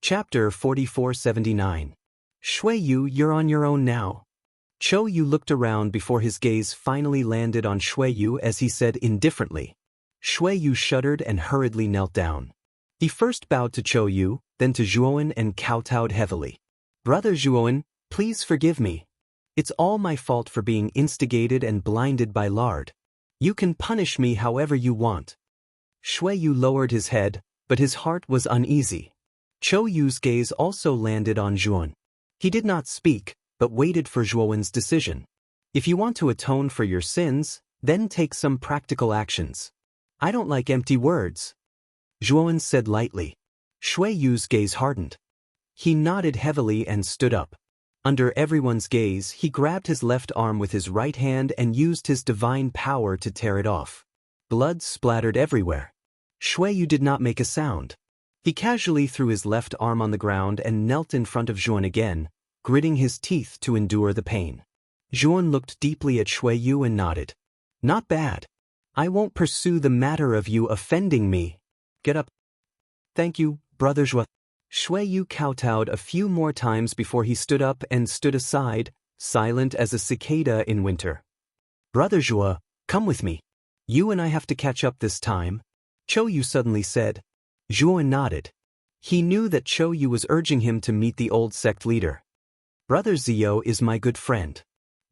Chapter 4479. Shui Yu, you're on your own now. Cho Yu looked around before his gaze finally landed on Shui Yu as he said indifferently. Shui Yu shuddered and hurriedly knelt down. He first bowed to Cho Yu, then to Zhuowen and kowtowed heavily. Brother Zhuowen, please forgive me. It's all my fault for being instigated and blinded by lard. You can punish me however you want. Shui Yu lowered his head, but his heart was uneasy. Cho Yu's gaze also landed on Zhuowen. He did not speak, but waited for Zhuowen's decision. If you want to atone for your sins, then take some practical actions. I don't like empty words. Zhuowen said lightly. Shui Yu's gaze hardened. He nodded heavily and stood up. Under everyone's gaze, he grabbed his left arm with his right hand and used his divine power to tear it off. Blood splattered everywhere. Shui Yu did not make a sound. He casually threw his left arm on the ground and knelt in front of Zhuowen again, gritting his teeth to endure the pain. Zhuowen looked deeply at Shui Yu and nodded. Not bad. I won't pursue the matter of you offending me. Get up. Thank you, Brother Zhuo. Shui Yu kowtowed a few more times before he stood up and stood aside, silent as a cicada in winter. Brother Zhuo, come with me. You and I have to catch up this time, Cho Yu suddenly said. Zhuowen nodded. He knew that Cho Yu was urging him to meet the old sect leader. Brother Zio is my good friend.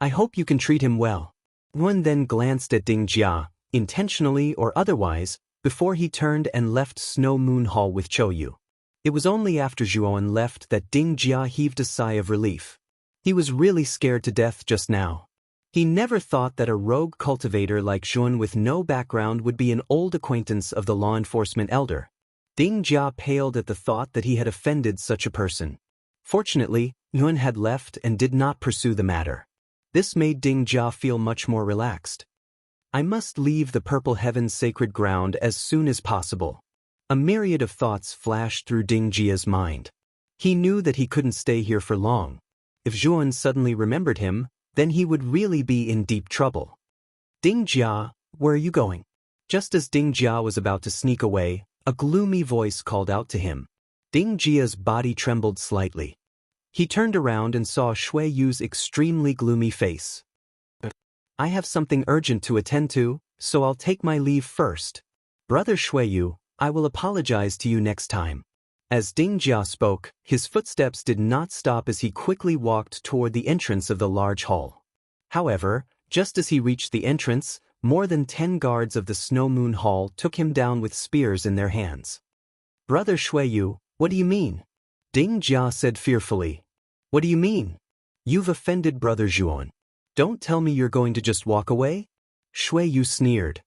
I hope you can treat him well. Zhuowen then glanced at Ding Jia, intentionally or otherwise, before he turned and left Snow Moon Hall with Cho Yu. It was only after Zhuowen left that Ding Jia heaved a sigh of relief. He was really scared to death just now. He never thought that a rogue cultivator like Zhuowen with no background would be an old acquaintance of the law enforcement elder. Ding Jia paled at the thought that he had offended such a person. Fortunately, Zhuowen had left and did not pursue the matter. This made Ding Jia feel much more relaxed. I must leave the Purple Heaven's sacred ground as soon as possible. A myriad of thoughts flashed through Ding Jia's mind. He knew that he couldn't stay here for long. If Zhuowen suddenly remembered him, then he would really be in deep trouble. Ding Jia, where are you going? Just as Ding Jia was about to sneak away, a gloomy voice called out to him. Ding Jia's body trembled slightly. He turned around and saw Shui Yu's extremely gloomy face. I have something urgent to attend to, so I'll take my leave first. Brother Shui Yu, I will apologize to you next time. As Ding Jia spoke, his footsteps did not stop as he quickly walked toward the entrance of the large hall. However, just as he reached the entrance, more than 10 guards of the Snow Moon Hall took him down with spears in their hands. Brother Shui Yu, what do you mean? Ding Jia said fearfully. What do you mean? You've offended Brother Zhuowen. Don't tell me you're going to just walk away? Shui Yu sneered.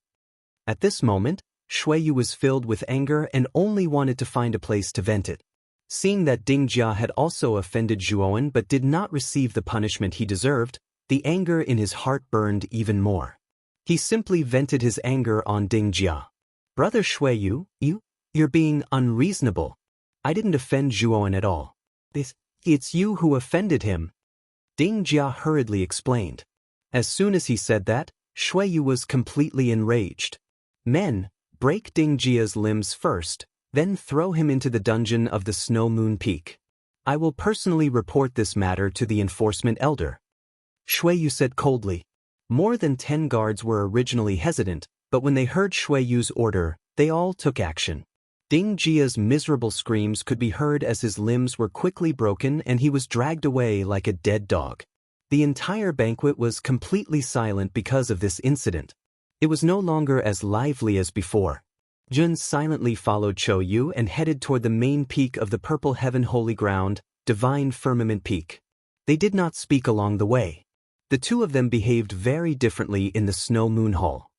At this moment, Shui Yu was filled with anger and only wanted to find a place to vent it. Seeing that Ding Jia had also offended Zhuowen but did not receive the punishment he deserved, the anger in his heart burned even more. He simply vented his anger on Ding Jia. Brother Shui Yu, you're being unreasonable. I didn't offend Zhuowen at all. It's you who offended him. Ding Jia hurriedly explained. As soon as he said that, Shui Yu was completely enraged. Men, break Ding Jia's limbs first, then throw him into the dungeon of the Snow Moon Peak. I will personally report this matter to the enforcement elder. Shui Yu said coldly. More than 10 guards were originally hesitant, but when they heard Shui Yu's order, they all took action. Ding Jia's miserable screams could be heard as his limbs were quickly broken and he was dragged away like a dead dog. The entire banquet was completely silent because of this incident. It was no longer as lively as before. Jun silently followed Cho Yu and headed toward the main peak of the Purple Heaven Holy Ground, Divine Firmament Peak. They did not speak along the way. The two of them behaved very differently in the Snow Moon Hall.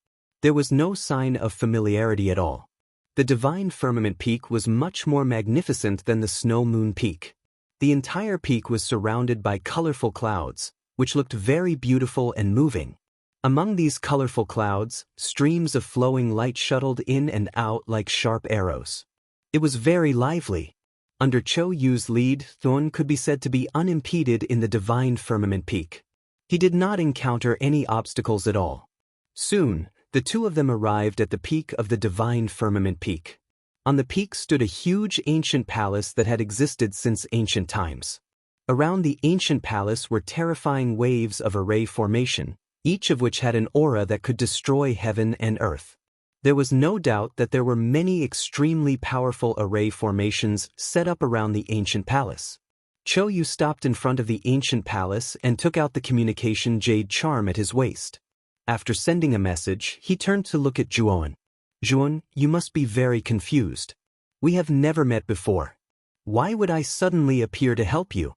There was no sign of familiarity at all. The Divine Firmament Peak was much more magnificent than the Snow Moon Peak. The entire peak was surrounded by colorful clouds, which looked very beautiful and moving. Among these colorful clouds, streams of flowing light shuttled in and out like sharp arrows. It was very lively. Under Cho Yu's lead, Zhuowen could be said to be unimpeded in the Divine Firmament Peak. He did not encounter any obstacles at all. Soon, the two of them arrived at the peak of the Divine Firmament Peak. On the peak stood a huge ancient palace that had existed since ancient times. Around the ancient palace were terrifying waves of array formation, each of which had an aura that could destroy heaven and earth. There was no doubt that there were many extremely powerful array formations set up around the ancient palace. Cho-Yu stopped in front of the ancient palace and took out the communication jade charm at his waist. After sending a message, he turned to look at Juon. Juon, you must be very confused. We have never met before. Why would I suddenly appear to help you?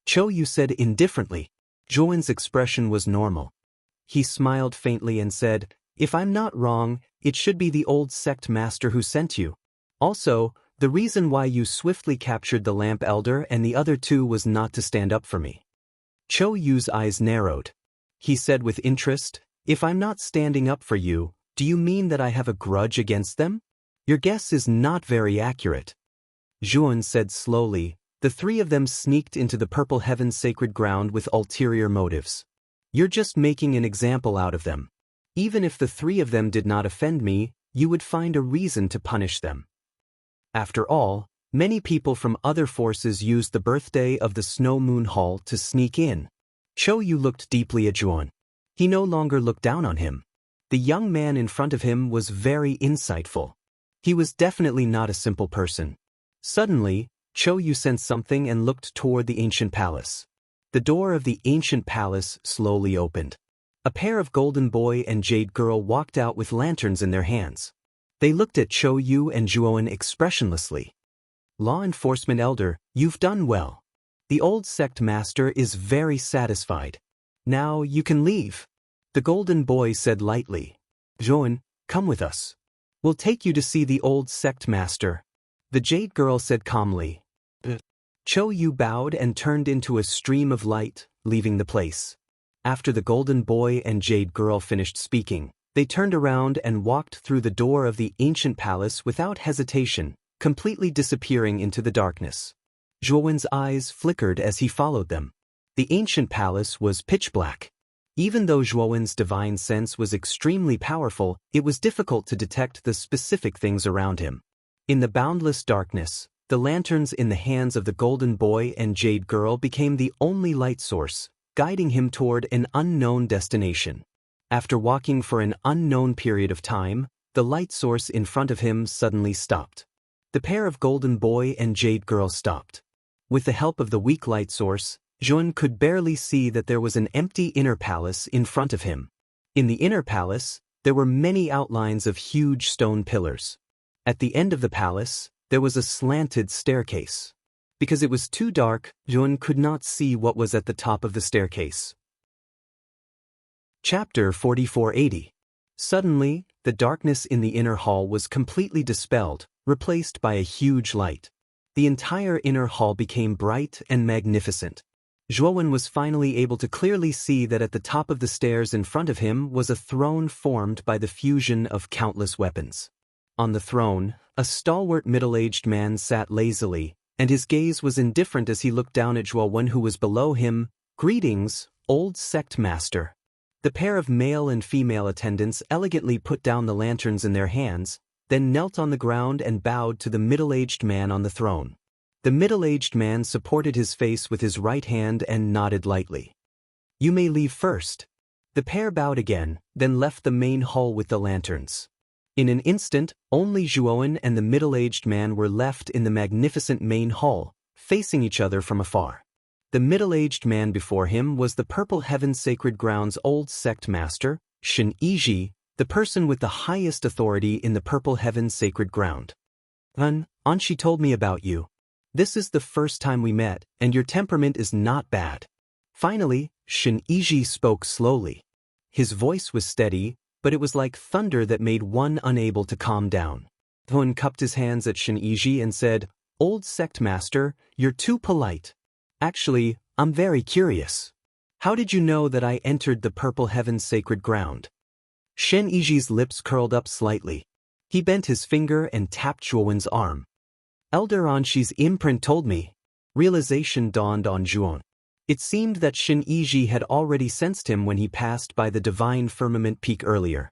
Cho-Yu said indifferently. Juon's expression was normal. He smiled faintly and said, if I'm not wrong, it should be the old sect master who sent you. Also, the reason why you swiftly captured the lamp elder and the other two was not to stand up for me. Cho-Yu's eyes narrowed. He said with interest, if I'm not standing up for you, do you mean that I have a grudge against them? Your guess is not very accurate. Juon said slowly, the three of them sneaked into the Purple Heaven's sacred ground with ulterior motives. You're just making an example out of them. Even if the three of them did not offend me, you would find a reason to punish them. After all, many people from other forces used the birthday of the Snow Moon Hall to sneak in. Cho-Yu looked deeply at Juon. He no longer looked down on him. The young man in front of him was very insightful. He was definitely not a simple person. Suddenly, Cho-Yu sensed something and looked toward the ancient palace. The door of the ancient palace slowly opened. A pair of golden boy and jade girl walked out with lanterns in their hands. They looked at Cho-Yu and Juon expressionlessly. Law enforcement elder, you've done well. The old sect master is very satisfied. Now you can leave. The golden boy said lightly. Juon, come with us. We'll take you to see the old sect master. The jade girl said calmly. Cho-Yu bowed and turned into a stream of light, leaving the place. After the golden boy and jade girl finished speaking, they turned around and walked through the door of the ancient palace without hesitation, completely disappearing into the darkness. Juon's eyes flickered as he followed them. The ancient palace was pitch black. Even though Juon's divine sense was extremely powerful, it was difficult to detect the specific things around him. In the boundless darkness, the lanterns in the hands of the golden boy and jade girl became the only light source, guiding him toward an unknown destination. After walking for an unknown period of time, the light source in front of him suddenly stopped. The pair of golden boy and jade girl stopped. With the help of the weak light source, Juon could barely see that there was an empty inner palace in front of him. In the inner palace, there were many outlines of huge stone pillars. At the end of the palace, there was a slanted staircase. Because it was too dark, Juon could not see what was at the top of the staircase. Chapter 4480. Suddenly, the darkness in the inner hall was completely dispelled, replaced by a huge light. The entire inner hall became bright and magnificent. Juon was finally able to clearly see that at the top of the stairs in front of him was a throne formed by the fusion of countless weapons. On the throne, a stalwart middle-aged man sat lazily, and his gaze was indifferent as he looked down at Juon who was below him. Greetings, old sect master. The pair of male and female attendants elegantly put down the lanterns in their hands, then knelt on the ground and bowed to the middle-aged man on the throne. The middle-aged man supported his face with his right hand and nodded lightly. You may leave first. The pair bowed again, then left the main hall with the lanterns. In an instant, only Juon and the middle-aged man were left in the magnificent main hall, facing each other from afar. The middle-aged man before him was the Purple Heaven Sacred Ground's old sect master, Shin-Iji, the person with the highest authority in the Purple Heaven Sacred Ground. Anshi told me about you. This is the first time we met, and your temperament is not bad. Finally, Shin-Iji spoke slowly. His voice was steady, but it was like thunder that made one unable to calm down. Juon cupped his hands at Shin-Iji and said, Old sect master, you're too polite. Actually, I'm very curious. How did you know that I entered the Purple Heaven Sacred Ground? Shin-Iji's lips curled up slightly. He bent his finger and tapped Juon's arm. Elder Anshi's imprint told me. Realization dawned on Juon. It seemed that Shin-Iji had already sensed him when he passed by the Divine Firmament Peak earlier.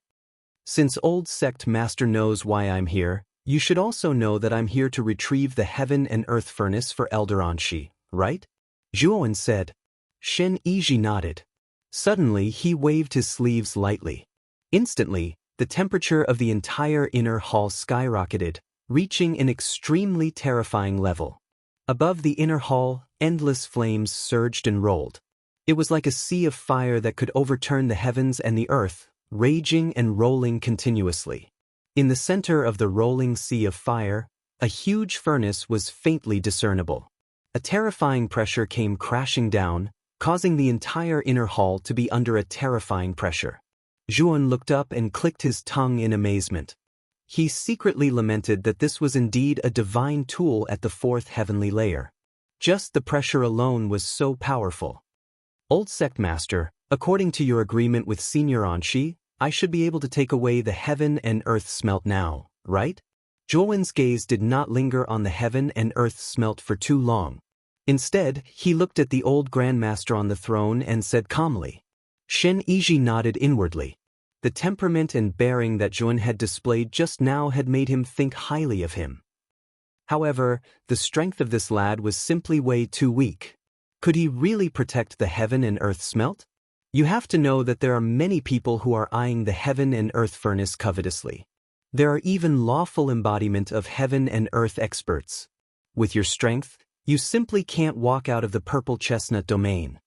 Since old sect master knows why I'm here, You should also know that I'm here to retrieve the heaven and earth furnace for Elder Anshi, right? Zhuowen said. Shen Yiji nodded. Suddenly he waved his sleeves lightly. Instantly, the temperature of the entire inner hall skyrocketed, reaching an extremely terrifying level. Above the inner hall, endless flames surged and rolled. It was like a sea of fire that could overturn the heavens and the earth, raging and rolling continuously. In the center of the rolling sea of fire, a huge furnace was faintly discernible. A terrifying pressure came crashing down, causing the entire inner hall to be under a terrifying pressure. Zhuan looked up and clicked his tongue in amazement. He secretly lamented that this was indeed a divine tool at the fourth heavenly layer. Just the pressure alone was so powerful. Old Sect Master, according to your agreement with Senior Anshi, I should be able to take away the heaven and earth smelt now, right? Zhuowen's gaze did not linger on the heaven and earth smelt for too long. Instead, he looked at the old Grandmaster on the throne and said calmly. Shen Yiji nodded inwardly. The temperament and bearing that Zhuowen had displayed just now had made him think highly of him. However, the strength of this lad was simply way too weak. Could he really protect the heaven and earth smelt? You have to know that there are many people who are eyeing the heaven and earth furnace covetously. There are even lawful embodiment of heaven and earth experts. With your strength, you simply can't walk out of the purple chestnut domain.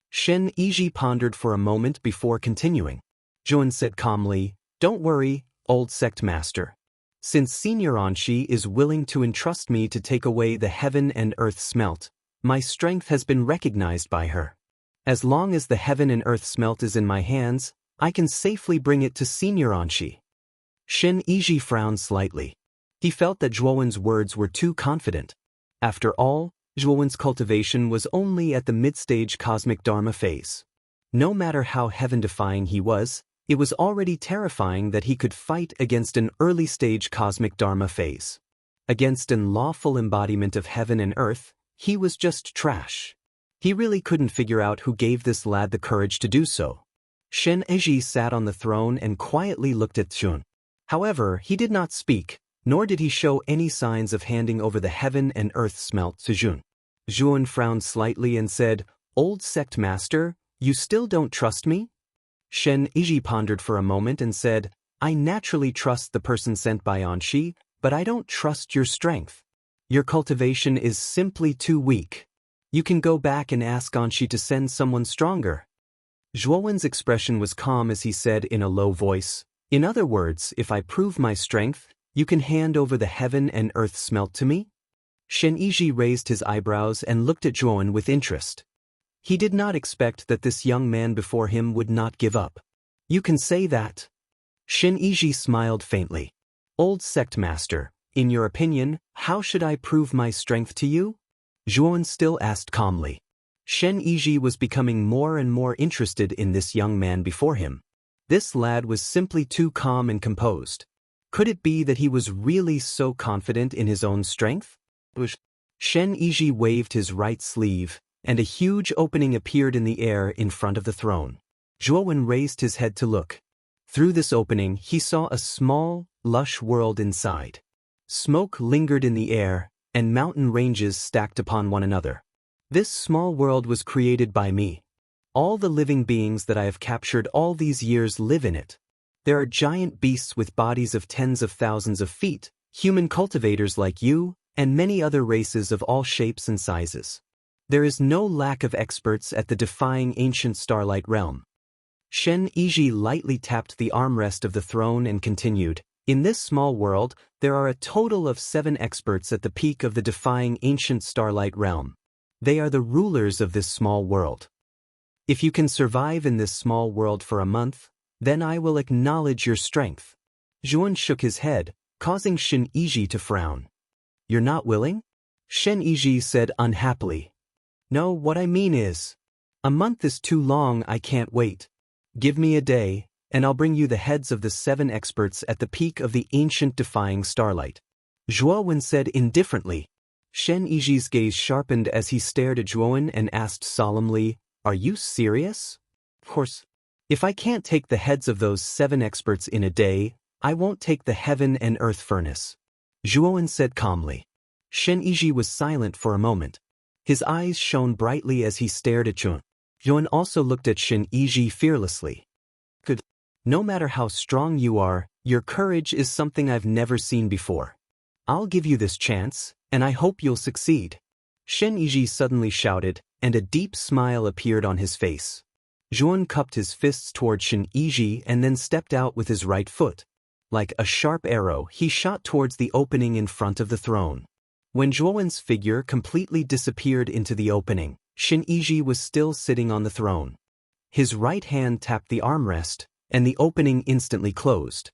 Shen Yiji pondered for a moment before continuing. Zhuowen said calmly, Don't worry, old sect master. Since Senior Anshi is willing to entrust me to take away the heaven and earth smelt, my strength has been recognized by her. As long as the heaven and earth smelt is in my hands, I can safely bring it to Senior Anshi. Shen Yiji frowned slightly. He felt that Zhuowen's words were too confident. After all, Zhuowen's cultivation was only at the mid-stage cosmic dharma phase. No matter how heaven-defying he was, it was already terrifying that he could fight against an early-stage cosmic dharma phase. Against an lawful embodiment of heaven and earth, he was just trash. He really couldn't figure out who gave this lad the courage to do so. Shen Yiji sat on the throne and quietly looked at Zhuowen. However, he did not speak, nor did he show any signs of handing over the heaven and earth smelt to Zhuowen. Zhuowen frowned slightly and said, Old sect master, you still don't trust me? Shen Yiji pondered for a moment and said, I naturally trust the person sent by Anshi, but I don't trust your strength. Your cultivation is simply too weak. You can go back and ask Anshi to send someone stronger. Zhuowen's expression was calm as he said in a low voice, In other words, if I prove my strength, you can hand over the heaven and earth smelt to me? Shen Yiji raised his eyebrows and looked at Zhuowen with interest. He did not expect that this young man before him would not give up. You can say that. Shen Yiji smiled faintly. Old sect master, in your opinion, how should I prove my strength to you? Zhuowen still asked calmly. Shen Yiji was becoming more and more interested in this young man before him. This lad was simply too calm and composed. Could it be that he was really so confident in his own strength? Shen Yiji waved his right sleeve, and a huge opening appeared in the air in front of the throne. Zhuowen raised his head to look. Through this opening he saw a small, lush world inside. Smoke lingered in the air, and mountain ranges stacked upon one another. This small world was created by me. All the living beings that I have captured all these years live in it. There are giant beasts with bodies of tens of thousands of feet, human cultivators like you, and many other races of all shapes and sizes. There is no lack of experts at the defying ancient starlight realm. Shen Yiji lightly tapped the armrest of the throne and continued, In this small world, there are a total of 7 experts at the peak of the defying ancient starlight realm. They are the rulers of this small world. If you can survive in this small world for a month, then I will acknowledge your strength. Zhuowen shook his head, causing Shen Yiji to frown. You're not willing? Shen Yiji said unhappily. No, what I mean is, a month is too long, I can't wait. Give me a day, and I'll bring you the heads of the 7 experts at the peak of the ancient defying starlight. Zhuowen said indifferently. Shen Yiji's gaze sharpened as he stared at Zhuowen and asked solemnly, Are you serious? Of course. If I can't take the heads of those 7 experts in a day, I won't take the heaven and earth furnace. Zhuowen said calmly. Shen Yiji was silent for a moment. His eyes shone brightly as he stared at Zhuowen. Zhuowen also looked at Shen Yiji fearlessly. Good. No matter how strong you are, your courage is something I've never seen before. I'll give you this chance, and I hope you'll succeed. Shen Yiji suddenly shouted, and a deep smile appeared on his face. Zhuowen cupped his fists toward Shen Yiji and then stepped out with his right foot. Like a sharp arrow, he shot towards the opening in front of the throne. When Zhuowen's figure completely disappeared into the opening, Shen Yiji was still sitting on the throne. His right hand tapped the armrest, and the opening instantly closed.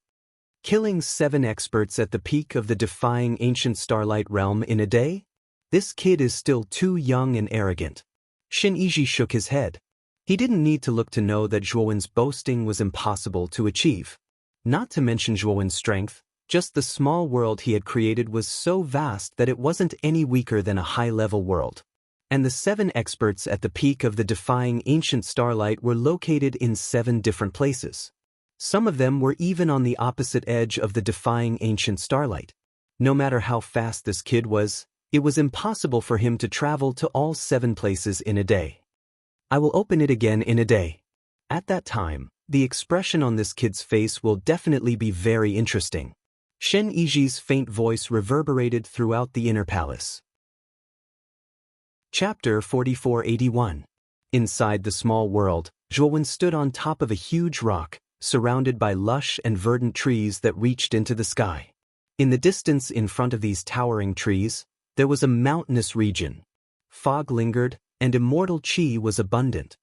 Killing 7 experts at the peak of the defying ancient starlight realm in a day? This kid is still too young and arrogant. Shen Yiji shook his head. He didn't need to look to know that Zhuowen's boasting was impossible to achieve. Not to mention Zhuowen's strength, just the small world he had created was so vast that it wasn't any weaker than a high-level world. And the 7 experts at the peak of the defying ancient starlight were located in 7 different places. Some of them were even on the opposite edge of the defying ancient starlight. No matter how fast this kid was, it was impossible for him to travel to all 7 places in a day. I will open it again in a day. At that time, the expression on this kid's face will definitely be very interesting. Shen Yiji's faint voice reverberated throughout the inner palace. Chapter 4481. Inside the small world, Zhuowen stood on top of a huge rock, surrounded by lush and verdant trees that reached into the sky. In the distance in front of these towering trees, there was a mountainous region. Fog lingered, and immortal qi was abundant.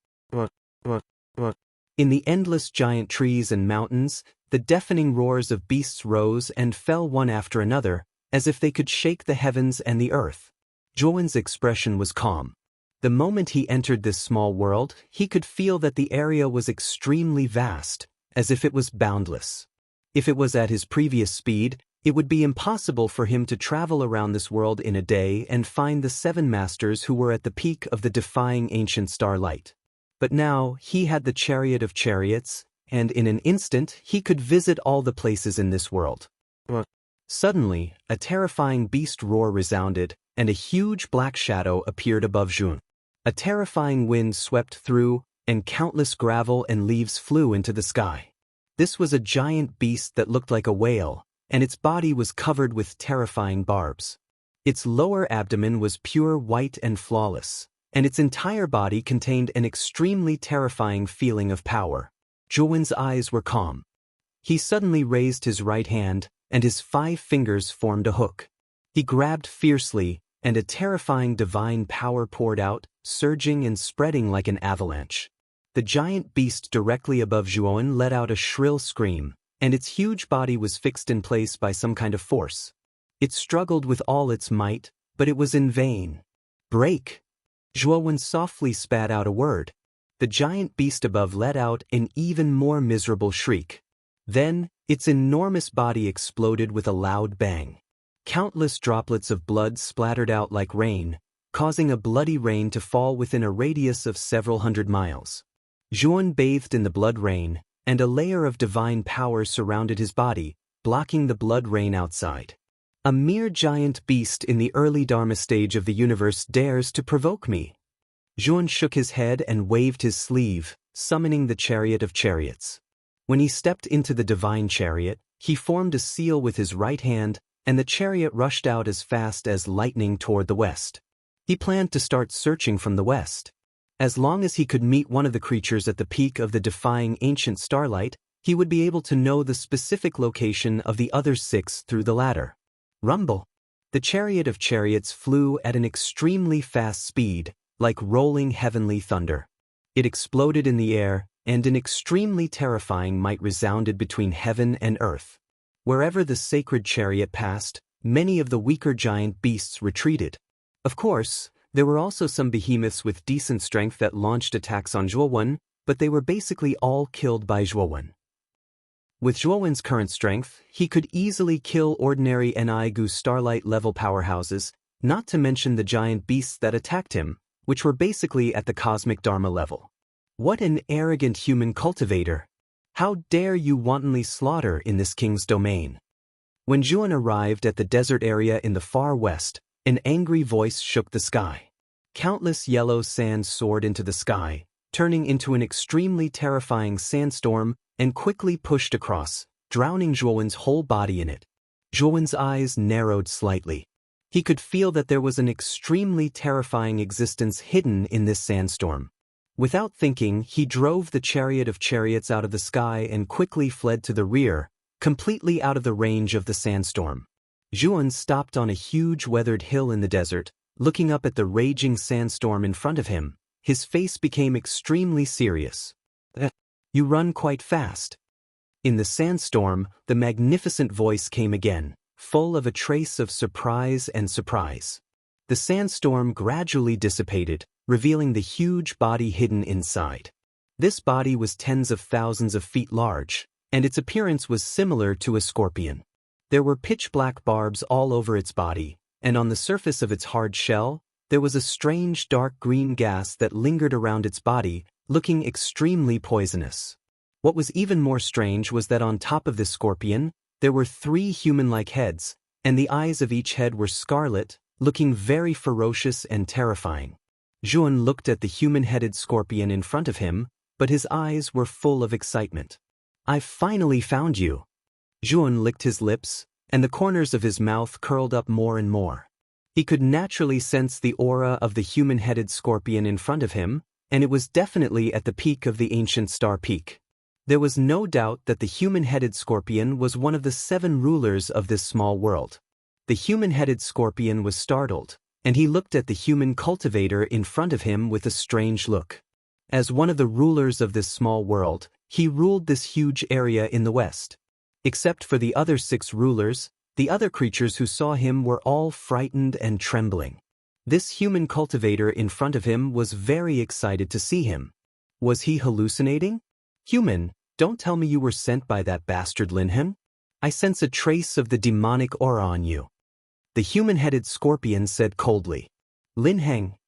In the endless giant trees and mountains, the deafening roars of beasts rose and fell one after another, as if they could shake the heavens and the earth. Zhuowen's expression was calm. The moment he entered this small world, he could feel that the area was extremely vast, as if it was boundless. If it was at his previous speed, it would be impossible for him to travel around this world in a day and find the 7 masters who were at the peak of the defying ancient starlight. But now he had the chariot of chariots, and in an instant he could visit all the places in this world. Suddenly, a terrifying beast roar resounded, and a huge black shadow appeared above Zhuowen. A terrifying wind swept through, and countless gravel and leaves flew into the sky. This was a giant beast that looked like a whale, and its body was covered with terrifying barbs. Its lower abdomen was pure white and flawless, and its entire body contained an extremely terrifying feeling of power. Zhuowen's eyes were calm. He suddenly raised his right hand, and his 5 fingers formed a hook. He grabbed fiercely, and a terrifying divine power poured out, surging and spreading like an avalanche. The giant beast directly above Zhuowen let out a shrill scream, and its huge body was fixed in place by some kind of force. It struggled with all its might, but it was in vain. Break! Zhuowen softly spat out a word. The giant beast above let out an even more miserable shriek. Then, its enormous body exploded with a loud bang. Countless droplets of blood splattered out like rain, causing a bloody rain to fall within a radius of several hundred miles. Zhuowen bathed in the blood rain, and a layer of divine power surrounded his body, blocking the blood rain outside. A mere giant beast in the early Dharma stage of the universe dares to provoke me. Zhuowen shook his head and waved his sleeve, summoning the chariot of chariots. When he stepped into the divine chariot, he formed a seal with his right hand, and the chariot rushed out as fast as lightning toward the west. He planned to start searching from the west. As long as he could meet one of the creatures at the peak of the defying ancient starlight, he would be able to know the specific location of the other 6 through the ladder. Rumble! The chariot of chariots flew at an extremely fast speed, like rolling heavenly thunder. It exploded in the air, and an extremely terrifying might resounded between heaven and earth. Wherever the sacred chariot passed, many of the weaker giant beasts retreated. Of course, there were also some behemoths with decent strength that launched attacks on Zhuowen, but they were basically all killed by Zhuowen. With Zhuowen's current strength, he could easily kill ordinary Nigu starlight-level powerhouses, not to mention the giant beasts that attacked him, which were basically at the cosmic Dharma level. What an arrogant human cultivator! How dare you wantonly slaughter in this king's domain? When Zhuan arrived at the desert area in the far west, an angry voice shook the sky. Countless yellow sands soared into the sky, turning into an extremely terrifying sandstorm and quickly pushed across, drowning Zhuan's whole body in it. Zhuan's eyes narrowed slightly. He could feel that there was an extremely terrifying existence hidden in this sandstorm. Without thinking, he drove the chariot of chariots out of the sky and quickly fled to the rear, completely out of the range of the sandstorm. Zhuan stopped on a huge weathered hill in the desert, looking up at the raging sandstorm in front of him. His face became extremely serious. You run quite fast. In the sandstorm, the magnificent voice came again, full of a trace of surprise and surprise. The sandstorm gradually dissipated, revealing the huge body hidden inside. This body was tens of thousands of feet large, and its appearance was similar to a scorpion. There were pitch-black barbs all over its body, and on the surface of its hard shell, there was a strange dark green gas that lingered around its body, looking extremely poisonous. What was even more strange was that on top of this scorpion, there were 3 human-like heads, and the eyes of each head were scarlet, looking very ferocious and terrifying. Zhuan looked at the human-headed scorpion in front of him, but his eyes were full of excitement. "I've finally found you." Zhuan licked his lips, and the corners of his mouth curled up more and more. He could naturally sense the aura of the human-headed scorpion in front of him, and it was definitely at the peak of the ancient star peak. There was no doubt that the human-headed scorpion was one of the 7 rulers of this small world. The human-headed scorpion was startled, and he looked at the human cultivator in front of him with a strange look. As one of the rulers of this small world, he ruled this huge area in the west. Except for the other 6 rulers, the other creatures who saw him were all frightened and trembling. This human cultivator in front of him was very excited to see him. Was he hallucinating? "Human, don't tell me you were sent by that bastard Linhen. I sense a trace of the demonic aura on you." The human-headed scorpion said coldly. "Lin Heng."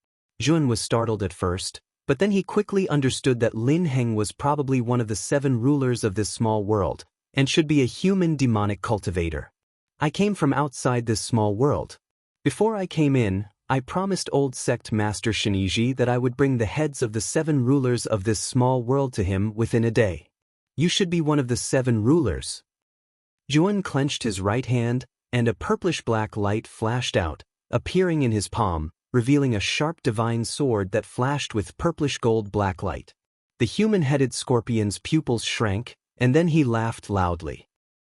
Zhuan was startled at first, but then he quickly understood that Lin Heng was probably one of the 7 rulers of this small world, and should be a human demonic cultivator. "I came from outside this small world. Before I came in, I promised old sect master Shiniji that I would bring the heads of the 7 rulers of this small world to him within a day. You should be one of the 7 rulers." Zhuan clenched his right hand, and a purplish-black light flashed out, appearing in his palm, revealing a sharp divine sword that flashed with purplish-gold black light. The human-headed scorpion's pupils shrank, and then he laughed loudly.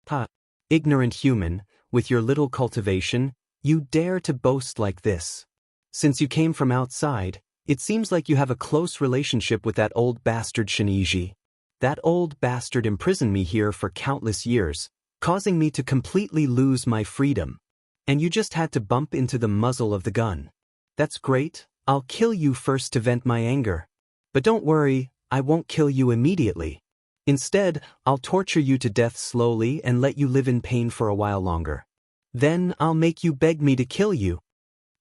"Ha! Ignorant human, with your little cultivation, you dare to boast like this. Since you came from outside, it seems like you have a close relationship with that old bastard Shiniji. That old bastard imprisoned me here for countless years, causing me to completely lose my freedom. And you just had to bump into the muzzle of the gun. That's great, I'll kill you first to vent my anger. But don't worry, I won't kill you immediately. Instead, I'll torture you to death slowly and let you live in pain for a while longer. Then I'll make you beg me to kill you."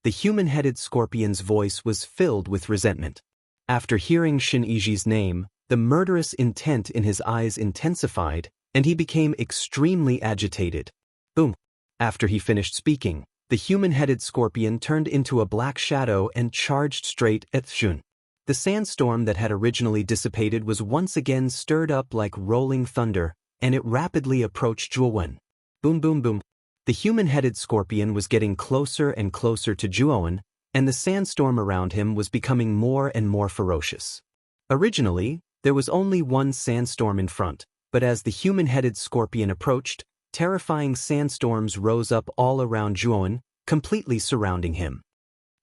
The human-headed scorpion's voice was filled with resentment. After hearing Shiniji's name, the murderous intent in his eyes intensified, and he became extremely agitated. Boom! After he finished speaking, the human-headed scorpion turned into a black shadow and charged straight at Zhuan. The sandstorm that had originally dissipated was once again stirred up like rolling thunder, and it rapidly approached Zhuan. Boom boom boom. The human-headed scorpion was getting closer and closer to Zhuan, and the sandstorm around him was becoming more and more ferocious. Originally, there was only one sandstorm in front, but as the human-headed scorpion approached, terrifying sandstorms rose up all around Zhuan, completely surrounding him.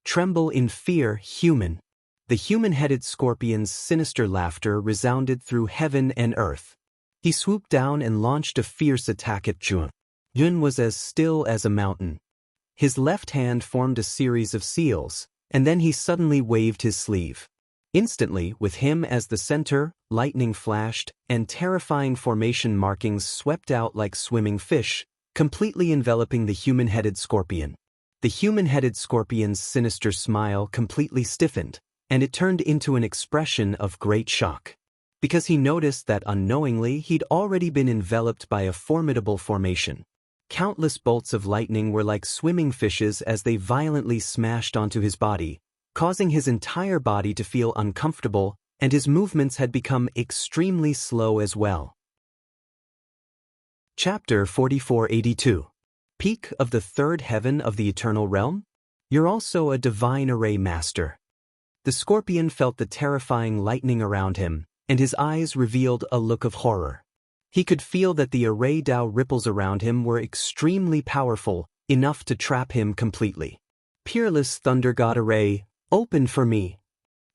"Tremble in fear, human." The human-headed scorpion's sinister laughter resounded through heaven and earth. He swooped down and launched a fierce attack at Zhuan. Zhuan was as still as a mountain. His left hand formed a series of seals, and then he suddenly waved his sleeve. Instantly, with him as the center, lightning flashed, and terrifying formation markings swept out like swimming fish, completely enveloping the human-headed scorpion. The human-headed scorpion's sinister smile completely stiffened, and it turned into an expression of great shock. Because he noticed that unknowingly he'd already been enveloped by a formidable formation. Countless bolts of lightning were like swimming fishes as they violently smashed onto his body, causing his entire body to feel uncomfortable, and his movements had become extremely slow as well. Chapter 4482. Peak of the Third Heaven of the Eternal Realm? You're also a divine array master. The scorpion felt the terrifying lightning around him, and his eyes revealed a look of horror. He could feel that the array Tao ripples around him were extremely powerful, enough to trap him completely. Peerless Thunder God Array, open for me.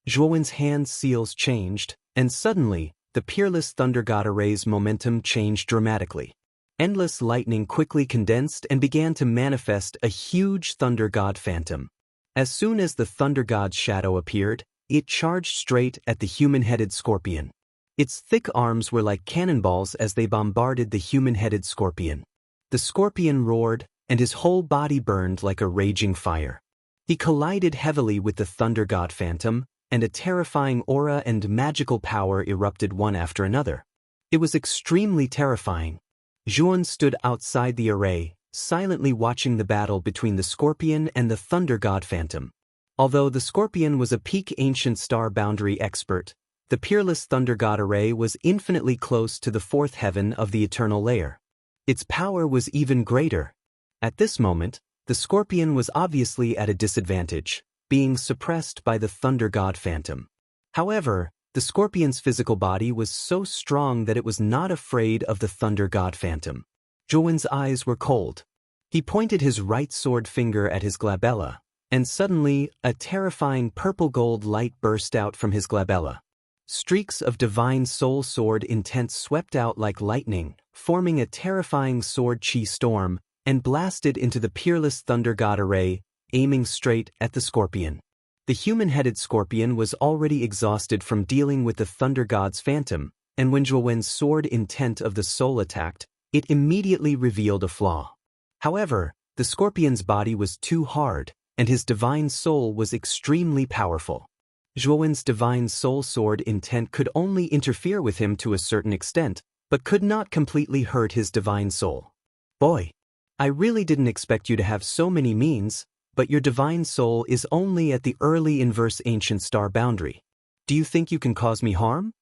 Zhuowen's hand seals changed, and suddenly, the Peerless Thunder God Array's momentum changed dramatically. Endless lightning quickly condensed and began to manifest a huge Thunder God phantom. As soon as the Thunder God's shadow appeared, it charged straight at the human-headed scorpion. Its thick arms were like cannonballs as they bombarded the human-headed scorpion. The scorpion roared, and his whole body burned like a raging fire. He collided heavily with the Thunder God phantom, and a terrifying aura and magical power erupted one after another. It was extremely terrifying. Zhuowen stood outside the array, silently watching the battle between the scorpion and the Thunder God phantom. Although the scorpion was a peak ancient star boundary expert, the Peerless Thunder God Array was infinitely close to the fourth heaven of the eternal layer. Its power was even greater. At this moment, the scorpion was obviously at a disadvantage, being suppressed by the Thunder God phantom. However, the scorpion's physical body was so strong that it was not afraid of the Thunder God phantom. Zhuowen's eyes were cold. He pointed his right sword finger at his glabella, and suddenly, a terrifying purple-gold light burst out from his glabella. Streaks of divine soul sword intent swept out like lightning, forming a terrifying sword chi storm, and blasted into the Peerless Thunder God Array, aiming straight at the scorpion. The human-headed scorpion was already exhausted from dealing with the Thunder God's phantom, and when Zhuowen's sword intent of the soul attacked, it immediately revealed a flaw. However, the scorpion's body was too hard, and his divine soul was extremely powerful. Zhuowen's divine soul sword intent could only interfere with him to a certain extent, but could not completely hurt his divine soul. Boy, I really didn't expect you to have so many means, but your divine soul is only at the early inverse ancient star boundary. Do you think you can cause me harm?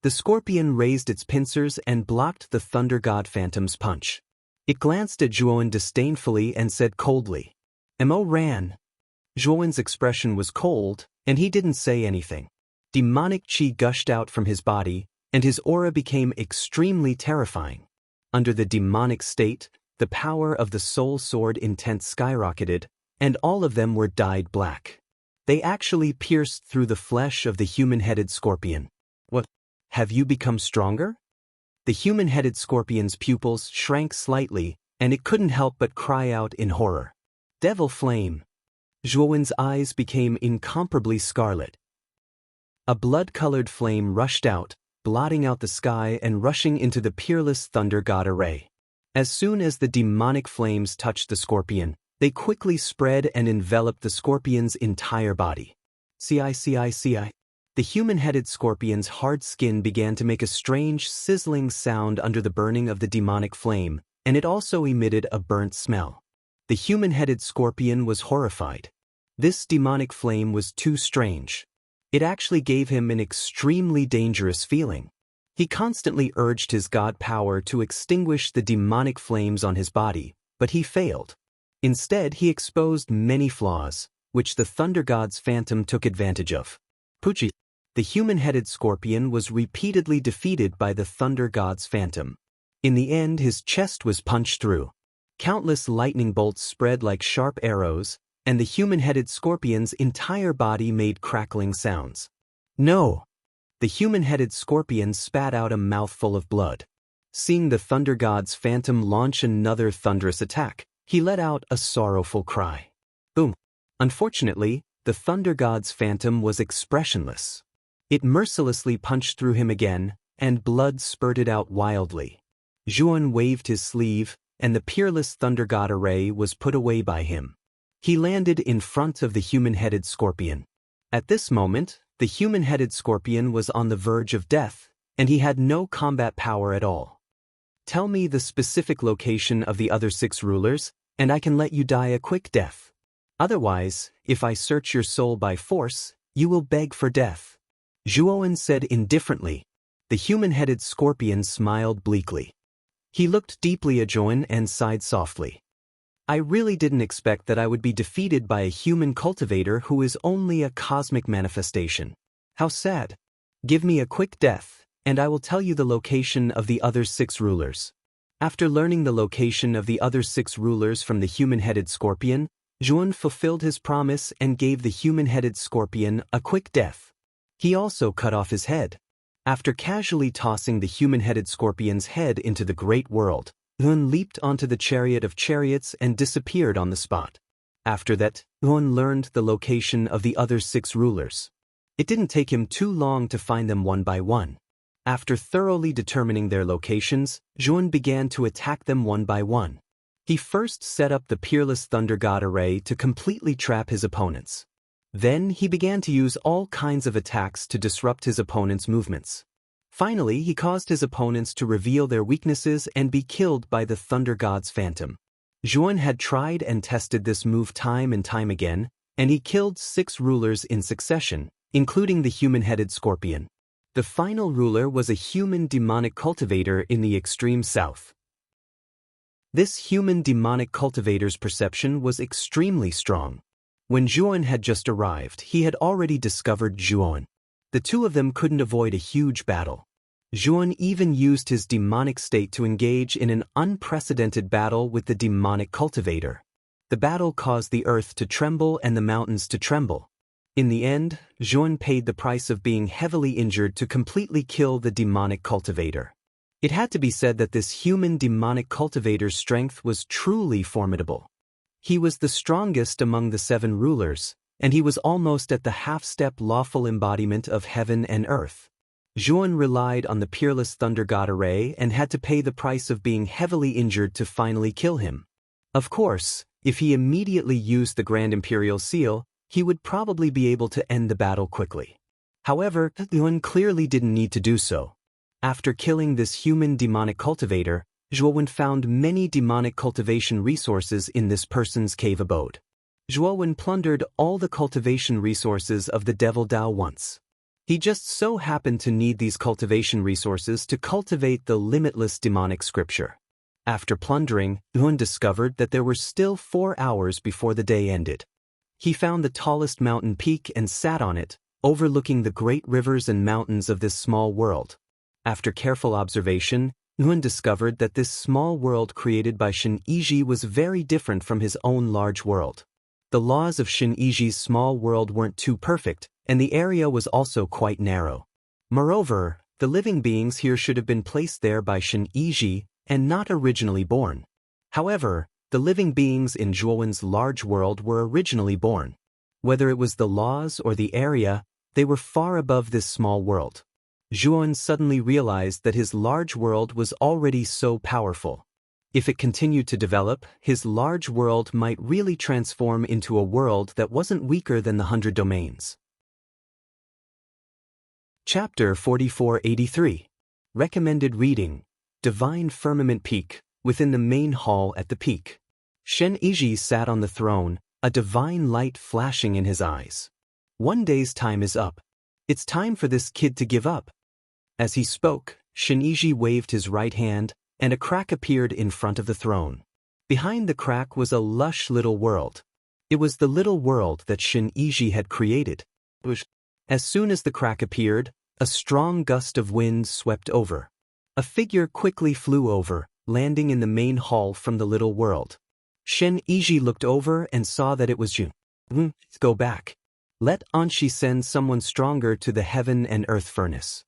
The scorpion raised its pincers and blocked the Thunder God phantom's punch. It glanced at Zhuowen disdainfully and said coldly, "Mo ran." Zhuowen's expression was cold, and he didn't say anything. Demonic chi gushed out from his body, and his aura became extremely terrifying. Under the demonic state, the power of the soul sword intent skyrocketed, and all of them were dyed black. They actually pierced through the flesh of the human-headed scorpion. What? Have you become stronger? The human-headed scorpion's pupils shrank slightly, and it couldn't help but cry out in horror. Devil flame. Zhuowen's eyes became incomparably scarlet. A blood-colored flame rushed out, blotting out the sky and rushing into the Peerless Thunder God Array. As soon as the demonic flames touched the scorpion, they quickly spread and enveloped the scorpion's entire body. The human-headed scorpion's hard skin began to make a strange sizzling sound under the burning of the demonic flame, and it also emitted a burnt smell. The human-headed scorpion was horrified. This demonic flame was too strange. It actually gave him an extremely dangerous feeling. He constantly urged his god power to extinguish the demonic flames on his body, but he failed. Instead, he exposed many flaws, which the Thunder God's phantom took advantage of. Pucci. The human-headed scorpion was repeatedly defeated by the Thunder God's phantom. In the end, his chest was punched through. Countless lightning bolts spread like sharp arrows, and the human-headed scorpion's entire body made crackling sounds. No! The human-headed scorpion spat out a mouthful of blood. Seeing the Thunder God's phantom launch another thunderous attack, he let out a sorrowful cry. Boom! Unfortunately, the Thunder God's phantom was expressionless. It mercilessly punched through him again, and blood spurted out wildly. Zhuowen waved his sleeve, and the Peerless Thunder God Array was put away by him. He landed in front of the human-headed scorpion. At this moment, the human-headed scorpion was on the verge of death, and he had no combat power at all. Tell me the specific location of the other 6 rulers, and I can let you die a quick death. Otherwise, if I search your soul by force, you will beg for death. Zhuowen said indifferently. The human-headed scorpion smiled bleakly. He looked deeply at Zhuowen and sighed softly. I really didn't expect that I would be defeated by a human cultivator who is only a cosmic manifestation. How sad. Give me a quick death, and I will tell you the location of the other 6 rulers. After learning the location of the other 6 rulers from the human-headed scorpion, Zhuowen fulfilled his promise and gave the human-headed scorpion a quick death. He also cut off his head. After casually tossing the human-headed scorpion's head into the great world, Zhuowen leaped onto the chariot of chariots and disappeared on the spot. After that, Zhuowen learned the location of the other 6 rulers. It didn't take him too long to find them one by one. After thoroughly determining their locations, Zhuowen began to attack them one by one. He first set up the Peerless Thunder God array to completely trap his opponents. Then he began to use all kinds of attacks to disrupt his opponents' movements. Finally, he caused his opponents to reveal their weaknesses and be killed by the Thunder God's phantom. Zhuowen had tried and tested this move time and time again, and he killed 6 rulers in succession, including the human-headed scorpion. The final ruler was a human demonic cultivator in the extreme south. This human demonic cultivator's perception was extremely strong. When Zhuowen had just arrived, he had already discovered Zhuowen. The two of them couldn't avoid a huge battle. Zhuowen even used his demonic state to engage in an unprecedented battle with the demonic cultivator. The battle caused the earth to tremble and the mountains to tremble. In the end, Zhuowen paid the price of being heavily injured to completely kill the demonic cultivator. It had to be said that this human demonic cultivator's strength was truly formidable. He was the strongest among the 7 rulers, and he was almost at the half-step lawful embodiment of heaven and earth. Zhuowen relied on the Peerless Thunder God array and had to pay the price of being heavily injured to finally kill him. Of course, if he immediately used the Grand Imperial Seal, he would probably be able to end the battle quickly. However, Zhuowen clearly didn't need to do so. After killing this human demonic cultivator, Zhuowen found many demonic cultivation resources in this person's cave abode. Zhuowen plundered all the cultivation resources of the Devil Dao once. He just so happened to need these cultivation resources to cultivate the limitless demonic scripture. After plundering, Zhuowen discovered that there were still 4 hours before the day ended. He found the tallest mountain peak and sat on it, overlooking the great rivers and mountains of this small world. After careful observation, Zhuowen discovered that this small world created by Shen Yizhi was very different from his own large world. The laws of Shen Yizhi's small world weren't too perfect, and the area was also quite narrow. Moreover, the living beings here should have been placed there by Shen Yizhi and not originally born. However, the living beings in Zhuowen's large world were originally born. Whether it was the laws or the area, they were far above this small world. Zhuowen suddenly realized that his large world was already so powerful. If it continued to develop, his large world might really transform into a world that wasn't weaker than the 100 domains. Chapter 4483. Recommended reading. Divine Firmament Peak, within the main hall at the peak. Shen Yizhi sat on the throne, a divine light flashing in his eyes. One day's time is up. It's time for this kid to give up. As he spoke, Shen Yizhi waved his right hand, and a crack appeared in front of the throne. Behind the crack was a lush little world. It was the little world that Shen Yizhi had created. As soon as the crack appeared, a strong gust of wind swept over. A figure quickly flew over, landing in the main hall from the little world. Shen Yizhi looked over and saw that it was Jun. Go back. Let Anshi send someone stronger to the heaven and earth furnace.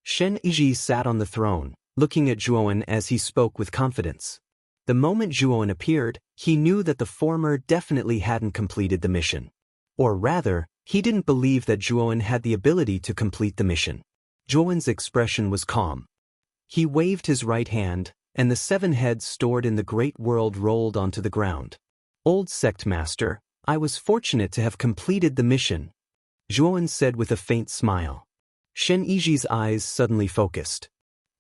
Shen Yizhi sat on the throne, looking at Zhuowen as he spoke with confidence. The moment Zhuowen appeared, he knew that the former definitely hadn't completed the mission. Or rather, he didn't believe that Zhuowen had the ability to complete the mission. Zhuowen's expression was calm. He waved his right hand, and the 7 heads stored in the great world rolled onto the ground. Old Sect Master, I was fortunate to have completed the mission, Zhuowen said with a faint smile. Shen Yizhi's eyes suddenly focused.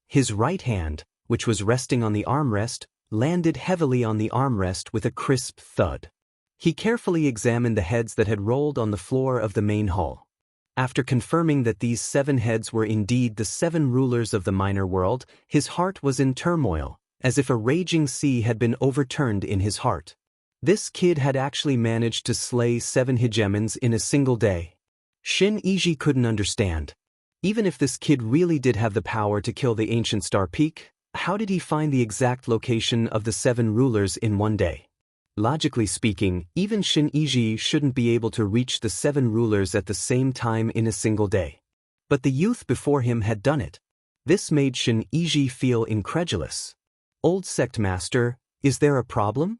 His right hand, which was resting on the armrest, landed heavily on the armrest with a crisp thud. He carefully examined the heads that had rolled on the floor of the main hall. After confirming that these 7 heads were indeed the 7 rulers of the minor world, his heart was in turmoil, as if a raging sea had been overturned in his heart. This kid had actually managed to slay 7 hegemons in a single day. Shin-Iji couldn't understand. Even if this kid really did have the power to kill the ancient star peak, how did he find the exact location of the 7 rulers in one day? Logically speaking, even Shin-Iji shouldn't be able to reach the 7 rulers at the same time in a single day. But the youth before him had done it. This made Shin-Iji feel incredulous. Old sect master, is there a problem?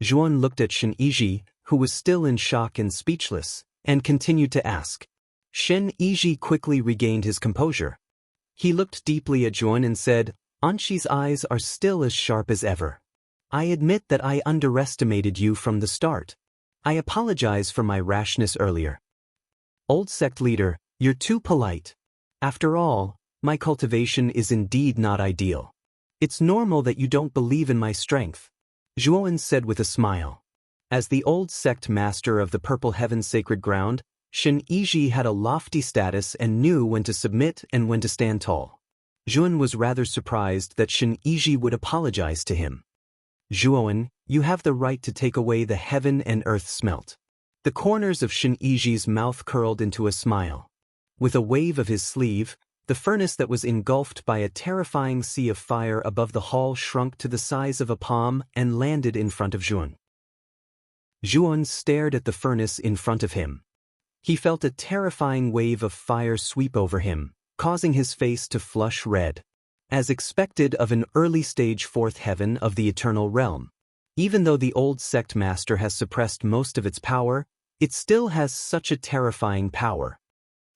Zhuan looked at Shin-Iji, who was still in shock and speechless, and continued to ask. Shin-Iji quickly regained his composure. He looked deeply at Zhuan and said, Anshi's eyes are still as sharp as ever. I admit that I underestimated you from the start. I apologize for my rashness earlier. Old sect leader, you're too polite. After all, my cultivation is indeed not ideal. It's normal that you don't believe in my strength, Zhuan said with a smile. As the old sect master of the Purple Heaven Sacred Ground, Shin-Iji had a lofty status and knew when to submit and when to stand tall. Zhuan was rather surprised that Shin-Iji would apologize to him. Zhuan, you have the right to take away the heaven and earth smelt. The corners of Shin-Iji's mouth curled into a smile. With a wave of his sleeve, the furnace that was engulfed by a terrifying sea of fire above the hall shrunk to the size of a palm and landed in front of Zhuan. Zhuan stared at the furnace in front of him. He felt a terrifying wave of fire sweep over him, causing his face to flush red. As expected of an early-stage 4th heaven of the eternal realm. Even though the old sect master has suppressed most of its power, it still has such a terrifying power.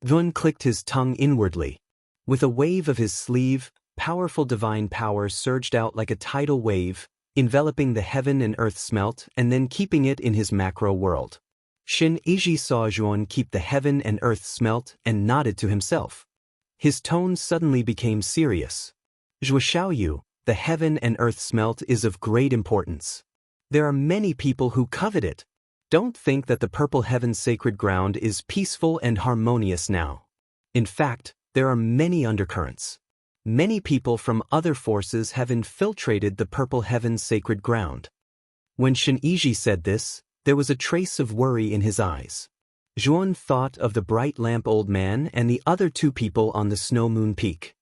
Zhuan clicked his tongue inwardly. With a wave of his sleeve, powerful divine power surged out like a tidal wave, enveloping the heaven and earth smelt and then keeping it in his macro world. Shin-Iji saw Zhuan keep the heaven and earth smelt and nodded to himself. His tone suddenly became serious. Zhuo, the heaven and earth smelt is of great importance. There are many people who covet it. Don't think that the Purple Heaven Sacred Ground is peaceful and harmonious now. In fact, there are many undercurrents. Many people from other forces have infiltrated the Purple Heaven Sacred Ground. When Shin-Iji said this, there was a trace of worry in his eyes. Zhuan thought of the bright lamp old man and the other 2 people on the Snow Moon Peak.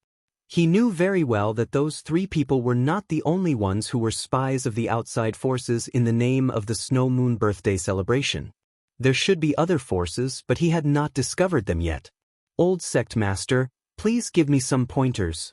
He knew very well that those 3 people were not the only ones who were spies of the outside forces in the name of the Snow Moon birthday celebration. There should be other forces, but he had not discovered them yet. Old sect master, please give me some pointers,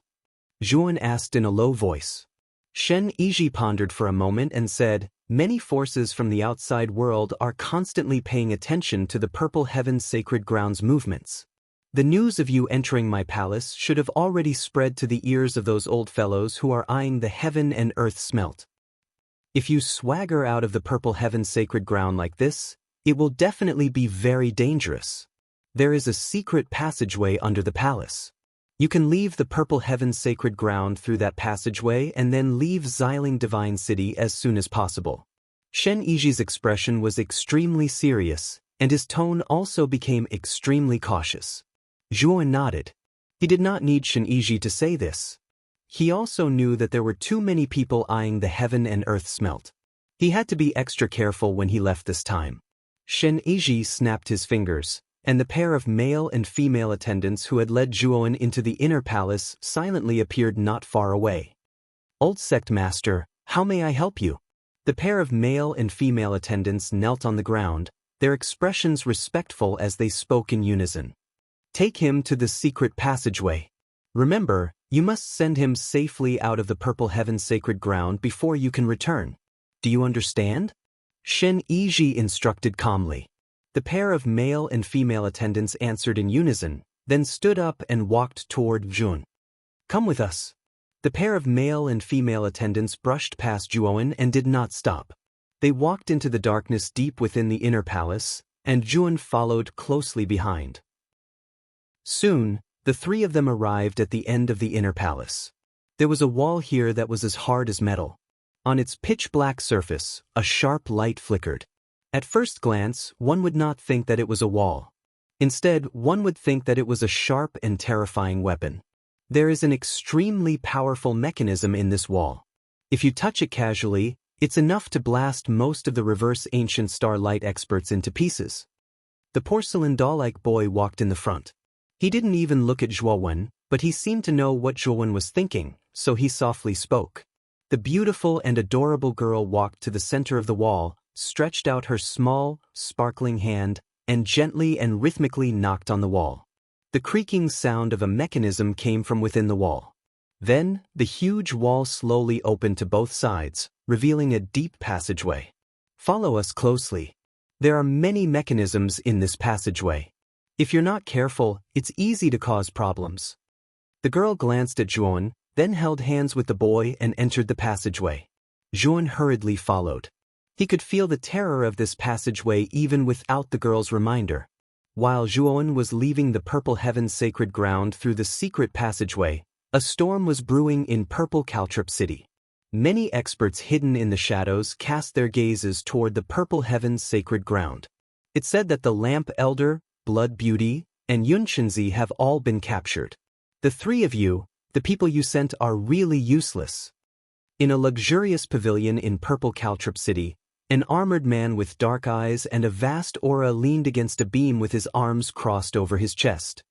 Zhuan asked in a low voice. Shin-Iji pondered for a moment and said, many forces from the outside world are constantly paying attention to the Purple Heaven Sacred Ground's movements. The news of you entering my palace should have already spread to the ears of those old fellows who are eyeing the heaven and earth smelt. If you swagger out of the Purple Heaven Sacred Ground like this, it will definitely be very dangerous. There is a secret passageway under the palace. You can leave the Purple Heaven Sacred Ground through that passageway and then leave Xiling Divine City as soon as possible. Shin-Iji's expression was extremely serious, and his tone also became extremely cautious. Zhuan nodded. He did not need Shin-Iji to say this. He also knew that there were too many people eyeing the heaven and earth smelt. He had to be extra careful when he left this time. Shin-Iji snapped his fingers, and the pair of male and female attendants who had led Zhuan into the inner palace silently appeared not far away. Old sect master, how may I help you? The pair of male and female attendants knelt on the ground, their expressions respectful as they spoke in unison. Take him to the secret passageway. Remember, you must send him safely out of the Purple Heaven Sacred Ground before you can return. Do you understand? Shin-Iji instructed calmly. The pair of male and female attendants answered in unison, then stood up and walked toward Zhuan. Come with us. The pair of male and female attendants brushed past Zhuan and did not stop. They walked into the darkness deep within the inner palace, and Zhuan followed closely behind. Soon, the 3 of them arrived at the end of the inner palace. There was a wall here that was as hard as metal. On its pitch-black surface, a sharp light flickered. At first glance, one would not think that it was a wall. Instead, one would think that it was a sharp and terrifying weapon. There is an extremely powerful mechanism in this wall. If you touch it casually, it's enough to blast most of the reverse ancient starlight experts into pieces. The porcelain doll-like boy walked in the front. He didn't even look at Zhuowen, but he seemed to know what Zhuowen was thinking, so he softly spoke. The beautiful and adorable girl walked to the center of the wall, stretched out her small, sparkling hand, and gently and rhythmically knocked on the wall. The creaking sound of a mechanism came from within the wall. Then, the huge wall slowly opened to both sides, revealing a deep passageway. Follow us closely. There are many mechanisms in this passageway. If you're not careful, it's easy to cause problems. The girl glanced at Zhuowen, then held hands with the boy and entered the passageway. Zhuowen hurriedly followed. He could feel the terror of this passageway even without the girl's reminder. While Zhuowen was leaving the Purple Heaven's sacred ground through the secret passageway, a storm was brewing in Purple Caltrip City. Many experts hidden in the shadows cast their gazes toward the Purple Heaven's sacred ground. It said that the Lamp Elder, Blood Beauty, and Yunshenzi have all been captured. The three of you, the people you sent, are really useless. In a luxurious pavilion in Purple Caltrip City, an armored man with dark eyes and a vast aura leaned against a beam with his arms crossed over his chest.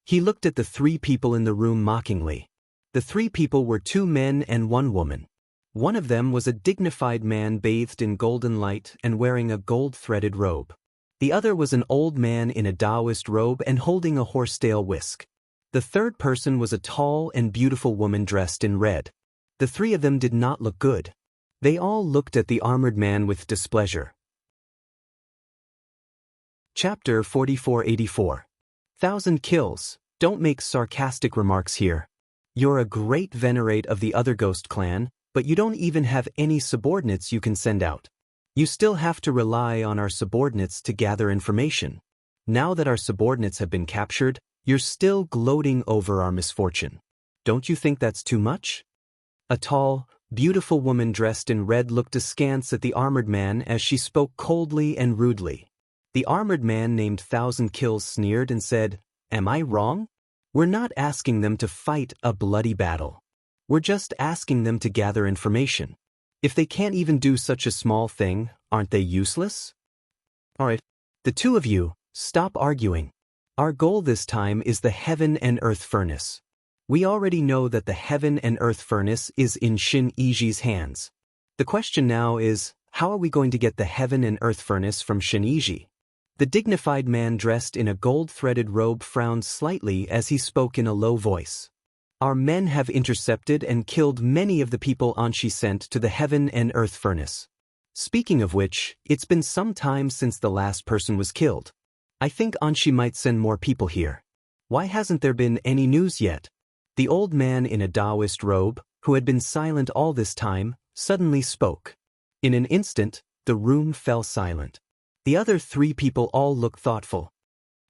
He looked at the three people in the room mockingly. The three people were two men and one woman. One of them was a dignified man bathed in golden light and wearing a gold-threaded robe. The other was an old man in a Taoist robe and holding a horsetail whisk. The third person was a tall and beautiful woman dressed in red. The three of them did not look good. They all looked at the armored man with displeasure. Chapter 4484. 1,000 kills. Don't make sarcastic remarks here. You're a great venerate of the other ghost clan, but you don't even have any subordinates you can send out. You still have to rely on our subordinates to gather information. Now that our subordinates have been captured, you're still gloating over our misfortune. Don't you think that's too much? A tall, beautiful woman dressed in red looked askance at the armored man as she spoke coldly and rudely. The armored man named 1,000 Kills sneered and said, "Am I wrong? We're not asking them to fight a bloody battle. We're just asking them to gather information. If they can't even do such a small thing, aren't they useless? Alright, the two of you, stop arguing. Our goal this time is the Heaven and Earth Furnace. We already know that the Heaven and Earth Furnace is in Shin Iji's hands. The question now is, how are we going to get the Heaven and Earth Furnace from Shin Iji?" The dignified man dressed in a gold-threaded robe frowned slightly as he spoke in a low voice. "Our men have intercepted and killed many of the people Anshi sent to the Heaven and Earth Furnace. Speaking of which, it's been some time since the last person was killed. I think Anshi might send more people here. Why hasn't there been any news yet?" The old man in a Taoist robe, who had been silent all this time, suddenly spoke. In an instant, the room fell silent. The other three people all looked thoughtful.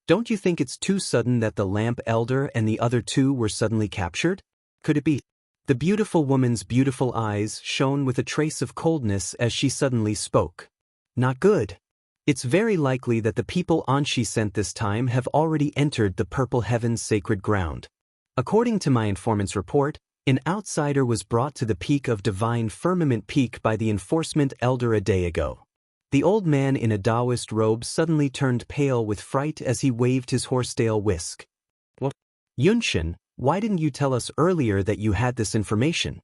"Don't you think it's too sudden that the Lamp Elder and the other two were suddenly captured? Could it be?" The beautiful woman's beautiful eyes shone with a trace of coldness as she suddenly spoke. "Not good. It's very likely that the people Anshi sent this time have already entered the Purple Heaven's sacred ground. According to my informant's report, an outsider was brought to the peak of Divine Firmament Peak by the enforcement elder a day ago." The old man in a Taoist robe suddenly turned pale with fright as he waved his horsetail whisk. "What? Yunshin, why didn't you tell us earlier that you had this information?"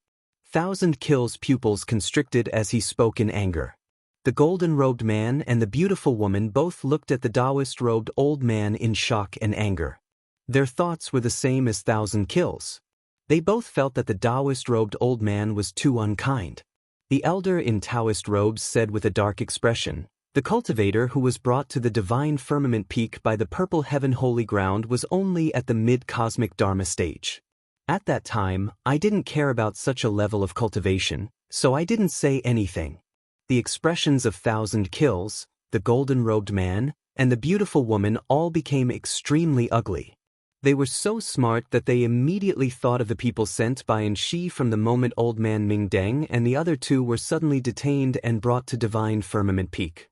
1,000 Kills' pupils constricted as he spoke in anger. The golden-robed man and the beautiful woman both looked at the Taoist-robed old man in shock and anger. Their thoughts were the same as 1,000 Kills. They both felt that the Taoist-robed old man was too unkind. The elder in Taoist robes said with a dark expression, "The cultivator who was brought to the Divine Firmament Peak by the Purple Heaven Holy Ground was only at the mid-cosmic Dharma stage. At that time, I didn't care about such a level of cultivation, so I didn't say anything." The expressions of 1,000 Kills, the golden-robed man, and the beautiful woman all became extremely ugly. They were so smart that they immediately thought of the people sent by and Shi from the moment old man Ming Deng and the other two were suddenly detained and brought to Divine Firmament Peak.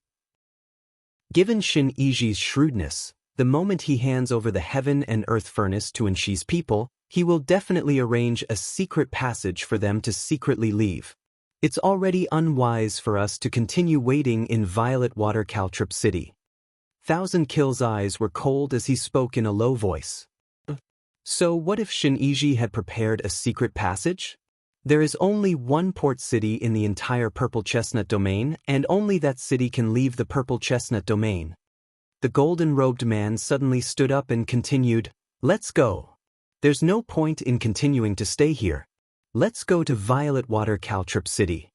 Given Shin Yiji's shrewdness, the moment he hands over the heaven and earth furnace to Enshi's people, he will definitely arrange a secret passage for them to secretly leave. It's already unwise for us to continue waiting in Violet Water Caltrip City. Thousand Kill's eyes were cold as he spoke in a low voice. So what if Shin Yiji had prepared a secret passage? There is only one port city in the entire Purple Chestnut Domain, and only that city can leave the Purple Chestnut Domain. The golden-robed man suddenly stood up and continued, "Let's go. There's no point in continuing to stay here. Let's go to Violet Water Caltrip City."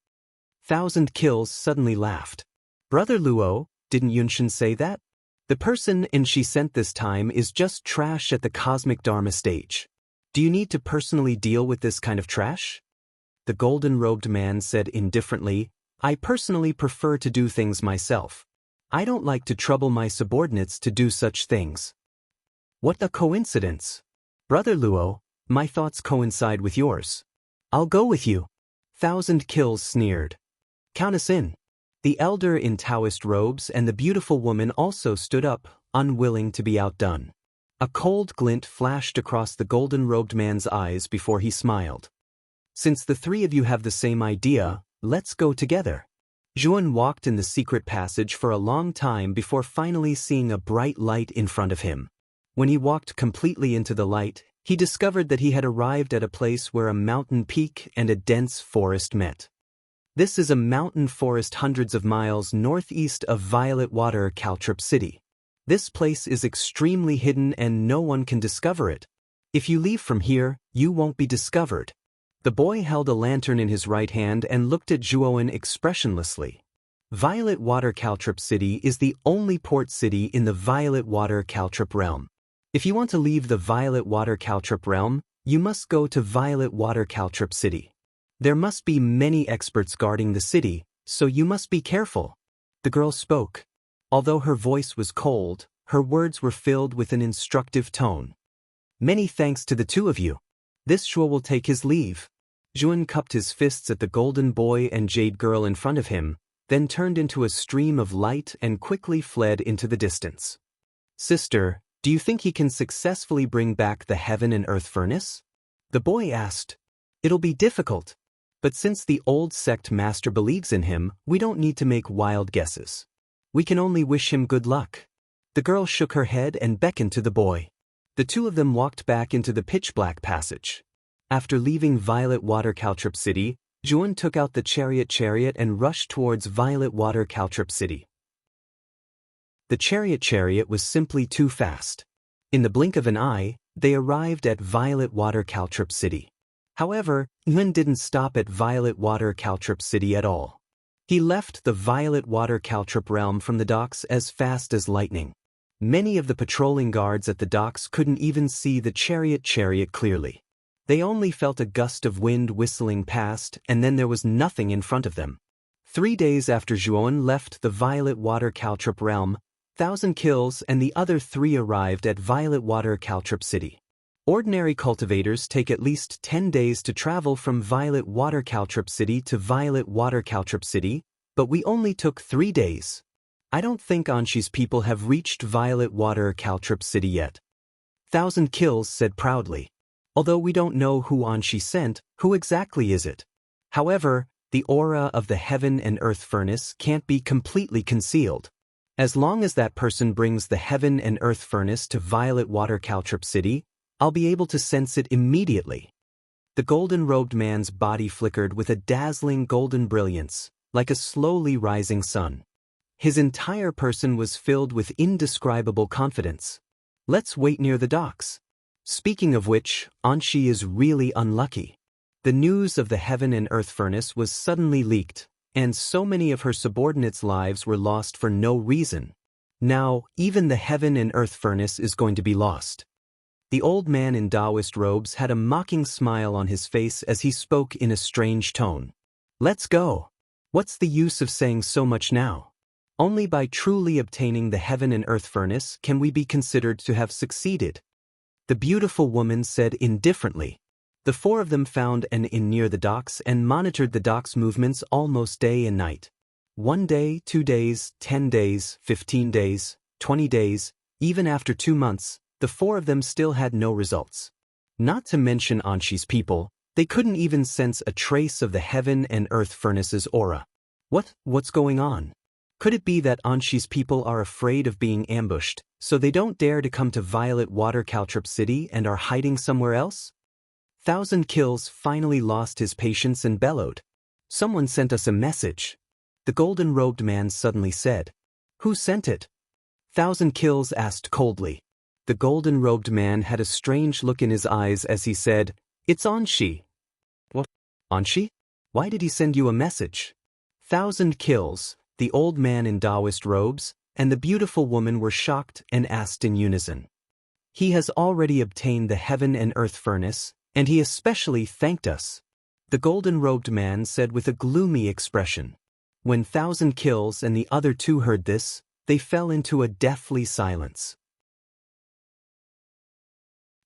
Thousand Kills suddenly laughed. "Brother Luo, didn't Yunshin say that? The person Enshi sent this time is just trash at the Cosmic Dharma stage. Do you need to personally deal with this kind of trash?" The golden-robed man said indifferently, "I personally prefer to do things myself. I don't like to trouble my subordinates to do such things." "What a coincidence. Brother Luo, my thoughts coincide with yours. I'll go with you." Thousand Kills sneered. "Count us in." The elder in Taoist robes and the beautiful woman also stood up, unwilling to be outdone. A cold glint flashed across the golden-robed man's eyes before he smiled. "Since the three of you have the same idea, let's go together." Zhuan walked in the secret passage for a long time before finally seeing a bright light in front of him. When he walked completely into the light, he discovered that he had arrived at a place where a mountain peak and a dense forest met. This is a mountain forest hundreds of miles northeast of Violet Water Caltrip City. This place is extremely hidden and no one can discover it. If you leave from here, you won't be discovered. The boy held a lantern in his right hand and looked at Zhuowen expressionlessly. Violet Water Caltrip City is the only port city in the Violet Water Caltrip realm. If you want to leave the Violet Water Caltrip realm, you must go to Violet Water Caltrip City. There must be many experts guarding the city, so you must be careful. The girl spoke. Although her voice was cold, her words were filled with an instructive tone. "Many thanks to the two of you. This Shuo will take his leave." Zhuan cupped his fists at the golden boy and jade girl in front of him, then turned into a stream of light and quickly fled into the distance. "Sister, do you think he can successfully bring back the heaven and earth furnace?" the boy asked. "It'll be difficult. But since the old sect master believes in him, we don't need to make wild guesses. We can only wish him good luck." The girl shook her head and beckoned to the boy. The two of them walked back into the pitch-black passage. After leaving Violet Water Caltrip City, Zhuan took out the chariot and rushed towards Violet Water Caltrip City. The chariot was simply too fast. In the blink of an eye, they arrived at Violet Water Caltrip City. However, Yuan didn't stop at Violet Water Caltrip City at all. He left the Violet Water Caltrip realm from the docks as fast as lightning. Many of the patrolling guards at the docks couldn't even see the chariot clearly. They only felt a gust of wind whistling past, and then there was nothing in front of them. 3 days after Zhuan left the Violet Water Caltrip realm, Thousand Kills and the other 3 arrived at Violet Water Caltrip City. Ordinary cultivators take at least 10 days to travel from Violet Water Caltrip City to Violet Water Caltrip City, but we only took 3 days. I don't think Anshi's people have reached Violet Water Caltrip City yet. Thousand Kills said proudly. Although we don't know who Anshi sent, who exactly is it? However, the aura of the heaven and earth furnace can't be completely concealed. As long as that person brings the heaven and earth furnace to Violet Water Caltrip City, I'll be able to sense it immediately. The golden-robed man's body flickered with a dazzling golden brilliance, like a slowly rising sun. His entire person was filled with indescribable confidence. "Let's wait near the docks." Speaking of which, Anshi is really unlucky. The news of the heaven and earth furnace was suddenly leaked, and so many of her subordinates' lives were lost for no reason. Now, even the heaven and earth furnace is going to be lost. The old man in Taoist robes had a mocking smile on his face as he spoke in a strange tone. "Let's go. What's the use of saying so much now? Only by truly obtaining the heaven and earth furnace can we be considered to have succeeded." the beautiful woman said indifferently. The four of them found an inn near the docks and monitored the dock's movements almost day and night. 1 day, 2 days, 10 days, 15 days, 20 days, even after 2 months, the four of them still had no results. Not to mention Anshi's people, they couldn't even sense a trace of the heaven and earth furnace's aura. What's going on? Could it be that Anshi's people are afraid of being ambushed, so they don't dare to come to Violet Water Caltrip City and are hiding somewhere else? Thousand Kills finally lost his patience and bellowed. Someone sent us a message. The golden-robed man suddenly said. Who sent it? Thousand Kills asked coldly. The golden-robed man had a strange look in his eyes as he said, It's Anshi. What? Anshi? Why did he send you a message? Thousand Kills, the old man in Taoist robes, and the beautiful woman were shocked and asked in unison. He has already obtained the heaven and earth furnace, and he especially thanked us. The golden-robed man said with a gloomy expression. When Thousand Kills and the other two heard this, they fell into a deathly silence.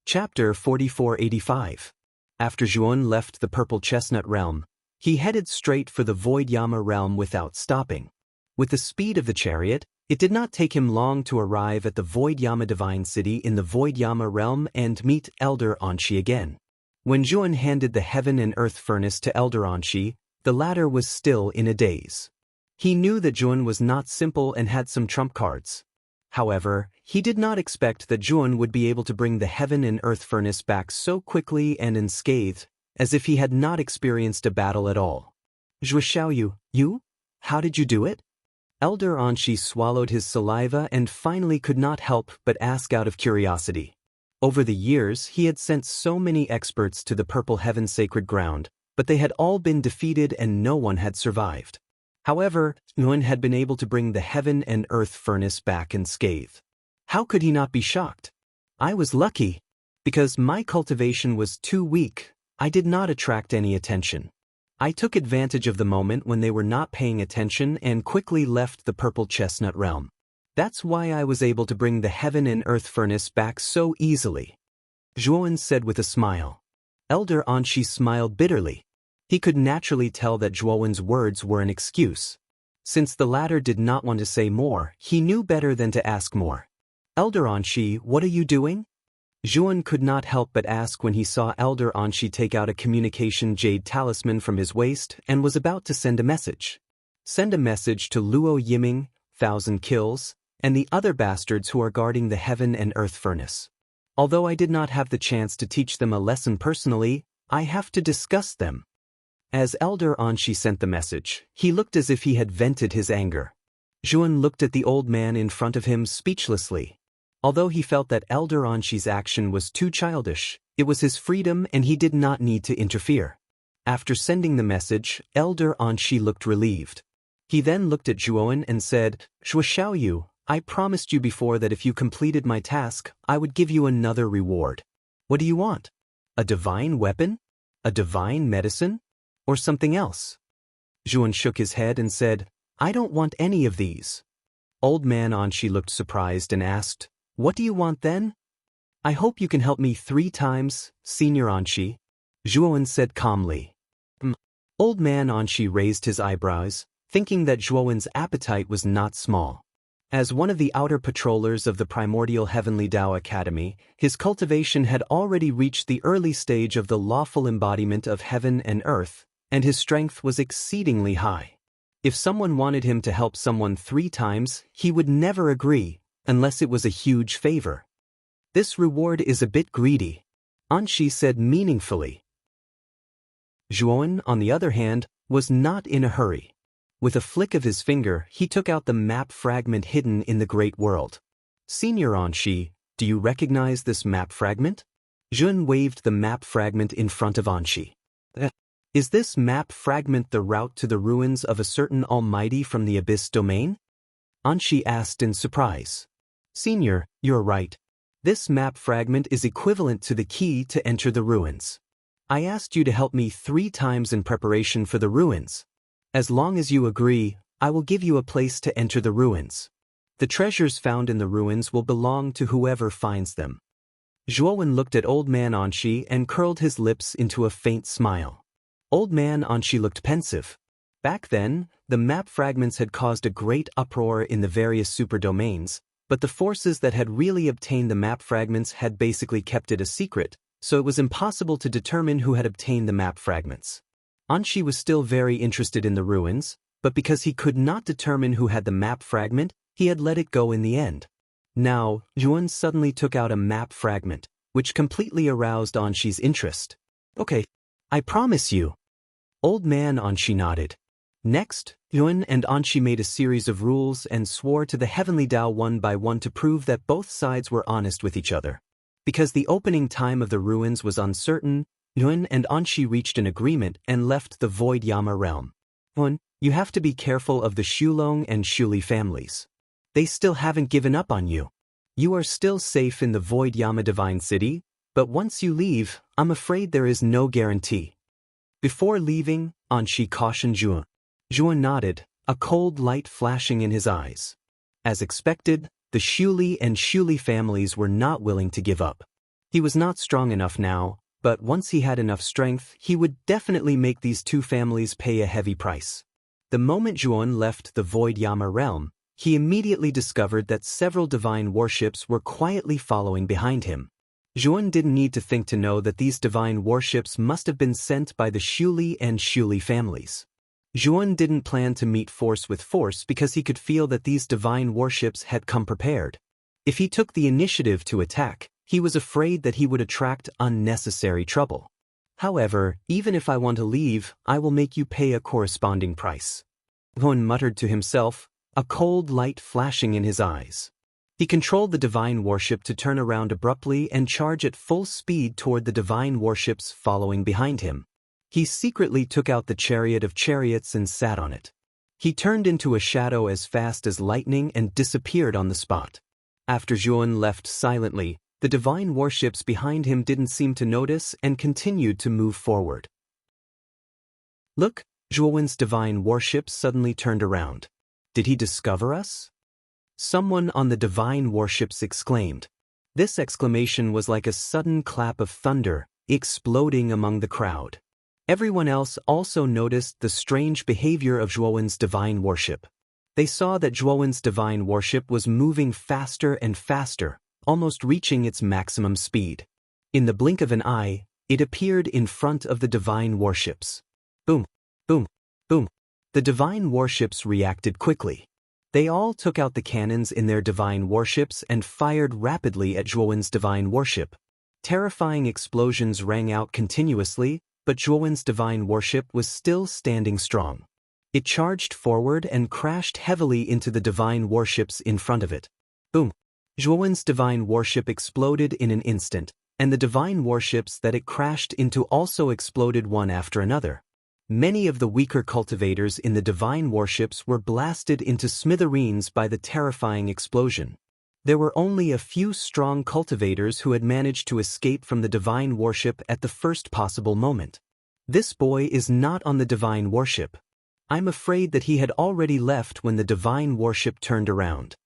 Chapter 4485. After Zhuan left the Purple Chestnut Realm, he headed straight for the Void Yama realm without stopping. With the speed of the chariot, it did not take him long to arrive at the Void Yama Divine City in the Void Yama realm and meet Elder Anshi again. When Zhuan handed the heaven and earth furnace to Elder Anshi, the latter was still in a daze. He knew that Zhuan was not simple and had some trump cards. However, he did not expect that Zhuan would be able to bring the heaven and earth furnace back so quickly and unscathed, as if he had not experienced a battle at all. Zhuo Xiaoyu, you? How did you do it? Elder Anshi swallowed his saliva and finally could not help but ask out of curiosity. Over the years, he had sent so many experts to the Purple Heaven Sacred Ground, but they had all been defeated and no one had survived. However, Zhuan had been able to bring the heaven and earth furnace back unscathed. How could he not be shocked? I was lucky. Because my cultivation was too weak, I did not attract any attention. I took advantage of the moment when they were not paying attention and quickly left the Purple Chestnut Realm. That's why I was able to bring the heaven and earth furnace back so easily. Zhuan said with a smile. Elder Anshi smiled bitterly. He could naturally tell that Zhuan's words were an excuse. Since the latter did not want to say more, he knew better than to ask more. Elder Anshi, what are you doing? Zhuan could not help but ask when he saw Elder Anshi take out a communication jade talisman from his waist and was about to send a message. Send a message to Luo Yiming, Thousand Kills, and the other bastards who are guarding the heaven and earth furnace. Although I did not have the chance to teach them a lesson personally, I have to discuss them. As Elder Anshi sent the message, he looked as if he had vented his anger. Zhuan looked at the old man in front of him speechlessly. Although he felt that Elder Anshi's action was too childish, it was his freedom and he did not need to interfere. After sending the message, Elder Anshi looked relieved. He then looked at Zhuan and said, Zhuo Xiaoyu, I promised you before that if you completed my task, I would give you another reward. What do you want? A divine weapon? A divine medicine? Or something else? Zhuan shook his head and said, I don't want any of these. Old man Anshi looked surprised and asked, What do you want then? I hope you can help me 3 times, Senior Anshi. Zhuan said calmly. Old man Anshi raised his eyebrows, thinking that Zhuan's appetite was not small. As one of the outer patrollers of the primordial Heavenly Tao Academy, his cultivation had already reached the early stage of the lawful embodiment of heaven and earth, and his strength was exceedingly high. If someone wanted him to help someone 3 times, he would never agree, unless it was a huge favor. This reward is a bit greedy, Anshi said meaningfully. Zhuan, on the other hand, was not in a hurry. With a flick of his finger, he took out the map fragment hidden in the Great World. Senior Anshi, do you recognize this map fragment? Zhuan waved the map fragment in front of Anshi. Is this map fragment the route to the ruins of a certain almighty from the Abyss domain? Anshi asked in surprise. Senior, you're right. This map fragment is equivalent to the key to enter the ruins. I asked you to help me 3 times in preparation for the ruins. As long as you agree, I will give you a place to enter the ruins. The treasures found in the ruins will belong to whoever finds them. Zhuowen looked at Old Man Anshi and curled his lips into a faint smile. Old Man Anshi looked pensive. Back then, the map fragments had caused a great uproar in the various superdomains, but the forces that had really obtained the map fragments had basically kept it a secret, so it was impossible to determine who had obtained the map fragments. Anshi was still very interested in the ruins, but because he could not determine who had the map fragment, he had let it go in the end. Now, Yuan suddenly took out a map fragment, which completely aroused Anshi's interest. Okay, I promise you. Old Man Anshi nodded. Next, Yuan and Anshi made a series of rules and swore to the heavenly Tao one by one to prove that both sides were honest with each other. Because the opening time of the ruins was uncertain, Yuan and Anshi reached an agreement and left the Void Yama realm. Yuan, you have to be careful of the Shulong and Shuli families. They still haven't given up on you. You are still safe in the Void Yama Divine City, but once you leave, I'm afraid there is no guarantee. Before leaving, Anshi cautioned Yuan. Yuan nodded, a cold light flashing in his eyes. As expected, the Shuli and Shuli families were not willing to give up. He was not strong enough now, but once he had enough strength, he would definitely make these two families pay a heavy price. The moment Yuan left the Void Yama realm, he immediately discovered that several divine warships were quietly following behind him. Yuan didn't need to think to know that these divine warships must have been sent by the Shuli and Shuli families. Yuan didn't plan to meet force with force because he could feel that these divine warships had come prepared. If he took the initiative to attack, he was afraid that he would attract unnecessary trouble. However, even if I want to leave, I will make you pay a corresponding price. Yuan muttered to himself, a cold light flashing in his eyes. He controlled the divine warship to turn around abruptly and charge at full speed toward the divine warships following behind him. He secretly took out the chariot of chariots and sat on it. He turned into a shadow as fast as lightning and disappeared on the spot. After Yuan left silently, the divine warships behind him didn't seem to notice and continued to move forward. Look, Yuan's divine warship suddenly turned around. Did he discover us? Someone on the divine warships exclaimed. This exclamation was like a sudden clap of thunder, exploding among the crowd. Everyone else also noticed the strange behavior of Zhuowen's divine warship. They saw that Zhuowen's divine warship was moving faster and faster, almost reaching its maximum speed. In the blink of an eye, it appeared in front of the divine warships. Boom, boom, boom. The divine warships reacted quickly. They all took out the cannons in their divine warships and fired rapidly at Zhuowen's divine warship. Terrifying explosions rang out continuously, but Zhuowen's divine warship was still standing strong. It charged forward and crashed heavily into the divine warships in front of it. Boom! Zhuowen's divine warship exploded in an instant, and the divine warships that it crashed into also exploded one after another. Many of the weaker cultivators in the divine warships were blasted into smithereens by the terrifying explosion. There were only a few strong cultivators who had managed to escape from the divine warship at the first possible moment. This boy is not on the divine warship. I'm afraid that he had already left when the divine warship turned around.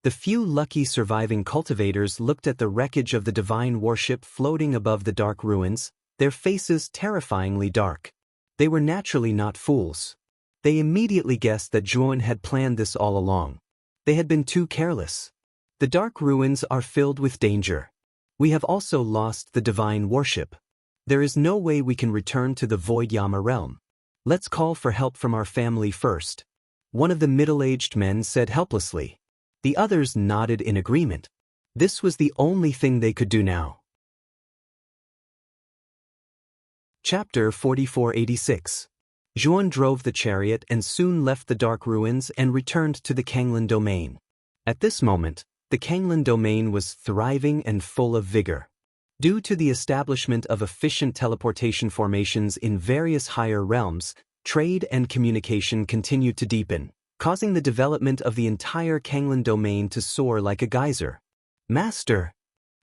The few lucky surviving cultivators looked at the wreckage of the divine warship floating above the dark ruins, their faces terrifyingly dark. They were naturally not fools. They immediately guessed that Zhuowen had planned this all along. They had been too careless. The dark ruins are filled with danger. We have also lost the divine warship. There is no way we can return to the Void Yama realm. Let's call for help from our family first. One of the middle-aged men said helplessly. The others nodded in agreement. This was the only thing they could do now. Chapter 4486. Zhuowen drove the chariot and soon left the dark ruins and returned to the Kanglan domain. At this moment, the Kanglan domain was thriving and full of vigor. Due to the establishment of efficient teleportation formations in various higher realms, trade and communication continued to deepen, causing the development of the entire Kanglan domain to soar like a geyser. Master!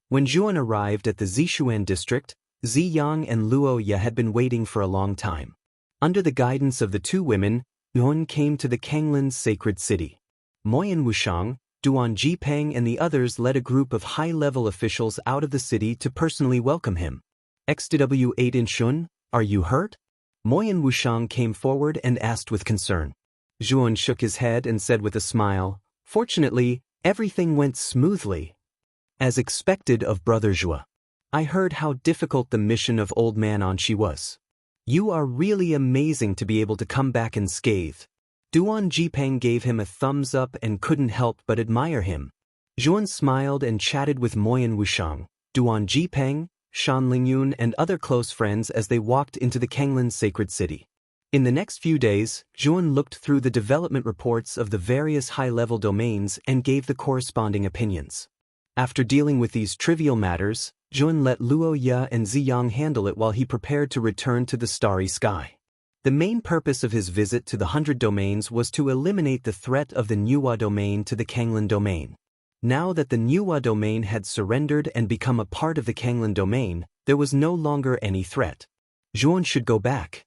When Zhuowen arrived at the Zishuan district, Ziyang and Luo Ye had been waiting for a long time. Under the guidance of the two women, Zhuowen came to the Kanglan sacred city. Moyan Wushang, Duan Jipeng and the others led a group of high-level officials out of the city to personally welcome him. XW8 in Shun, are you hurt? Moyan Wushang came forward and asked with concern. Zhuan shook his head and said with a smile, fortunately, everything went smoothly. As expected of Brother Zhua. I heard how difficult the mission of Old Man Anshi was. You are really amazing to be able to come back unscathed. Duan Jipeng gave him a thumbs up and couldn't help but admire him. Zhuan smiled and chatted with Moyan Wushang, Duan Jipeng, Shan Lingyun and other close friends as they walked into the Kanglan sacred city. In the next few days, Zhuan looked through the development reports of the various high-level domains and gave the corresponding opinions. After dealing with these trivial matters, Zhuan let Luo Ye and Ziyang handle it while he prepared to return to the starry sky. The main purpose of his visit to the 100 domains was to eliminate the threat of the Nuwa domain to the Kanglan domain. Now that the Nuwa domain had surrendered and become a part of the Kanglan domain, there was no longer any threat. Zhuan should go back.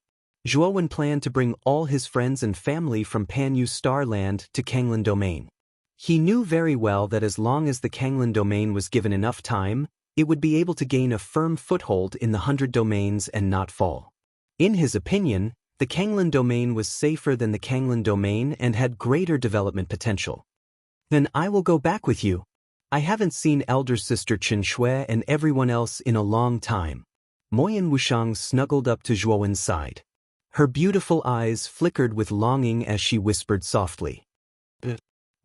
Zhuowen planned to bring all his friends and family from Panyu Starland to Kanglan domain. He knew very well that as long as the Kanglan domain was given enough time, it would be able to gain a firm foothold in the 100 domains and not fall. In his opinion, the Kanglan domain was safer than the Kanglan domain and had greater development potential. Then I will go back with you. I haven't seen elder sister Chen Shui and everyone else in a long time. Moyan Wushang snuggled up to Zhuowen's side. Her beautiful eyes flickered with longing as she whispered softly.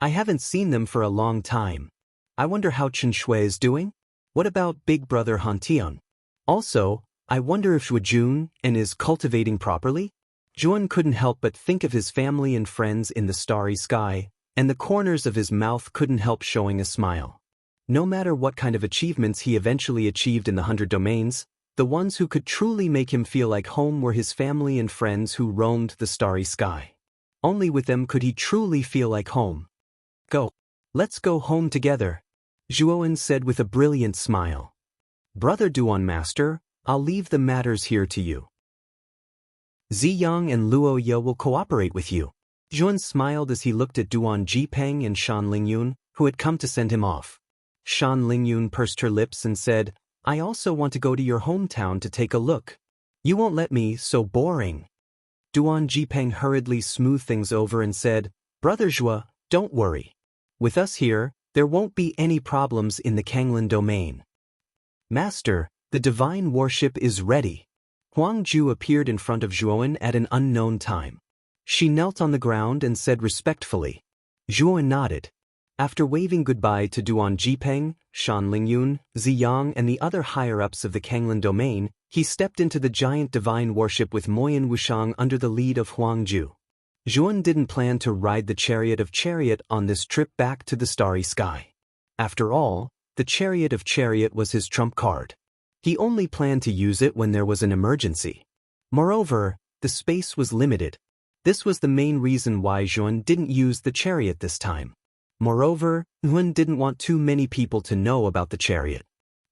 I haven't seen them for a long time. I wonder how Chen Shui is doing? What about big brother Han Tian? Also, I wonder if Zhuo Jun and is cultivating properly? Zhuan couldn't help but think of his family and friends in the starry sky, and the corners of his mouth couldn't help showing a smile. No matter what kind of achievements he eventually achieved in the 100 domains, the ones who could truly make him feel like home were his family and friends who roamed the starry sky. Only with them could he truly feel like home. Go. Let's go home together, Zhuowen said with a brilliant smile. Brother Duan Master, I'll leave the matters here to you. Ziyang and Luo Ye will cooperate with you. Zhuan smiled as he looked at Duan Jipeng and Shan Lingyun, who had come to send him off. Shan Lingyun pursed her lips and said, I also want to go to your hometown to take a look. You won't let me, so boring. Duan Jipeng hurriedly smoothed things over and said, Brother Zhua, don't worry. With us here, there won't be any problems in the Kanglan domain. Master, the divine warship is ready. Huang Ju appeared in front of Zhuowen at an unknown time. She knelt on the ground and said respectfully. Zhuowen nodded. After waving goodbye to Duan Jipeng, Shan Lingyun, Ziyang and the other higher-ups of the Kanglan domain, he stepped into the giant divine warship with Moyan Wushang under the lead of Huang Ju. Zhuowen didn't plan to ride the chariot of chariot on this trip back to the starry sky. After all, the chariot of chariot was his trump card. He only planned to use it when there was an emergency. Moreover, the space was limited. This was the main reason why Zhuowen didn't use the chariot this time. Moreover, Zhuowen didn't want too many people to know about the chariot.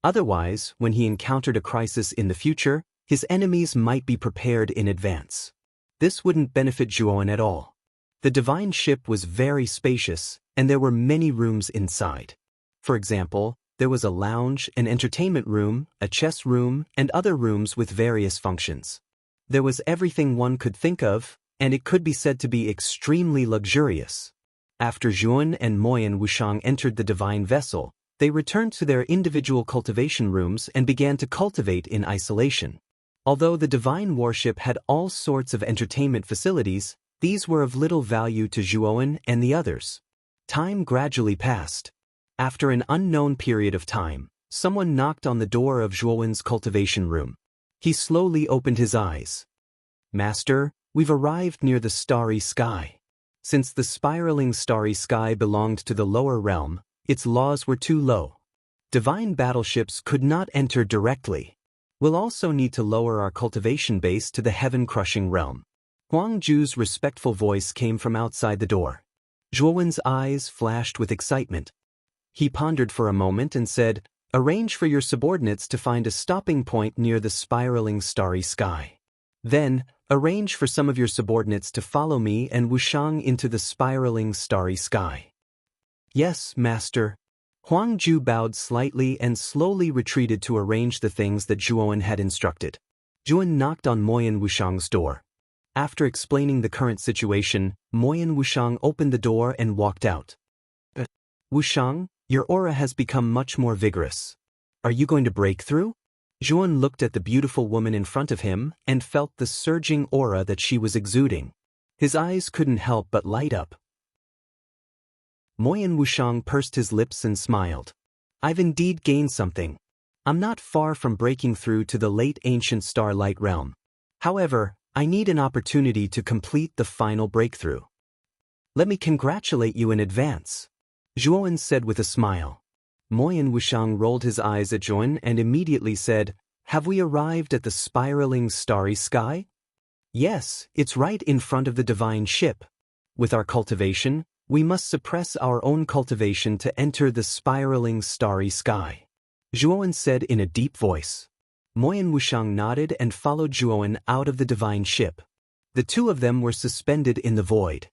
Otherwise, when he encountered a crisis in the future, his enemies might be prepared in advance. This wouldn't benefit Zhuowen at all. The divine ship was very spacious, and there were many rooms inside. For example, there was a lounge, an entertainment room, a chess room, and other rooms with various functions. There was everything one could think of, and it could be said to be extremely luxurious. After Zhuowen and Moyan Wushang entered the divine vessel, they returned to their individual cultivation rooms and began to cultivate in isolation. Although the divine warship had all sorts of entertainment facilities, these were of little value to Zhuowen and the others. Time gradually passed. After an unknown period of time, someone knocked on the door of Zhuowen's cultivation room. He slowly opened his eyes. Master, we've arrived near the starry sky. Since the spiraling starry sky belonged to the lower realm, its laws were too low. Divine battleships could not enter directly. We'll also need to lower our cultivation base to the heaven-crushing realm. Huang Ju's respectful voice came from outside the door. Zhuowen's eyes flashed with excitement. He pondered for a moment and said, Arrange for your subordinates to find a stopping point near the spiraling starry sky. Then, arrange for some of your subordinates to follow me and Wushang into the spiraling starry sky. Yes, master. Huang Ju bowed slightly and slowly retreated to arrange the things that Zhuowen had instructed. Zhuowen knocked on Moyan Wushang's door. After explaining the current situation, Moyan Wushang opened the door and walked out. Wushang, your aura has become much more vigorous. Are you going to break through? Zhuowen looked at the beautiful woman in front of him and felt the surging aura that she was exuding. His eyes couldn't help but light up. Moyan Wushang pursed his lips and smiled. I've indeed gained something. I'm not far from breaking through to the late ancient starlight realm. However, I need an opportunity to complete the final breakthrough. Let me congratulate you in advance, Zhuowen said with a smile. Moyan Wushang rolled his eyes at Zhuowen and immediately said, Have we arrived at the spiraling starry sky? Yes, it's right in front of the divine ship. With our cultivation, we must suppress our own cultivation to enter the spiraling starry sky, Zhuowen said in a deep voice. Moyan Wushang nodded and followed Zhuowen out of the divine ship. The two of them were suspended in the void.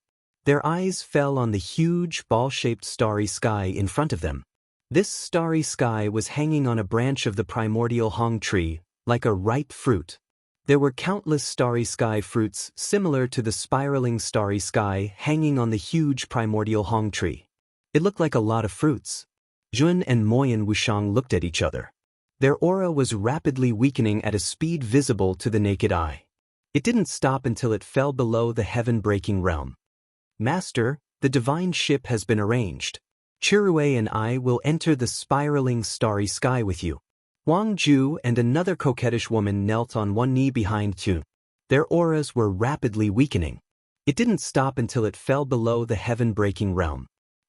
Their eyes fell on the huge ball-shaped starry sky in front of them. This starry sky was hanging on a branch of the primordial hong tree, like a ripe fruit. There were countless starry sky fruits similar to the spiraling starry sky hanging on the huge primordial hong tree. It looked like a lot of fruits. Zhuowen and Moyan Wushang looked at each other. Their aura was rapidly weakening at a speed visible to the naked eye. It didn't stop until it fell below the heaven-breaking realm. Master, the divine ship has been arranged. Chirue and I will enter the spiraling starry sky with you. Huang Ju and another coquettish woman knelt on one knee behind Tun. Their auras were rapidly weakening. It didn't stop until it fell below the heaven-breaking realm.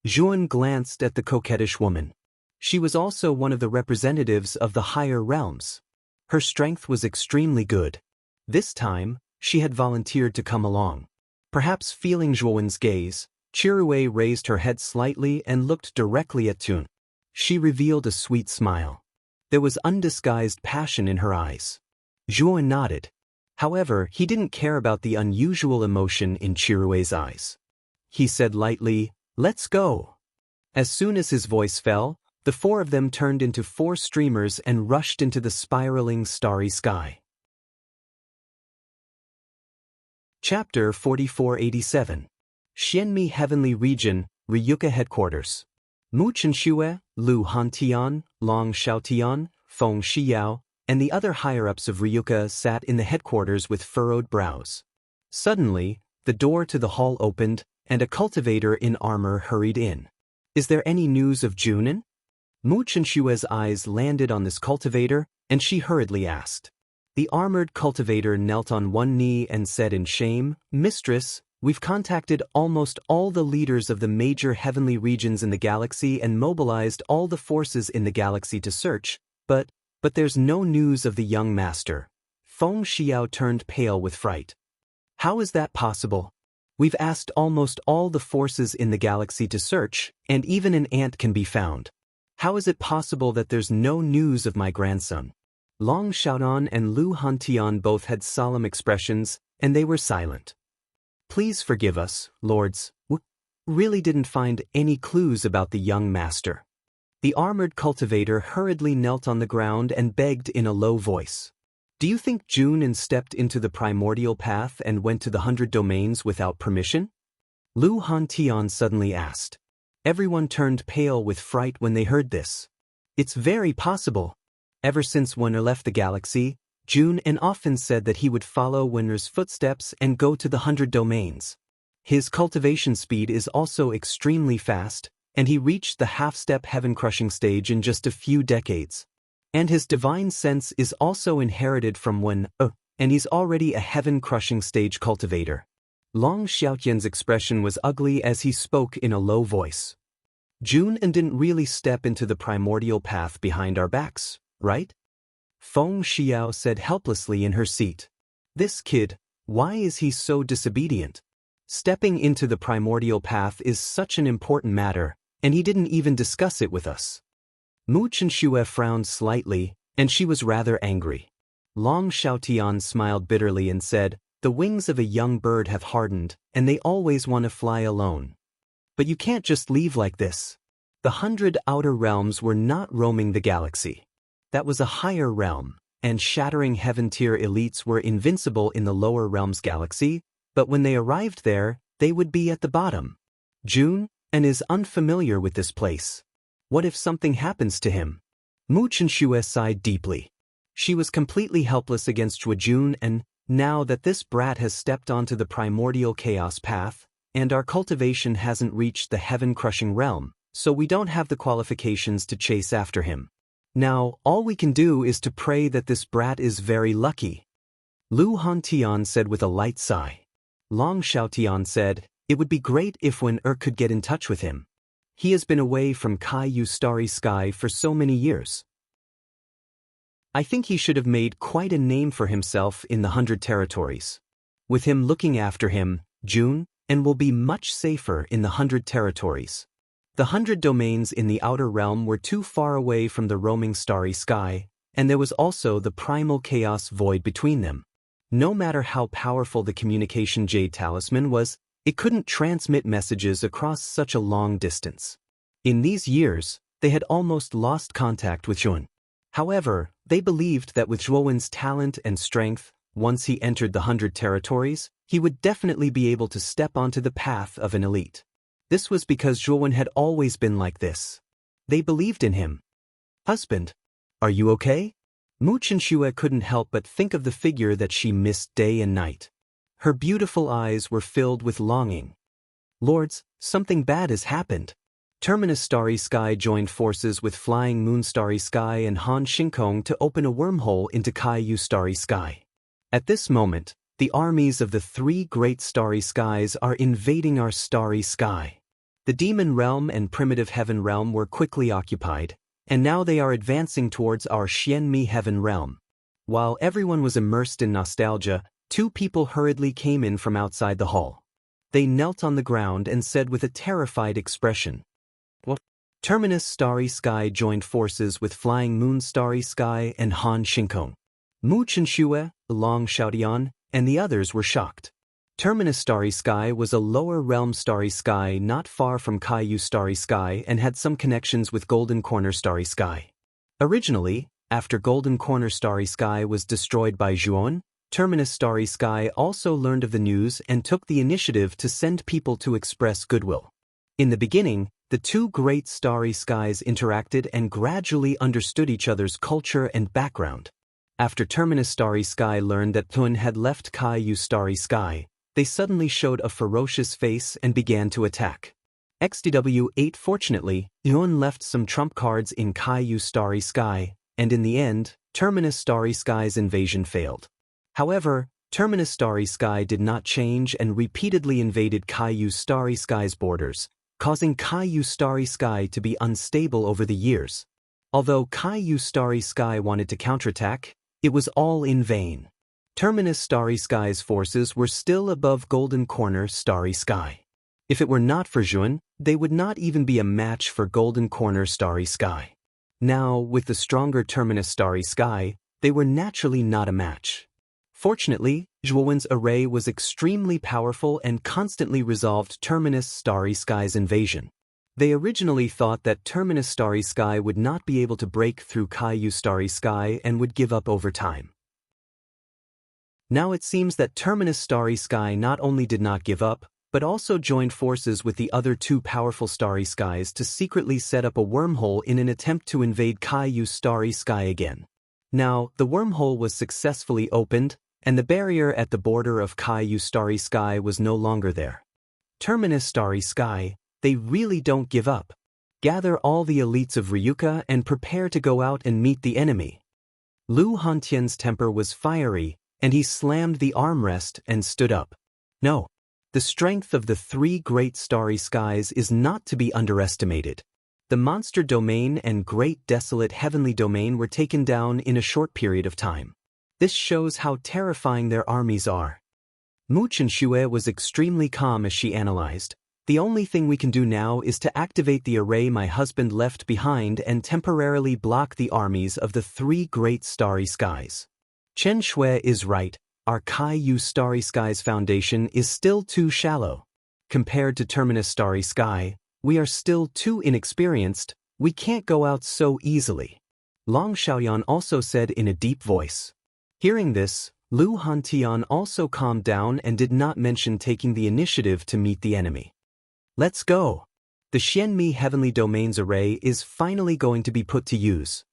Zhuowen glanced at the coquettish woman. She was also one of the representatives of the higher realms. Her strength was extremely good. This time, she had volunteered to come along. Perhaps feeling Zhuowen's gaze, Chirue raised her head slightly and looked directly at Tun. She revealed a sweet smile. There was undisguised passion in her eyes. Zhuowen nodded. However, he didn't care about the unusual emotion in Chirue's eyes. He said lightly, Let's go. As soon as his voice fell, the four of them turned into four streamers and rushed into the spiraling starry sky. Chapter 4487. Xianmi Heavenly Region, Ryuka Headquarters. Mu Chenxue, Lu Hantian, Long Xiaotian, Feng Xiyao, and the other higher-ups of Ryuka sat in the headquarters with furrowed brows. Suddenly, the door to the hall opened, and a cultivator in armor hurried in. Is there any news of Junin? Mu Chenxue's eyes landed on this cultivator, and she hurriedly asked. The armored cultivator knelt on one knee and said in shame, Mistress, we've contacted almost all the leaders of the major heavenly regions in the galaxy and mobilized all the forces in the galaxy to search, but there's no news of the young master. Feng Xiao turned pale with fright. How is that possible? We've asked almost all the forces in the galaxy to search, and even an ant can be found. How is it possible that there's no news of my grandson? Long Xiaodan and Lu Hantian both had solemn expressions, and they were silent. Please forgive us, lords. We really didn't find any clues about the young master. The armored cultivator hurriedly knelt on the ground and begged in a low voice. Do you think Junin stepped into the primordial path and went to the 100 domains without permission? Lu Hantian suddenly asked. Everyone turned pale with fright when they heard this. It's very possible. Ever since Wenner left the galaxy, Junin often said that he would follow Wenner's footsteps and go to the 100 domains. His cultivation speed is also extremely fast, and he reached the half-step heaven-crushing stage in just a few decades. And his divine sense is also inherited from Wen, and he's already a heaven-crushing stage cultivator. Long Xiaotian's expression was ugly as he spoke in a low voice. Junin didn't really step into the primordial path behind our backs, right? Feng Xiao said helplessly in her seat. This kid, why is he so disobedient? Stepping into the primordial path is such an important matter, and he didn't even discuss it with us. Mu Chenxue frowned slightly, and she was rather angry. Long Xiaotian smiled bitterly and said, The wings of a young bird have hardened, and they always want to fly alone. But you can't just leave like this. The 100 outer realms were not roaming the galaxy. That was a higher realm, and shattering heaven-tier elites were invincible in the lower realms galaxy, but when they arrived there, they would be at the bottom. Jun is unfamiliar with this place. What if something happens to him? Mu Chenxue sighed deeply. She was completely helpless against Jun, and now that this brat has stepped onto the primordial chaos path, and our cultivation hasn't reached the heaven-crushing realm, so we don't have the qualifications to chase after him. Now, all we can do is to pray that this brat is very lucky. Lu Hantian said with a light sigh. Long Xiaotian said, it would be great if Wen could get in touch with him. He has been away from Kaiyu Starry Sky for so many years. I think he should have made quite a name for himself in the 100 territories. With him looking after him, Jun will be much safer in the 100 territories. The 100 domains in the outer realm were too far away from the roaming starry sky, and there was also the primal chaos void between them. No matter how powerful the communication jade talisman was, it couldn't transmit messages across such a long distance. In these years, they had almost lost contact with Jun. However, they believed that with Zhuowen's talent and strength, once he entered the 100 territories, he would definitely be able to step onto the path of an elite. This was because Zhuowen had always been like this. They believed in him. Husband, are you okay? Mu Chenxue couldn't help but think of the figure that she missed day and night. Her beautiful eyes were filled with longing. Lords, something bad has happened. Terminus Starry Sky joined forces with Flying Moon Starry Sky and Han Xingkong to open a wormhole into Kaiyu Starry Sky. At this moment, the armies of the 3 great starry skies are invading our starry sky. The demon realm and primitive heaven realm were quickly occupied, and now they are advancing towards our Xianmi heaven realm. While everyone was immersed in nostalgia, 2 people hurriedly came in from outside the hall. They knelt on the ground and said with a terrified expression, "What?" Terminus Starry Sky joined forces with Flying Moon Starry Sky and Han Xingkong. Mu Chenxue, Long Xiaotian, and the others were shocked. Terminus Starry Sky was a lower realm starry sky not far from Kaiyu Starry Sky and had some connections with Golden Corner Starry Sky. Originally, after Golden Corner Starry Sky was destroyed by Zhuon, Terminus Starry Sky also learned of the news and took the initiative to send people to express goodwill. In the beginning, the 2 great starry skies interacted and gradually understood each other's culture and background. After Terminus Starry Sky learned that Tun had left Kaiyu Starry Sky, they suddenly showed a ferocious face and began to attack. XDW-8 Fortunately, Yun left some trump cards in Kaiyu Starry Sky, and in the end, Terminus Starry Sky's invasion failed. However, Terminus Starry Sky did not change and repeatedly invaded Kaiyu Starry Sky's borders, causing Kaiyu Starry Sky to be unstable over the years. Although Kaiyu Starry Sky wanted to counterattack, it was all in vain. Terminus Starry Sky's forces were still above Golden Corner Starry Sky. If it were not for Zhuon, they would not even be a match for Golden Corner Starry Sky. Now, with the stronger Terminus Starry Sky, they were naturally not a match. Fortunately, Zhuowen's array was extremely powerful and constantly resolved Terminus Starry Sky's invasion. They originally thought that Terminus Starry Sky would not be able to break through Kaiyu Starry Sky and would give up over time. Now it seems that Terminus Starry Sky not only did not give up, but also joined forces with the other 2 powerful starry skies to secretly set up a wormhole in an attempt to invade Kaiyu Starry Sky again. Now, the wormhole was successfully opened, and the barrier at the border of Kaiyu Starry Sky was no longer there. Terminus Starry Sky, they really don't give up. Gather all the elites of Ryuka and prepare to go out and meet the enemy. Lu Hantian's temper was fiery, and he slammed the armrest and stood up. No. The strength of the 3 great starry skies is not to be underestimated. The monster domain and great desolate heavenly domain were taken down in a short period of time. This shows how terrifying their armies are. Mu Chenxue was extremely calm as she analyzed. The only thing we can do now is to activate the array my husband left behind and temporarily block the armies of the 3 great starry skies. Chen Shui is right, our Kaiyu Starry Sky's foundation is still too shallow. Compared to Terminus Starry Sky, We are still too inexperienced, we can't go out so easily. Long Xiaoyan also said in a deep voice. Hearing this, Lu Hantian also calmed down and did not mention taking the initiative to meet the enemy. Let's go. The Xianmi Heavenly Domains array is finally going to be put to use.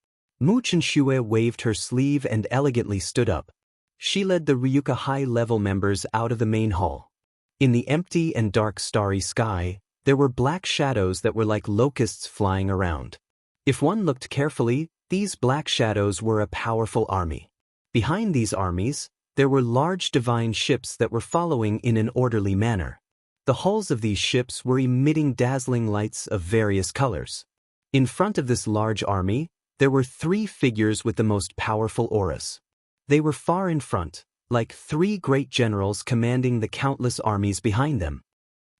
Mu Chenxue waved her sleeve and elegantly stood up. She led the Ryuka high-level members out of the main hall. In the empty and dark starry sky, there were black shadows that were like locusts flying around. If one looked carefully, these black shadows were a powerful army. Behind these armies, there were large divine ships that were following in an orderly manner. The hulls of these ships were emitting dazzling lights of various colors. In front of this large army, there were 3 figures with the most powerful auras. They were far in front, like 3 great generals commanding the countless armies behind them.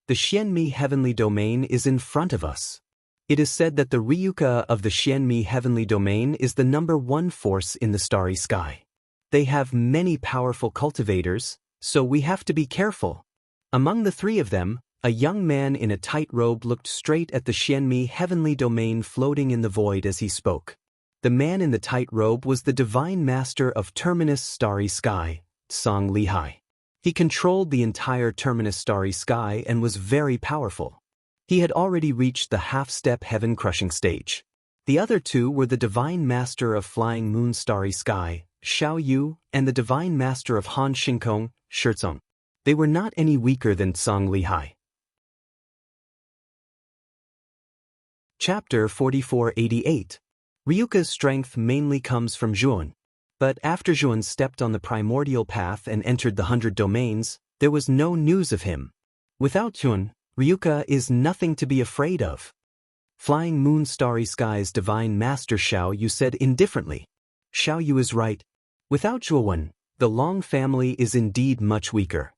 The Xianmi Heavenly Domain is in front of us. It is said that the Ryuka of the Xianmi Heavenly Domain is the #1 force in the starry sky. They have many powerful cultivators, so we have to be careful. Among the 3 of them, a young man in a tight robe looked straight at the Xianmi Heavenly Domain floating in the void as he spoke. The man in the tight robe was the divine master of Terminus Starry Sky, Song Lihai. He controlled the entire Terminus Starry Sky and was very powerful. He had already reached the half-step heaven-crushing stage. The other 2 were the divine master of Flying Moon Starry Sky, Xiao Yu, and the divine master of Han Xingkong, Shizong. They were not any weaker than Song Lihai. Chapter 4488. Ryuka's strength mainly comes from Zhuan. But after Zhuan stepped on the primordial path and entered the 100 domains, there was no news of him. Without Zhuan, Ryuka is nothing to be afraid of. Flying Moon Starry Sky's divine master Xiao Yu said indifferently. Xiao Yu is right. Without Zhuan, the Long family is indeed much weaker.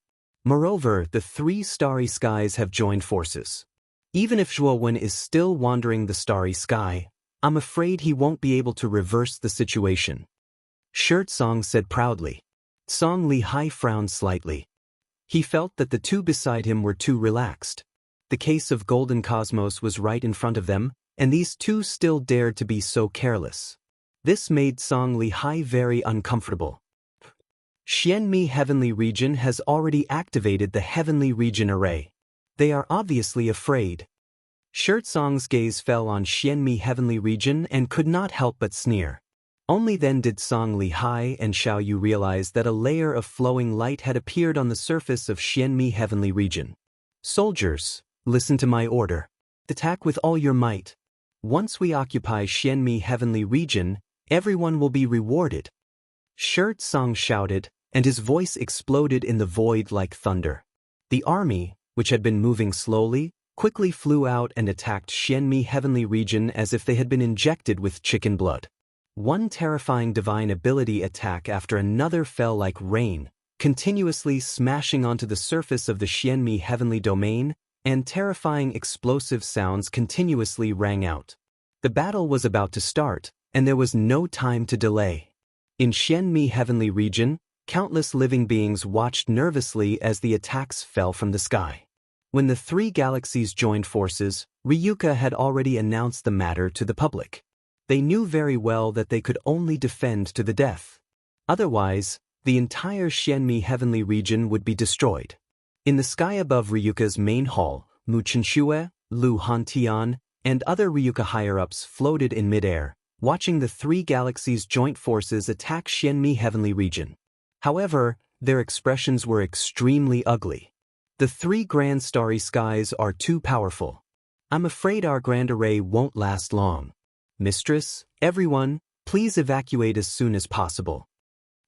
Moreover, the 3 starry skies have joined forces. Even if Zhuan is still wandering the starry sky, I'm afraid he won't be able to reverse the situation. Shirt Song said proudly. Song Lihai frowned slightly. He felt that the 2 beside him were too relaxed. The case of Golden Cosmos was right in front of them, and these 2 still dared to be so careless. This made Song Lihai very uncomfortable. Xianmi Heavenly Region has already activated the Heavenly Region array. They are obviously afraid. Shirt Song's gaze fell on Xianmi Heavenly Region and could not help but sneer. Only then did Song Lihai and Xiao Yu realize that a layer of flowing light had appeared on the surface of Xianmi Heavenly Region. Soldiers, listen to my order. Attack with all your might. Once we occupy Xianmi Heavenly Region, everyone will be rewarded. Shirt Song shouted, and his voice exploded in the void like thunder. The army, which had been moving slowly, quickly flew out and attacked Xianmi Heavenly Region as if they had been injected with chicken blood. One terrifying divine ability attack after another fell like rain, continuously smashing onto the surface of the Xianmi Heavenly Domain, and terrifying explosive sounds continuously rang out. The battle was about to start, and there was no time to delay. In Xianmi Heavenly Region, countless living beings watched nervously as the attacks fell from the sky. When the 3 galaxies joined forces, Ryuka had already announced the matter to the public. They knew very well that they could only defend to the death. Otherwise, the entire Xianmi Heavenly Region would be destroyed. In the sky above Ryuka's main hall, Mu Chenxue, Lu Hantian, and other Ryuka higher-ups floated in midair, watching the 3 galaxies' joint forces attack Xianmi Heavenly Region. However, their expressions were extremely ugly. The 3 grand starry skies are too powerful. I'm afraid our grand array won't last long. Mistress, everyone, please evacuate as soon as possible.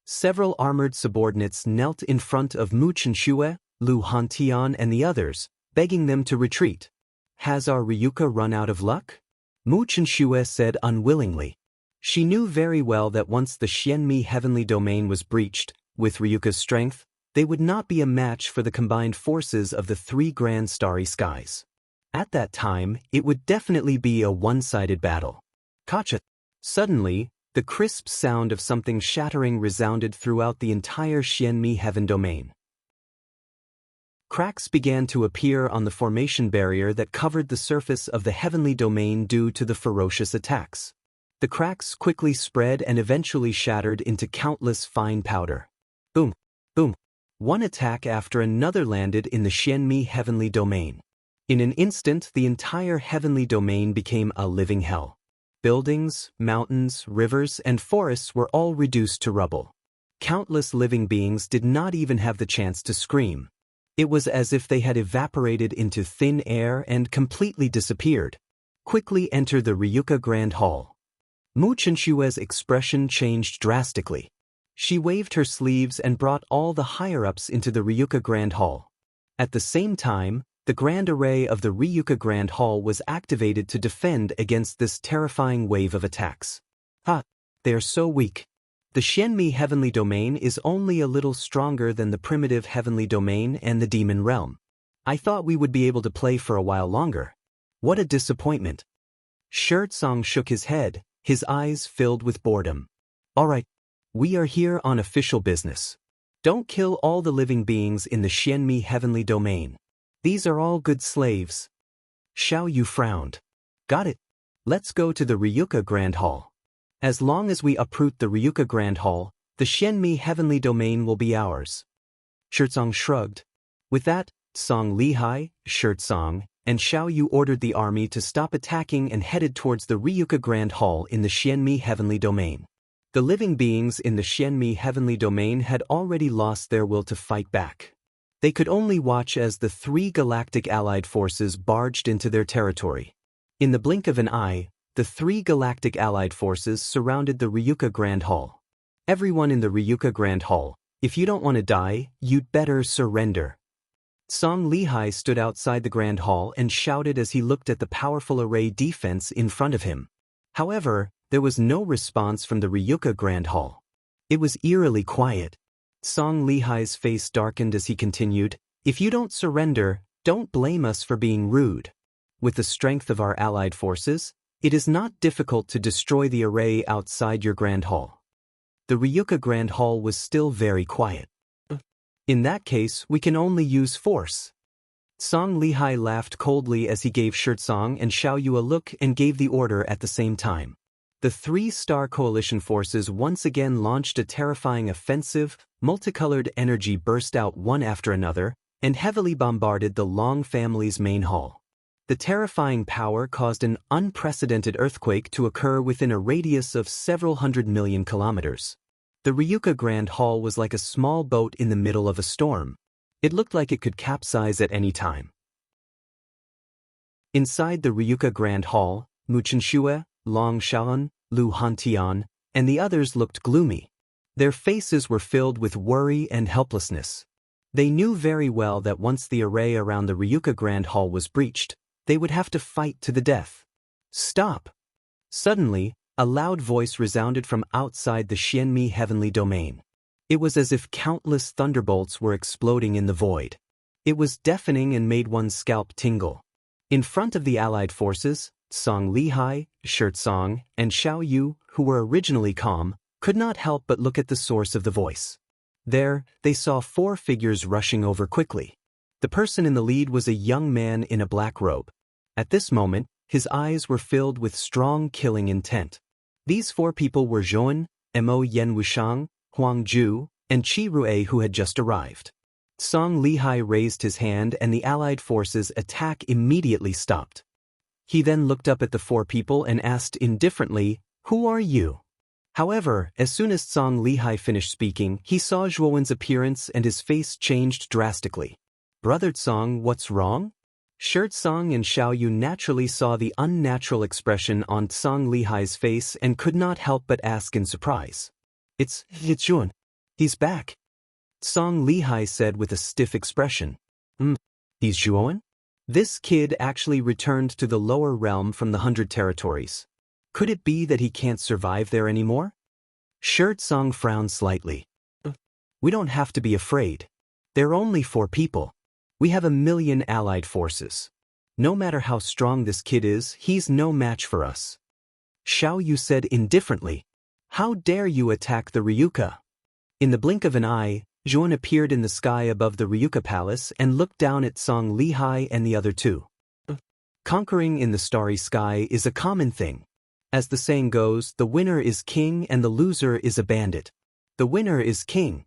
Several armored subordinates knelt in front of Mu Chenxue, Lu Hantian and the others, begging them to retreat. Has our Ryuka run out of luck? Mu Chenxue said unwillingly. She knew very well that once the Xianmi Heavenly Domain was breached, with Ryuka's strength, they would not be a match for the combined forces of the 3 grand starry skies. At that time, it would definitely be a one-sided battle. Gotcha! Suddenly, the crisp sound of something shattering resounded throughout the entire Xianmi Heaven Domain. Cracks began to appear on the formation barrier that covered the surface of the heavenly domain due to the ferocious attacks. The cracks quickly spread and eventually shattered into countless fine powder. Boom, boom. One attack after another landed in the Xianmi heavenly domain. In an instant, the entire heavenly domain became a living hell. Buildings, mountains, rivers, and forests were all reduced to rubble. Countless living beings did not even have the chance to scream. It was as if they had evaporated into thin air and completely disappeared. Quickly enter the Ryuka Grand Hall. Mu Chenshue's expression changed drastically. She waved her sleeves and brought all the higher-ups into the Ryuka Grand Hall. At the same time, the grand array of the Ryuka Grand Hall was activated to defend against this terrifying wave of attacks. They are so weak. The Xianmi heavenly domain is only a little stronger than the primitive heavenly domain and the demon realm. I thought we would be able to play for a while longer. What a disappointment. Shirtsong shook his head, his eyes filled with boredom. All right, we are here on official business. Don't kill all the living beings in the Xianmi heavenly domain. These are all good slaves. Xiao Yu frowned. Got it. Let's go to the Ryuka Grand Hall. As long as we uproot the Ryuka Grand Hall, the Xianmi heavenly domain will be ours. Shirtsong shrugged. With that, Song Lihai, Shirtsong, and Xiao Yu ordered the army to stop attacking and headed towards the Ryuka Grand Hall in the Xianmi heavenly domain. The living beings in the Xianmi heavenly domain had already lost their will to fight back. They could only watch as the 3 galactic allied forces barged into their territory. In the blink of an eye, the 3 galactic allied forces surrounded the Ryuka Grand Hall. Everyone in the Ryuka Grand Hall, if you don't want to die, you'd better surrender. Song Lihai stood outside the Grand Hall and shouted as he looked at the powerful array defense in front of him. However, there was no response from the Ryuka Grand Hall. It was eerily quiet. Song Lihai's face darkened as he continued, "If you don't surrender, don't blame us for being rude. With the strength of our allied forces, it is not difficult to destroy the array outside your Grand Hall." The Ryuka Grand Hall was still very quiet. In that case, we can only use force. Song Lihai laughed coldly as he gave Shirtsong and Xiao Yu a look and gave the order at the same time. The 3-star coalition forces once again launched a terrifying offensive. Multicolored energy burst out one after another and heavily bombarded the Long family's main hall. The terrifying power caused an unprecedented earthquake to occur within a radius of several 100 million kilometers. The Ryuka Grand Hall was like a small boat in the middle of a storm. It looked like it could capsize at any time. Inside the Ryuka Grand Hall, Mu Chenshue, Long Shaoan, Lu Hantian, and the others looked gloomy. Their faces were filled with worry and helplessness. They knew very well that once the array around the Ryuka Grand Hall was breached, they would have to fight to the death. Stop! Suddenly, a loud voice resounded from outside the Xianmi heavenly domain. It was as if countless thunderbolts were exploding in the void. It was deafening and made one's scalp tingle. In front of the allied forces, Song Lihai, Shirtsong, and Xiao Yu, who were originally calm, could not help but look at the source of the voice. There, they saw 4 figures rushing over quickly. The person in the lead was a young man in a black robe. At this moment, his eyes were filled with strong killing intent. These 4 people were Zhouan, Mo Yen Wushang, Huang Ju, and Qi Rue, who had just arrived. Song Lihai raised his hand and the allied forces' attack immediately stopped. He then looked up at the 4 people and asked indifferently, "Who are you?" However, as soon as Song Lihai finished speaking, he saw Zhuowen's appearance and his face changed drastically. "Brother Song, what's wrong?" Shirtsong and Xiao Yu naturally saw the unnatural expression on Song Lihai's face and could not help but ask in surprise. It's Zhuowen. He's back." Song Lihai said with a stiff expression. He's Zhuowen? This kid actually returned to the lower realm from the 100 territories. Could it be that he can't survive there anymore? Shirtsong frowned slightly. We don't have to be afraid. They're only 4 people. We have 1,000,000 allied forces. No matter how strong this kid is, he's no match for us. Xiao Yu said indifferently, "How dare you attack the Ryuka?" In the blink of an eye, Zhuan appeared in the sky above the Ryuka Palace and looked down at Song Lihai and the other two. Conquering in the starry sky is a common thing. As the saying goes, the winner is king and the loser is a bandit. The winner is king.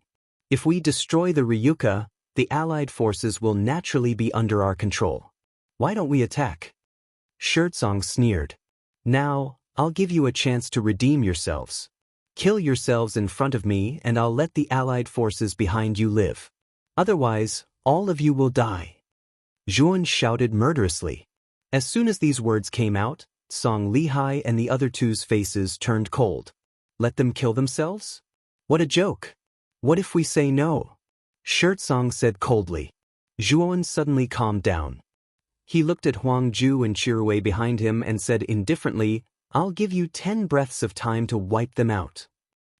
If we destroy the Ryuka, the allied forces will naturally be under our control. Why don't we attack? Shirtsong sneered. Now, I'll give you a chance to redeem yourselves. Kill yourselves in front of me and I'll let the allied forces behind you live. Otherwise, all of you will die. Zhuan shouted murderously. As soon as these words came out, Song Lihai and the other two's faces turned cold. Let them kill themselves? What a joke. What if we say no? Shirtsong said coldly. Zhuan suddenly calmed down. He looked at Huang Ju and Chirui behind him and said indifferently, I'll give you 10 breaths of time to wipe them out.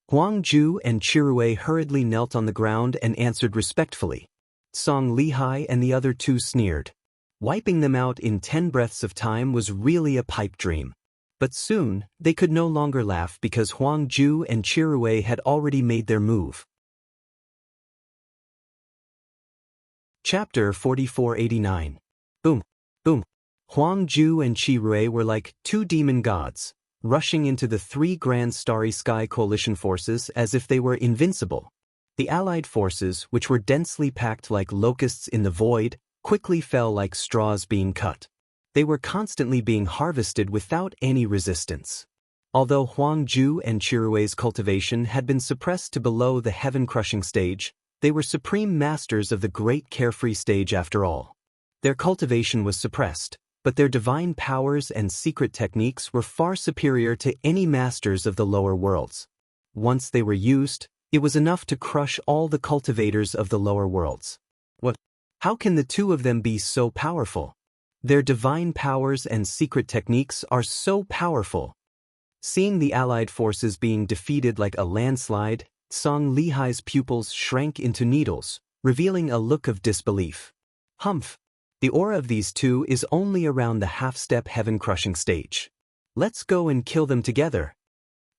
Huang Ju and Chirui hurriedly knelt on the ground and answered respectfully. Song Lihai and the other two sneered. Wiping them out in 10 breaths of time was really a pipe dream. But soon, they could no longer laugh because Huang Ju and Chirui had already made their move. Chapter 4489. Boom. Boom. Huang Ju and Chirui were like two demon gods, rushing into the 3 grand starry sky coalition forces as if they were invincible. The allied forces, which were densely packed like locusts in the void, quickly fell like straws being cut. They were constantly being harvested without any resistance. Although Huang Ju and Chirui's cultivation had been suppressed to below the heaven-crushing stage, they were supreme masters of the great carefree stage after all. Their cultivation was suppressed, but their divine powers and secret techniques were far superior to any masters of the lower worlds. Once they were used, it was enough to crush all the cultivators of the lower worlds. What? How can the two of them be so powerful? Their divine powers and secret techniques are so powerful. Seeing the allied forces being defeated like a landslide, Song Lihai's pupils shrank into needles, revealing a look of disbelief. Humph! The aura of these two is only around the half-step heaven-crushing stage. Let's go and kill them together.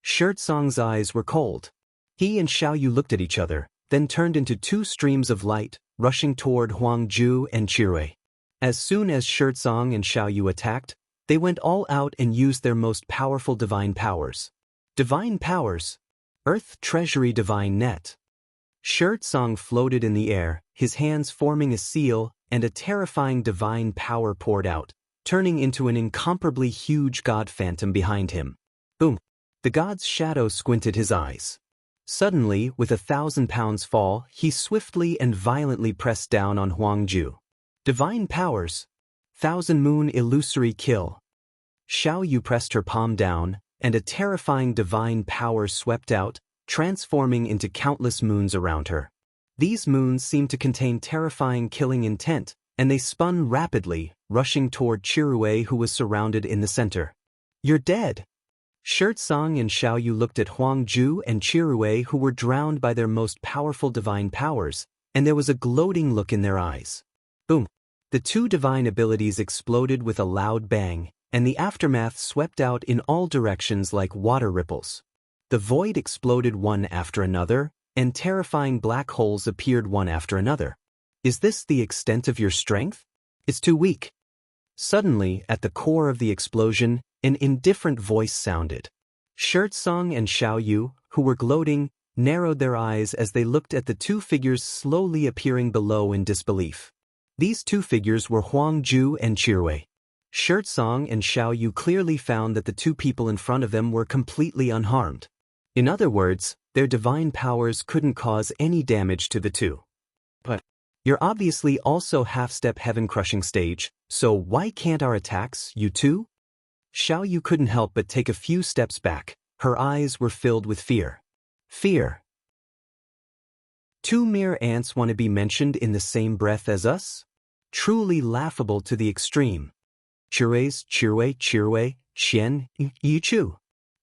Shirtsong's eyes were cold. He and Xiaoyu looked at each other, then turned into 2 streams of light, rushing toward Huang Ju and Chirui. As soon as Shirtsong and Xiaoyu attacked, they went all out and used their most powerful divine powers. Divine powers? Earth Treasury Divine Net. Shirtsong floated in the air, his hands forming a seal, and a terrifying divine power poured out, turning into an incomparably huge god phantom behind him. Boom! The god's shadow squinted his eyes. Suddenly, with 1,000 pounds fall, he swiftly and violently pressed down on Huang Ju. Divine powers. 1,000 moon illusory kill. Xiaoyu pressed her palm down, and a terrifying divine power swept out, transforming into countless moons around her. These moons seemed to contain terrifying killing intent, and they spun rapidly, rushing toward Chirui who was surrounded in the center. You're dead! Shirtsong and Xiaoyu looked at Huang Ju and Chirui who were drowned by their most powerful divine powers, and there was a gloating look in their eyes. Boom! The 2 divine abilities exploded with a loud bang, and the aftermath swept out in all directions like water ripples. The void exploded one after another, and terrifying black holes appeared one after another. Is this the extent of your strength? It's too weak. Suddenly, at the core of the explosion, an indifferent voice sounded. Shirtsong and Xiaoyu, who were gloating, narrowed their eyes as they looked at the 2 figures slowly appearing below in disbelief. These 2 figures were Huang Ju and Chirui. Shirtsong and Xiaoyu clearly found that the 2 people in front of them were completely unharmed. In other words, their divine powers couldn't cause any damage to the 2. But you're obviously also half-step heaven-crushing stage, so why can't our attacks, you two? Xiaoyu couldn't help but take a few steps back. Her eyes were filled with fear. Fear. 2 mere ants want to be mentioned in the same breath as us? Truly laughable to the extreme. Chirui, Qian, Yichu.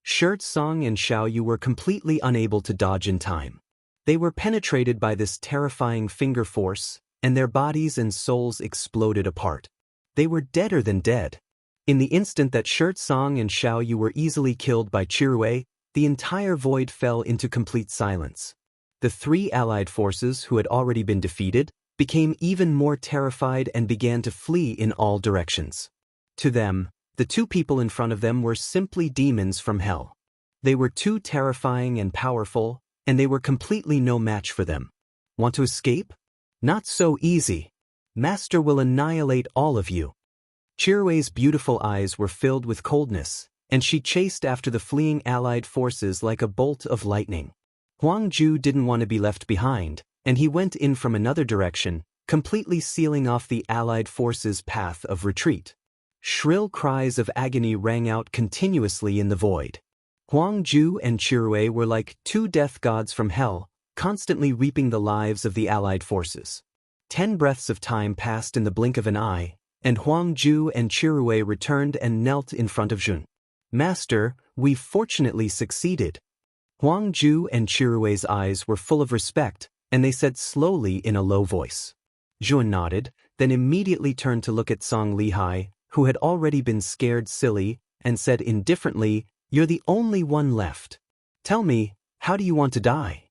Shirtsong and Xiaoyu were completely unable to dodge in time. They were penetrated by this terrifying finger force, and their bodies and souls exploded apart. They were deader than dead. In the instant that Shirtsong and Xiaoyu were easily killed by Chirui, the entire void fell into complete silence. The three allied forces who had already been defeated became even more terrified and began to flee in all directions. To them, the two people in front of them were simply demons from hell. They were too terrifying and powerful, and they were completely no match for them. Want to escape? Not so easy. Master will annihilate all of you. Chirue's beautiful eyes were filled with coldness, and she chased after the fleeing allied forces like a bolt of lightning. Huang Ju didn't want to be left behind, and he went in from another direction, completely sealing off the allied forces' path of retreat. Shrill cries of agony rang out continuously in the void. Huang Ju and Chirue were like two death gods from hell, constantly reaping the lives of the allied forces. 10 breaths of time passed in the blink of an eye, and Huang Ju and Chirue returned and knelt in front of Jun. Master, we've fortunately succeeded. Huang Ju and Chirue's eyes were full of respect, and they said slowly in a low voice. Jun nodded, then immediately turned to look at Song Lihai, who had already been scared silly, and said indifferently, "You're the only one left. Tell me, how do you want to die?"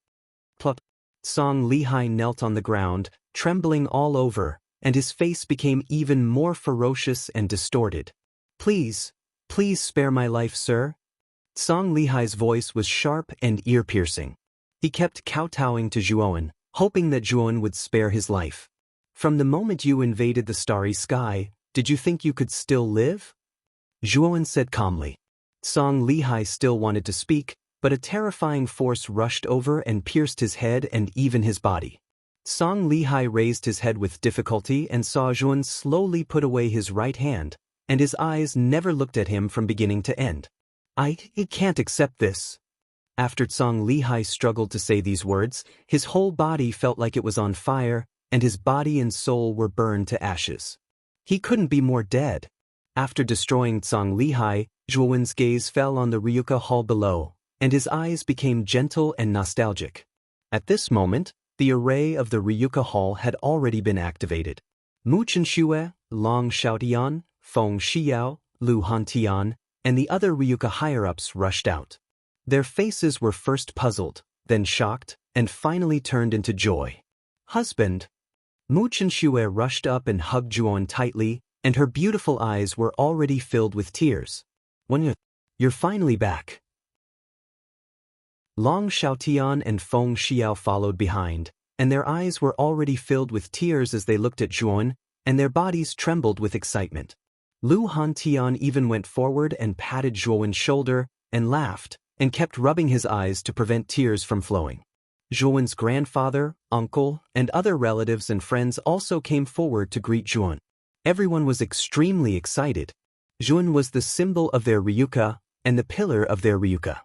Pluck. Song Lihai knelt on the ground, trembling all over, and his face became even more ferocious and distorted. Please spare my life, sir." Song Lihai's voice was sharp and ear-piercing. He kept kowtowing to Zhuoan, hoping that Zhuoan would spare his life. "From the moment you invaded the starry sky, did you think you could still live?" Zhuoan said calmly. Song Lihai still wanted to speak, but a terrifying force rushed over and pierced his head and even his body. Song Lihai raised his head with difficulty and saw Zhuoan slowly put away his right hand, and his eyes never looked at him from beginning to end. I can't accept this." After Song Lihai struggled to say these words, his whole body felt like it was on fire, and his body and soul were burned to ashes. He couldn't be more dead. After destroying Song Lihai, Zhuoan's gaze fell on the Ryuka hall below, and his eyes became gentle and nostalgic. At this moment, the array of the Ryuka hall had already been activated. Mu Chenxue, Long Xiaotian, Feng Xiyao, Lu Hantian, and the other Ryuka higher-ups rushed out. Their faces were first puzzled, then shocked, and finally turned into joy. "Husband!" Mu Chenxue rushed up and hugged Zhuoan tightly, and her beautiful eyes were already filled with tears. You're finally back." Long Xiaotian and Feng Xiao followed behind, and their eyes were already filled with tears as they looked at Zhuoan, and their bodies trembled with excitement. Lu Hantian even went forward and patted Zhuoan's shoulder, and laughed, and kept rubbing his eyes to prevent tears from flowing. Zhuoan's grandfather, uncle, and other relatives and friends also came forward to greet Zhuoan. Everyone was extremely excited. Zhuoan was the symbol of their Ryuka, and the pillar of their Ryuka.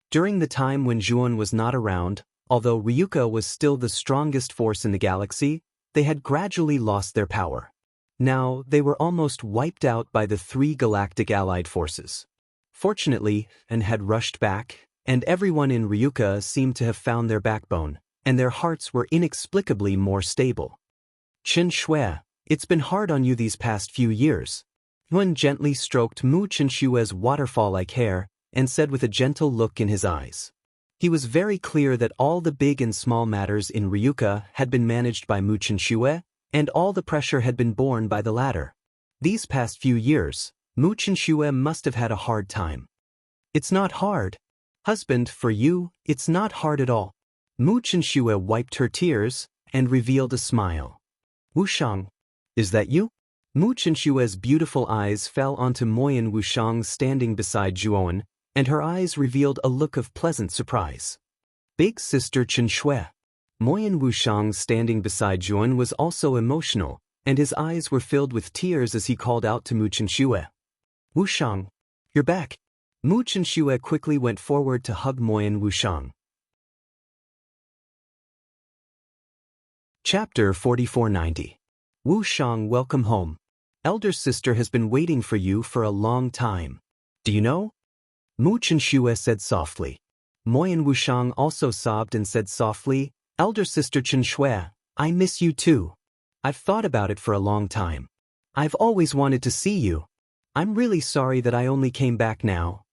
During the time when Zhuoan was not around, although Ryuka was still the strongest force in the galaxy, they had gradually lost their power. Now, they were almost wiped out by the 3 galactic allied forces. Fortunately, An had rushed back, and everyone in Ryuka seemed to have found their backbone, and their hearts were inexplicably more stable. "Chen Shui, it's been hard on you these past few years." Yuan gently stroked Mu Chenxue's waterfall-like hair, and said with a gentle look in his eyes. He was very clear that all the big and small matters in Ryuka had been managed by Mu Chenxue, and all the pressure had been borne by the latter. These past few years, Mu Chenxue must have had a hard time. "It's not hard. Husband, for you, it's not hard at all." Mu Chenxue wiped her tears, and revealed a smile. "Wushang, is that you?" Mu Chenxue's beautiful eyes fell onto Moyan Wushang standing beside Zhuoan, and her eyes revealed a look of pleasant surprise. "Big sister Chenxue." Moyan Wushang standing beside Zhuoan was also emotional, and his eyes were filled with tears as he called out to Mu Chenxue. "Wushang, you're back." Mu Chenxue quickly went forward to hug Moyan Wushang. Chapter 4490. Wushang, welcome home. Elder sister has been waiting for you for a long time. Do you know? Mu Chenxue said softly. Moyan Wushang also sobbed and said softly, "Elder sister Chenxue, I miss you too. I've thought about it for a long time. I've always wanted to see you. I'm really sorry that I only came back now."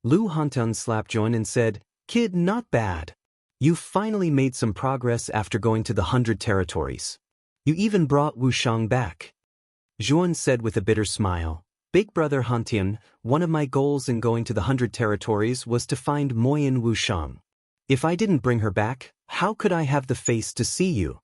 Lu Hantan slapped Zhuoan and said, "Kid, not bad. You finally made some progress after going to the 100 territories. You even brought Wushang back. Zhuan said with a bitter smile. Big brother Hantian, one of my goals in going to the 100 territories was to find Moyin Wushang. If I didn't bring her back, how could I have the face to see you?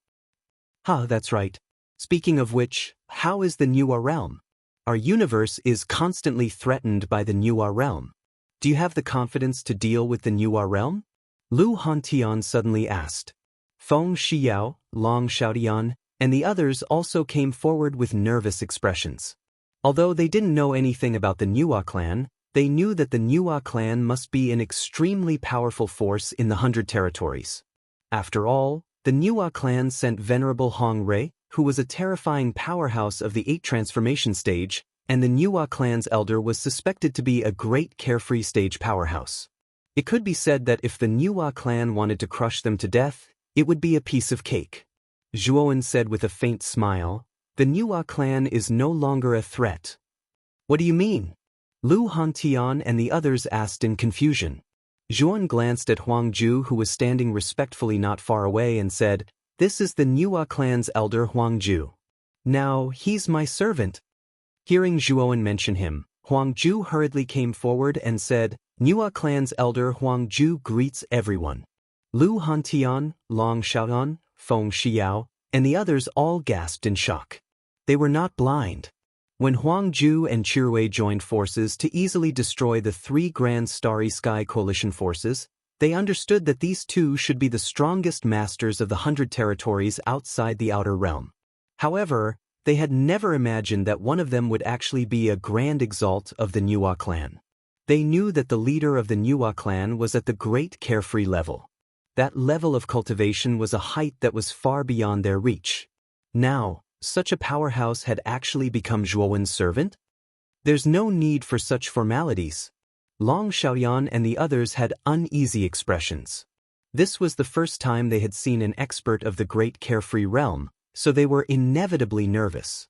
That's right. Speaking of which, how is the Nuwa realm? Our universe is constantly threatened by the Nuwa realm. Do you have the confidence to deal with the Nuwa realm? Lu Hantian suddenly asked. Feng Shiyao, Long Xiaotian, and the others also came forward with nervous expressions. Although they didn't know anything about the Nuwa clan, they knew that the Nuwa clan must be an extremely powerful force in the 100 territories. After all, the Nuwa clan sent Venerable Hong Rei, who was a terrifying powerhouse of the 8 transformation stage, and the Nuwa clan's elder was suspected to be a great carefree stage powerhouse. It could be said that if the Nuwa clan wanted to crush them to death, it would be a piece of cake. Zhuowen said with a faint smile, the Nuwa clan is no longer a threat. What do you mean? Lu Hantian and the others asked in confusion. Zhuowen glanced at Huang Ju, who was standing respectfully not far away, and said, This is the Nuwa clan's elder Huang Ju. Now, he's my servant. Hearing Zhuowen mention him, Huang Ju hurriedly came forward and said, Nuwa clan's elder Huang Ju greets everyone. Lu Hantian, Long Xiaotian, Feng Shiyao, and the others all gasped in shock. They were not blind. When Huang Ju and Chirui joined forces to easily destroy the 3 Grand Starry Sky Coalition forces, they understood that these two should be the strongest masters of the 100 territories outside the Outer Realm. However, they had never imagined that one of them would actually be a Grand Exalt of the Nuwa clan. They knew that the leader of the Nuwa clan was at the Great Carefree level. That level of cultivation was a height that was far beyond their reach. Now, such a powerhouse had actually become Zhuowen's servant? There's no need for such formalities. Long Xiaoyan and the others had uneasy expressions. This was the first time they had seen an expert of the Great Carefree realm, so they were inevitably nervous.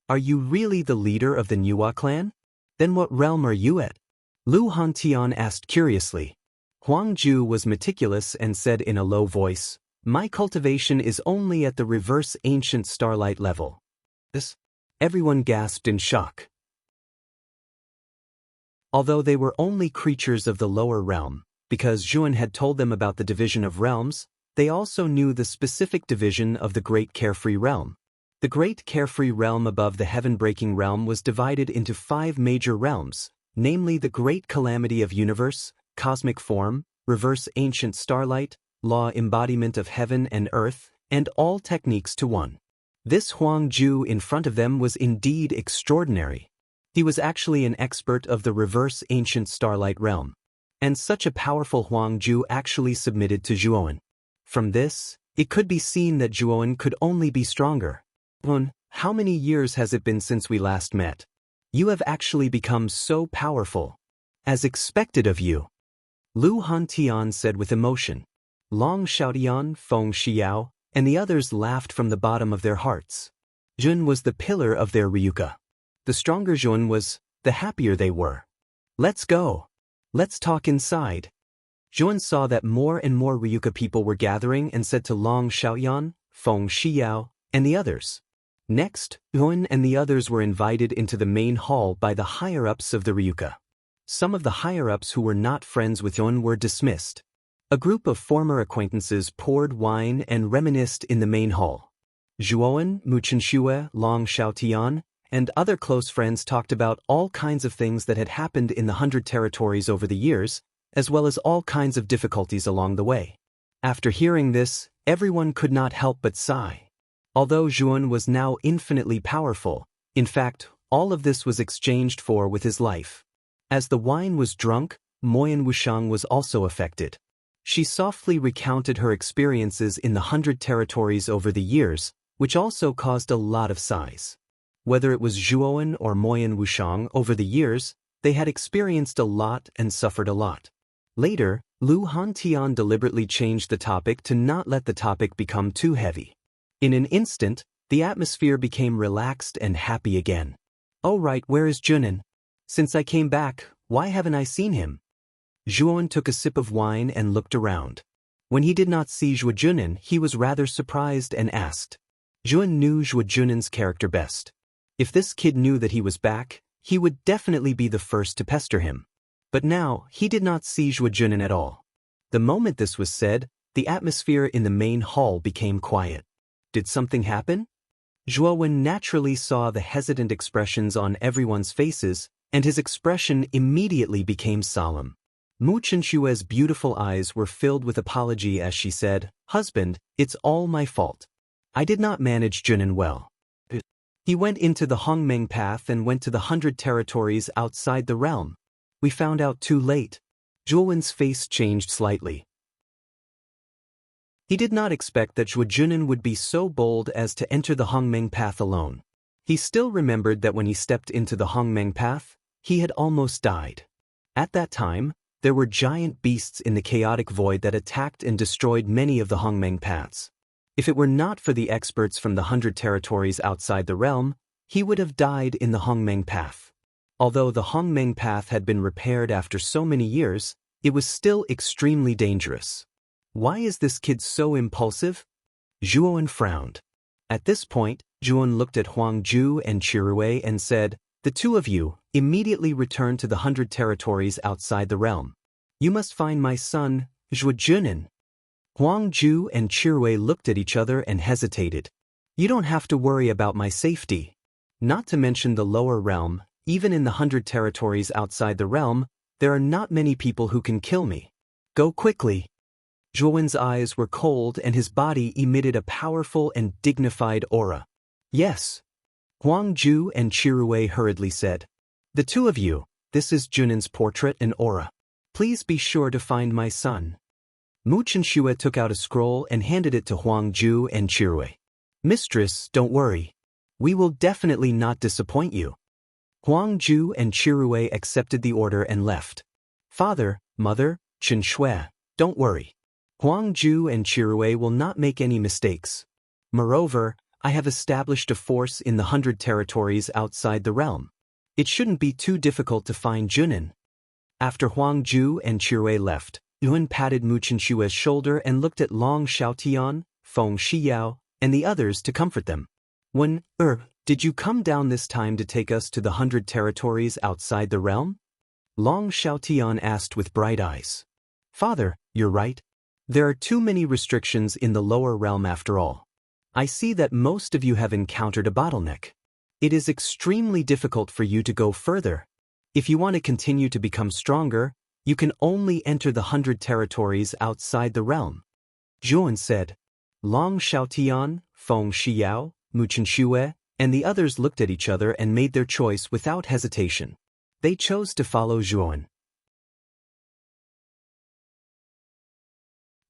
Are you really the leader of the Nuwa clan? Then what realm are you at? Lu Hantian asked curiously. Huang Ju was meticulous and said in a low voice, My cultivation is only at the reverse ancient starlight level. This? Everyone gasped in shock. Although they were only creatures of the lower realm, because Zhuan had told them about the division of realms, they also knew the specific division of the Great Carefree realm. The Great Carefree realm above the heaven-breaking realm was divided into 5 major realms, namely the Great Calamity of Universe, Cosmic Form, Reverse Ancient Starlight, Law Embodiment of Heaven and Earth, and all techniques to one. This Huang Ju in front of them was indeed extraordinary. He was actually an expert of the Reverse Ancient Starlight realm. And such a powerful Huang Ju actually submitted to Zhuowen. From this, it could be seen that Zhuowen could only be stronger. How many years has it been since we last met? You have actually become so powerful. As expected of you. Lu Hantian said with emotion. Long Xiaotian, Feng Shiyao, and the others laughed from the bottom of their hearts. Jun was the pillar of their Ryuka. The stronger Jun was, the happier they were. Let's go. Let's talk inside. Jun saw that more and more Ryuka people were gathering and said to Long Xiaoyan, Feng Shiyao, and the others. Next, Jun and the others were invited into the main hall by the higher-ups of the Ryuka. Some of the higher-ups who were not friends with Jun were dismissed. A group of former acquaintances poured wine and reminisced in the main hall. Zhuowen, Mu Chenxue, Long Xiaotian, and other close friends talked about all kinds of things that had happened in the 100 territories over the years, as well as all kinds of difficulties along the way. After hearing this, everyone could not help but sigh. Although Zhuowen was now infinitely powerful, in fact, all of this was exchanged for with his life. As the wine was drunk, Moyin Wushang was also affected. She softly recounted her experiences in the 100 territories over the years, which also caused a lot of sighs. Whether it was Zhuowen or Moyin Wushang over the years, they had experienced a lot and suffered a lot. Later, Lu Hantian deliberately changed the topic to not let the topic become too heavy. In an instant, the atmosphere became relaxed and happy again. Oh right, where is Junin? Since I came back, why haven't I seen him? Zhuowen took a sip of wine and looked around. When he did not see Zhuo Junan, he was rather surprised and asked. Zhuan knew Zhuo Junan's character best. If this kid knew that he was back, he would definitely be the first to pester him. But now, he did not see Zhuo Junan at all. The moment this was said, the atmosphere in the main hall became quiet. Did something happen? Zhuo Wen naturally saw the hesitant expressions on everyone's faces, and his expression immediately became solemn. Mu Chenshue's beautiful eyes were filled with apology as she said, "Husband, it's all my fault. I did not manage Junan well." He went into the Hongmeng path and went to the 100 territories outside the realm. We found out too late. Zhuo Wen's face changed slightly. He did not expect that Zhuo Junan would be so bold as to enter the Hongmeng path alone. He still remembered that when he stepped into the Hongmeng path, he had almost died. At that time, there were giant beasts in the chaotic void that attacked and destroyed many of the Hongmeng paths. If it were not for the experts from the 100 territories outside the realm, he would have died in the Hongmeng path. Although the Hongmeng path had been repaired after so many years, it was still extremely dangerous. Why is this kid so impulsive? Zhuowen frowned. At this point, Zhuowen looked at Huang Ju and Chirui and said, "The two of you, immediately return to the 100 territories outside the realm. You must find my son, Zhuo Junan." Huang Ju and Chirui looked at each other and hesitated. "You don't have to worry about my safety. Not to mention the lower realm, even in the 100 territories outside the realm, there are not many people who can kill me. Go quickly." Zhuowen's eyes were cold and his body emitted a powerful and dignified aura. "Yes." Huang Ju and Chirui hurriedly said. "The two of you, this is Junan's portrait and aura. Please be sure to find my son." Mu Chenshue took out a scroll and handed it to Huang Ju and Chirui. "Mistress, don't worry. We will definitely not disappoint you." Huang Ju and Chirui accepted the order and left. "Father, Mother, Chenshue, don't worry. Huang Ju and Chirui will not make any mistakes. Moreover, I have established a force in the 100 territories outside the realm. It shouldn't be too difficult to find Junan." After Huang Ju and Chirui left, Yuan patted Mu Chenshue's shoulder and looked at Long Xiaotian, Feng Shiyao, and the others to comfort them. Did you come down this time to take us to the 100 territories outside the realm?" Long Xiaotian asked with bright eyes. "Father, you're right. There are too many restrictions in the lower realm after all. I see that most of you have encountered a bottleneck. It is extremely difficult for you to go further. If you want to continue to become stronger, you can only enter the 100 territories outside the realm." Zhuowen said. Long Xiaotian, Feng Shiyao, Mu Chenshue, and the others looked at each other and made their choice without hesitation. They chose to follow Zhuowen.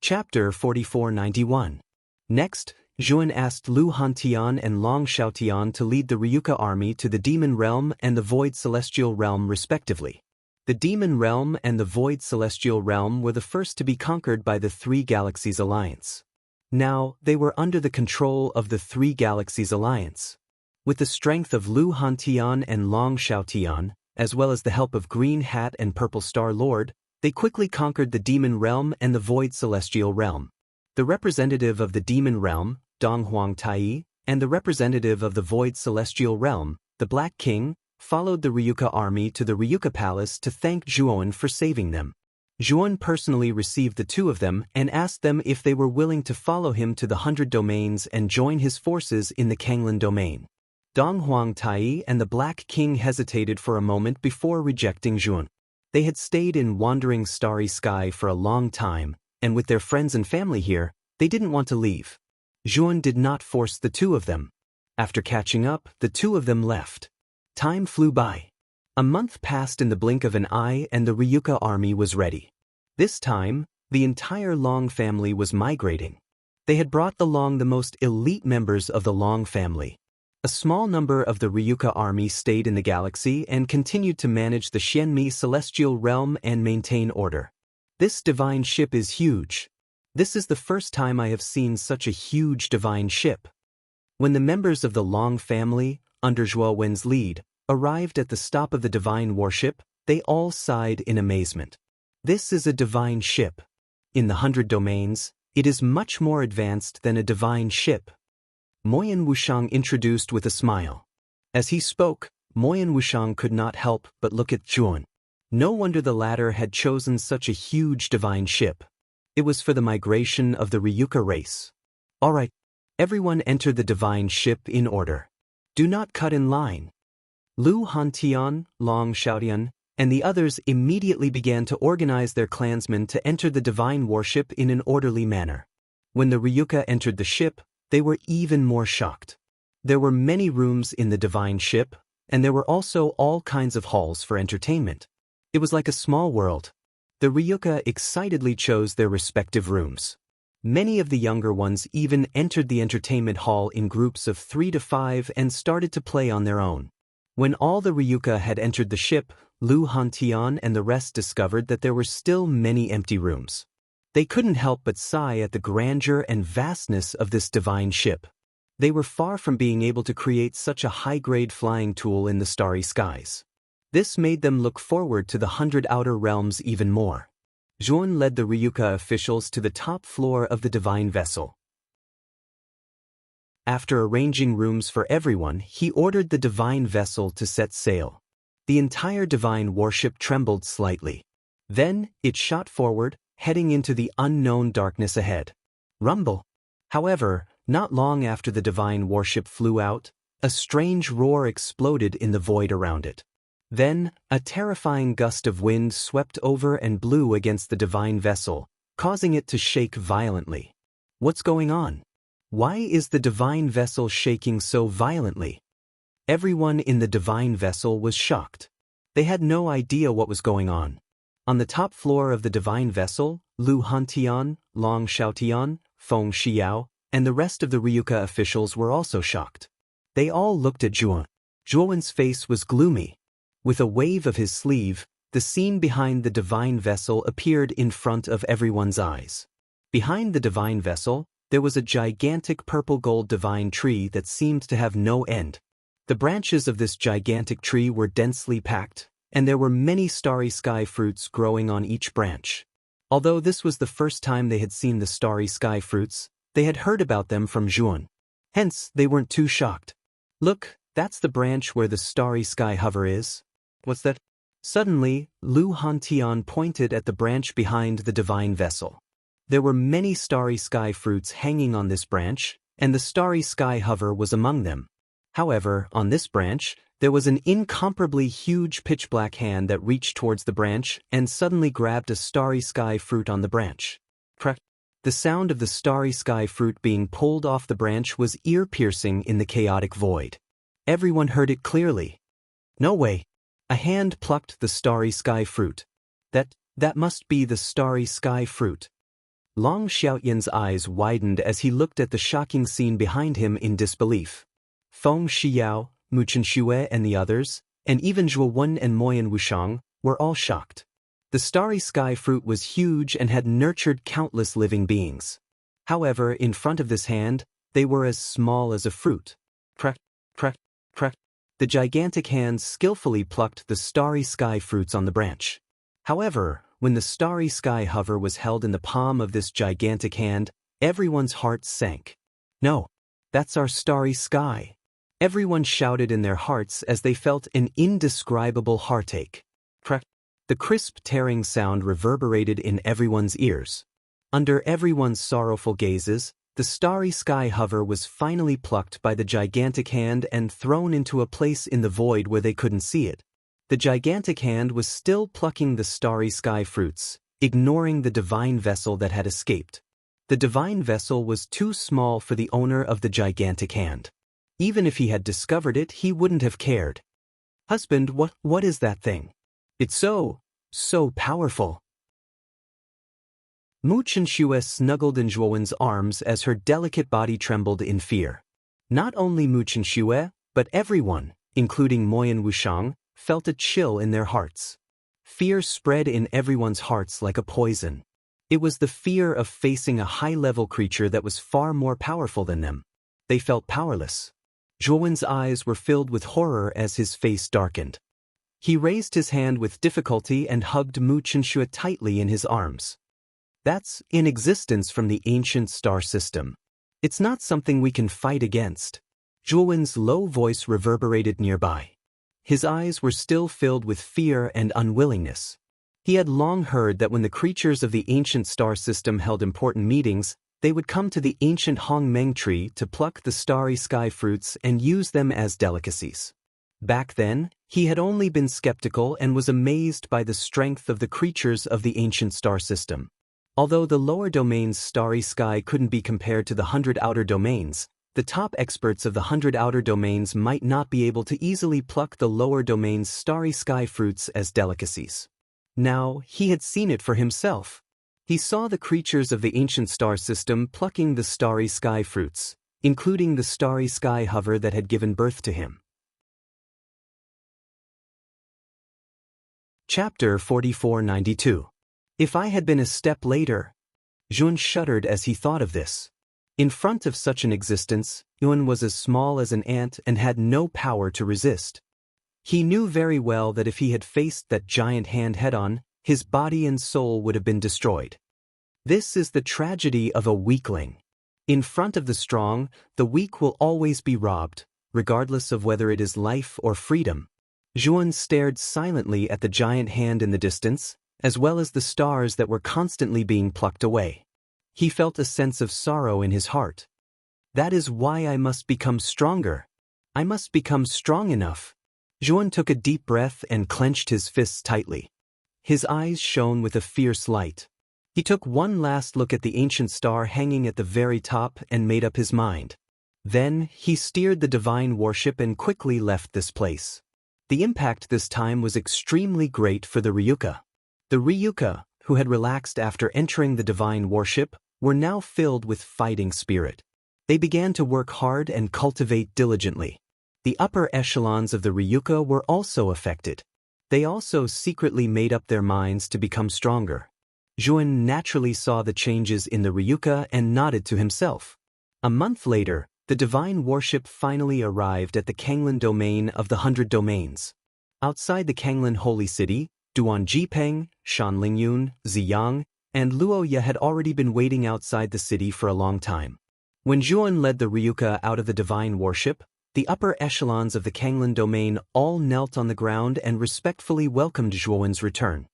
Chapter 4491. Next, Zhuowen asked Lu Hantian and Long Xiaotian to lead the Ryuka army to the Demon Realm and the Void Celestial Realm respectively. The Demon Realm and the Void Celestial Realm were the first to be conquered by the Three Galaxies Alliance. Now, they were under the control of the Three Galaxies Alliance. With the strength of Lu Hantian and Long Xiaotian, as well as the help of Green Hat and Purple Star Lord, they quickly conquered the Demon Realm and the Void Celestial Realm. The representative of the Demon Realm, Dong Huang Tai, and the representative of the Void Celestial Realm, the Black King, followed the Ryuka army to the Ryuka Palace to thank Zhuowen for saving them. Zhuowen personally received the two of them and asked them if they were willing to follow him to the 100 domains and join his forces in the Kanglan domain. Dong Huang Tai and the Black King hesitated for a moment before rejecting Zhuowen. They had stayed in Wandering Starry Sky for a long time, and with their friends and family here, they didn't want to leave. Zhuowen did not force the two of them. After catching up, the two of them left. Time flew by. A month passed in the blink of an eye and the Ryuka army was ready. This time, the entire Long family was migrating. They had brought along the most elite members of the Long family. A small number of the Ryuka army stayed in the galaxy and continued to manage the Xianmi celestial realm and maintain order. This divine ship is huge. This is the first time I have seen such a huge divine ship. When the members of the Long family, under Zhuo Wen's lead, arrived at the stop of the divine warship, they all sighed in amazement. This is a divine ship. In the 100 domains, it is much more advanced than a divine ship. Moyan Wushang introduced with a smile. As he spoke, Moyan Wushang could not help but look at Zhuan. No wonder the latter had chosen such a huge divine ship. It was for the migration of the Ryuka race. All right, everyone enter the divine ship in order. Do not cut in line. Lu Hantian, Long Xiaotian, and the others immediately began to organize their clansmen to enter the divine warship in an orderly manner. When the Ryuka entered the ship, they were even more shocked. There were many rooms in the divine ship, and there were also all kinds of halls for entertainment. It was like a small world. The Ryuka excitedly chose their respective rooms. Many of the younger ones even entered the entertainment hall in groups of 3 to 5 and started to play on their own. When all the Ryuka had entered the ship, Lu Hantian and the rest discovered that there were still many empty rooms. They couldn't help but sigh at the grandeur and vastness of this divine ship. They were far from being able to create such a high-grade flying tool in the starry skies. This made them look forward to the 100 outer realms even more. Zhuan led the Ryuka officials to the top floor of the divine vessel. After arranging rooms for everyone, he ordered the divine vessel to set sail. The entire divine warship trembled slightly. Then, it shot forward, heading into the unknown darkness ahead. Rumble. However, not long after the divine warship flew out, a strange roar exploded in the void around it. Then, a terrifying gust of wind swept over and blew against the divine vessel, causing it to shake violently. What's going on? Why is the divine vessel shaking so violently? Everyone in the divine vessel was shocked. They had no idea what was going on. On the top floor of the divine vessel, Lu Hantian, Long Xiaotian, Feng Xiao, and the rest of the Ryuka officials were also shocked. They all looked at Zhuan. Zhuan's face was gloomy. With a wave of his sleeve, the scene behind the divine vessel appeared in front of everyone's eyes. Behind the divine vessel, there was a gigantic purple-gold divine tree that seemed to have no end. The branches of this gigantic tree were densely packed, and there were many starry sky fruits growing on each branch. Although this was the first time they had seen the starry sky fruits, they had heard about them from Zhuan. Hence, they weren't too shocked. Look, that's the branch where the starry sky hover is. What's that? Suddenly, Lu Hantian pointed at the branch behind the divine vessel. There were many starry sky fruits hanging on this branch, and the starry sky hover was among them. However, on this branch, there was an incomparably huge pitch-black hand that reached towards the branch and suddenly grabbed a starry sky fruit on the branch. Crack! The sound of the starry sky fruit being pulled off the branch was ear-piercing in the chaotic void. Everyone heard it clearly. No way! A hand plucked the starry sky fruit. That must be the starry sky fruit. Long Xiaotian's eyes widened as he looked at the shocking scene behind him in disbelief. Feng Xiao, Mu Chenxue and the others, and even Zhuo Wen and Moyan Wushang, were all shocked. The starry sky fruit was huge and had nurtured countless living beings. However, in front of this hand, they were as small as a fruit. Crack, crack, crack. The gigantic hand skillfully plucked the starry sky fruits on the branch. However, when the starry sky hover was held in the palm of this gigantic hand, everyone's hearts sank. No, that's our starry sky. Everyone shouted in their hearts as they felt an indescribable heartache. Crack. The crisp tearing sound reverberated in everyone's ears. Under everyone's sorrowful gazes, the starry sky hover was finally plucked by the gigantic hand and thrown into a place in the void where they couldn't see it. The gigantic hand was still plucking the starry sky fruits, ignoring the divine vessel that had escaped. The divine vessel was too small for the owner of the gigantic hand. Even if he had discovered it, he wouldn't have cared. Husband, what is that thing? It's so powerful. Mu Chenxue snuggled in Zhuowen's arms as her delicate body trembled in fear. Not only Mu Chenxue, but everyone, including Moyan Wushang, felt a chill in their hearts. Fear spread in everyone's hearts like a poison. It was the fear of facing a high-level creature that was far more powerful than them. They felt powerless. Zhuowen's eyes were filled with horror as his face darkened. He raised his hand with difficulty and hugged Mu Chenxue tightly in his arms. That's in existence from the ancient star system. It's not something we can fight against. Zhuowen's low voice reverberated nearby. His eyes were still filled with fear and unwillingness. He had long heard that when the creatures of the ancient star system held important meetings, they would come to the ancient Hongmeng tree to pluck the starry sky fruits and use them as delicacies. Back then, he had only been skeptical and was amazed by the strength of the creatures of the ancient star system. Although the lower domain's starry sky couldn't be compared to the 100 outer domains, the top experts of the 100 outer domains might not be able to easily pluck the lower domain's starry sky fruits as delicacies. Now, he had seen it for himself. He saw the creatures of the ancient star system plucking the starry sky fruits, including the starry sky hover that had given birth to him. Chapter 4492. If I had been a step later. Jun shuddered as he thought of this. In front of such an existence, Yun was as small as an ant and had no power to resist. He knew very well that if he had faced that giant hand head-on, his body and soul would have been destroyed. This is the tragedy of a weakling. In front of the strong, the weak will always be robbed, regardless of whether it is life or freedom. Zhuan stared silently at the giant hand in the distance, as well as the stars that were constantly being plucked away. He felt a sense of sorrow in his heart. That is why I must become stronger. I must become strong enough. Zhuan took a deep breath and clenched his fists tightly. His eyes shone with a fierce light. He took one last look at the ancient star hanging at the very top and made up his mind. Then, he steered the divine warship and quickly left this place. The impact this time was extremely great for the Ryuka. The Ryuka, who had relaxed after entering the divine warship, were now filled with fighting spirit. They began to work hard and cultivate diligently. The upper echelons of the Ryuka were also affected. They also secretly made up their minds to become stronger. Zhuan naturally saw the changes in the Ryuka and nodded to himself. A month later, the divine warship finally arrived at the Kanglin domain of the 100 domains. Outside the Kanglin holy city, Duan Jipeng, Shan Lingyun, Ziyang, and Luo Ye had already been waiting outside the city for a long time. When Zhuan led the Ryuka out of the divine warship, the upper echelons of the Kanglin domain all knelt on the ground and respectfully welcomed Zhuan's return.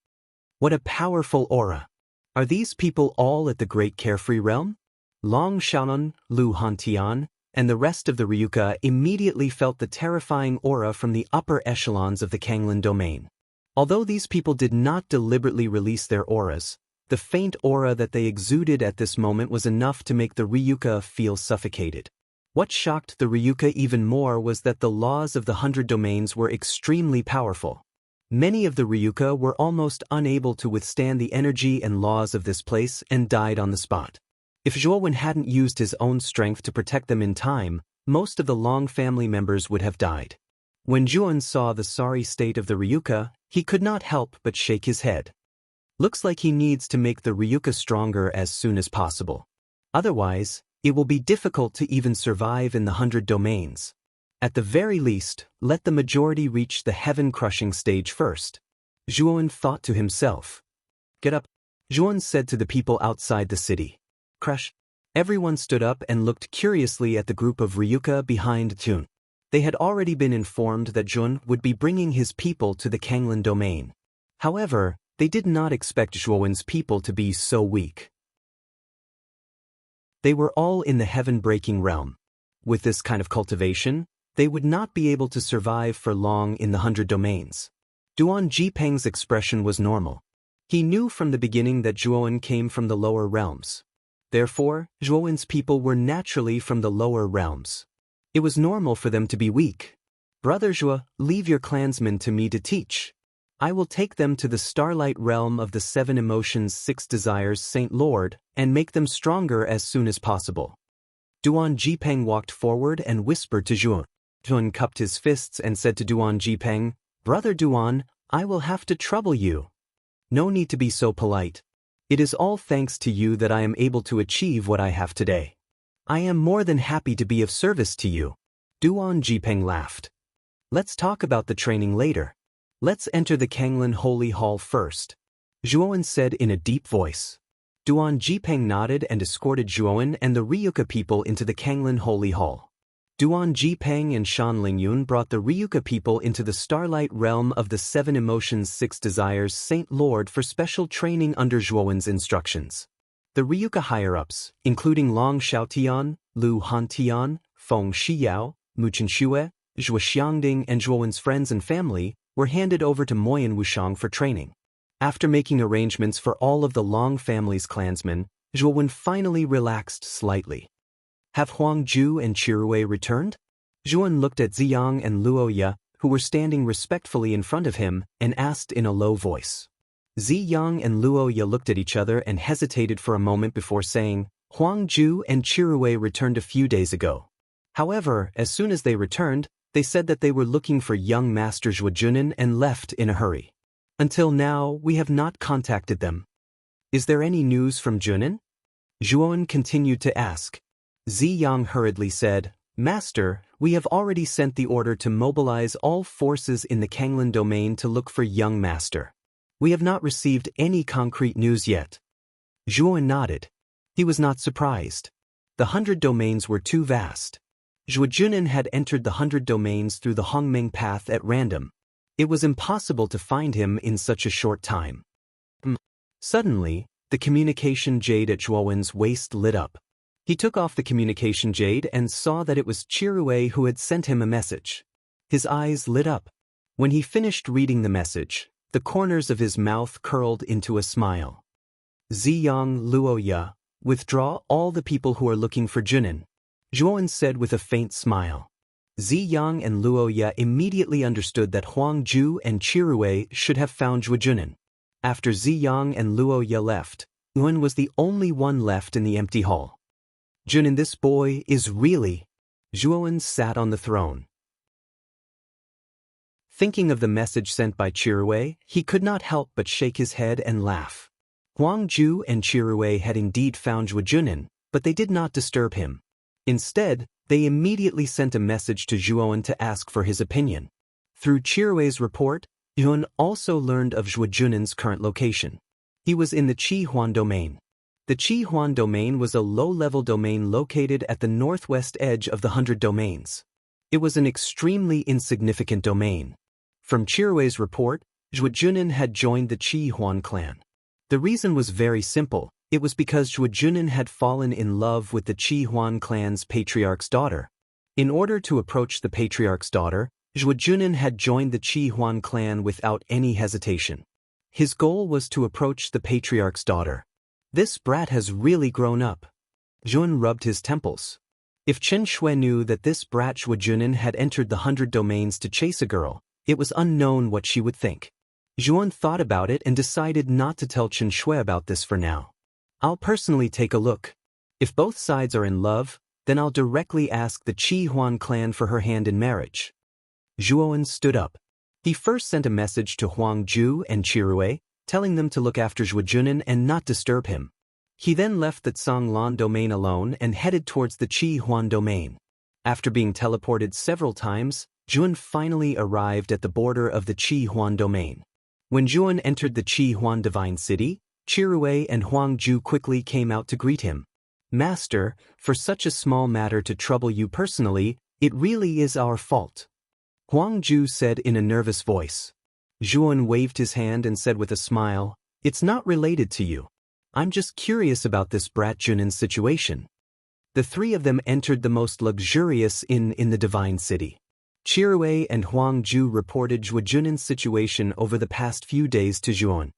What a powerful aura! Are these people all at the Great Carefree Realm? Long Xiaonan, Lu Hantian, and the rest of the Ryuka immediately felt the terrifying aura from the upper echelons of the Kanglin domain. Although these people did not deliberately release their auras, the faint aura that they exuded at this moment was enough to make the Ryuka feel suffocated. What shocked the Ryuka even more was that the laws of the 100 domains were extremely powerful. Many of the Ryuka were almost unable to withstand the energy and laws of this place and died on the spot. If Zhuowen hadn't used his own strength to protect them in time, most of the Long family members would have died. When Zhuowen saw the sorry state of the Ryuka, he could not help but shake his head. Looks like he needs to make the Ryuka stronger as soon as possible. Otherwise, it will be difficult to even survive in the 100 domains. At the very least, let the majority reach the heaven-crushing stage first. Zhuowen thought to himself. Get up, Zhuowen said to the people outside the city. Crush. Everyone stood up and looked curiously at the group of Ryuka behind Jun. They had already been informed that Jun would be bringing his people to the Kanglin domain. However, they did not expect Zhuowen's people to be so weak. They were all in the heaven-breaking realm. With this kind of cultivation, they would not be able to survive for long in the 100 domains. Duan Jipeng's expression was normal. He knew from the beginning that Zhuowen came from the lower realms. Therefore, Zhuowen's people were naturally from the lower realms. It was normal for them to be weak. Brother Zhuo, leave your clansmen to me to teach. I will take them to the starlight realm of the 7 emotions 6 desires Saint Lord and make them stronger as soon as possible. Duan Jipeng walked forward and whispered to Zhuan. Zhuan cupped his fists and said to Duan Jipeng, Brother Duan, I will have to trouble you. No need to be so polite. It is all thanks to you that I am able to achieve what I have today. I am more than happy to be of service to you. Duan Jipeng laughed. Let's talk about the training later. Let's enter the Kanglin Holy Hall first. Zhuowen said in a deep voice. Duan Jipeng nodded and escorted Zhuowen and the Ryuka people into the Kanglin Holy Hall. Duan Jipeng and Shan Lingyun brought the Ryuka people into the Starlight Realm of the Seven Emotions Six Desires Saint Lord for special training under Zhuowen's instructions. The Ryuka higher-ups, including Long Xiaotian, Lu Hantian, Feng Shiyao, Mu Chenxue, Zhua Xiangding and Zhuowen's friends and family, were handed over to Moyan Wushang for training. After making arrangements for all of the Long family's clansmen, Zhuowen finally relaxed slightly. Have Huangju and Chirui returned? Zhuowen looked at Ziyang and Luoya, who were standing respectfully in front of him, and asked in a low voice. Ziyang and Luoya looked at each other and hesitated for a moment before saying, Huangju and Chirui returned a few days ago. However, as soon as they returned, they said that they were looking for young Master Zhuojunin and left in a hurry. Until now, we have not contacted them. Is there any news from Junin? Zhuowen continued to ask. Ziyang hurriedly said, Master, we have already sent the order to mobilize all forces in the Kanglin domain to look for young Master. We have not received any concrete news yet. Zhuowen nodded. He was not surprised. The 100 domains were too vast. Zhuojunin had entered the 100 domains through the Hongmeng path at random. It was impossible to find him in such a short time. Suddenly, the communication jade at Zhuowen's waist lit up. He took off the communication jade and saw that it was Chirui who had sent him a message. His eyes lit up. When he finished reading the message, the corners of his mouth curled into a smile. Ziyang Luoya, withdraw all the people who are looking for Junin, Zhuowen said with a faint smile. Ziyang and Luoya immediately understood that Huangju and Chirui should have found Zhuojunin. After Ziyang and Luoya left, Yuan was the only one left in the empty hall. Junin, this boy is really... Zhuowen sat on the throne. Thinking of the message sent by Chirui, he could not help but shake his head and laugh. Huangju and Chirui had indeed found Zhuojunin, but they did not disturb him. Instead, they immediately sent a message to Zhuowen to ask for his opinion. Through Chirui's report, Yuan also learned of Zhuojunin's current location. He was in the Qihuan domain. The Qihuan domain was a low-level domain located at the northwest edge of the 100 domains. It was an extremely insignificant domain. From Chirui's report, Zhuojunin had joined the Qihuan clan. The reason was very simple. It was because Zhuojunin had fallen in love with the Qihuan clan's patriarch's daughter. In order to approach the patriarch's daughter, Zhuojunin had joined the Qihuan clan without any hesitation. His goal was to approach the patriarch's daughter. This brat has really grown up. Zhuowen rubbed his temples. If Chen Shui knew that this brat Zhuojunin had entered the 100 domains to chase a girl, it was unknown what she would think. Zhuowen thought about it and decided not to tell Chen Shui about this for now. I'll personally take a look. If both sides are in love, then I'll directly ask the Qihuan clan for her hand in marriage. Zhuowen stood up. He first sent a message to Huangju and Chirui, telling them to look after Zhuojunin and not disturb him. He then left the Zhonglan domain alone and headed towards the Qihuan domain. After being teleported several times, Zhuowen finally arrived at the border of the Qihuan domain. When Zhuowen entered the Qihuan divine city, Chirui and Huangju quickly came out to greet him. Master, for such a small matter to trouble you personally, it really is our fault. Huangju said in a nervous voice. Zhuowen waved his hand and said with a smile, It's not related to you. I'm just curious about this brat Junin's situation. The three of them entered the most luxurious inn in the divine city. Chirui and Huangju reported Zhuojunin's situation over the past few days to Zhuowen.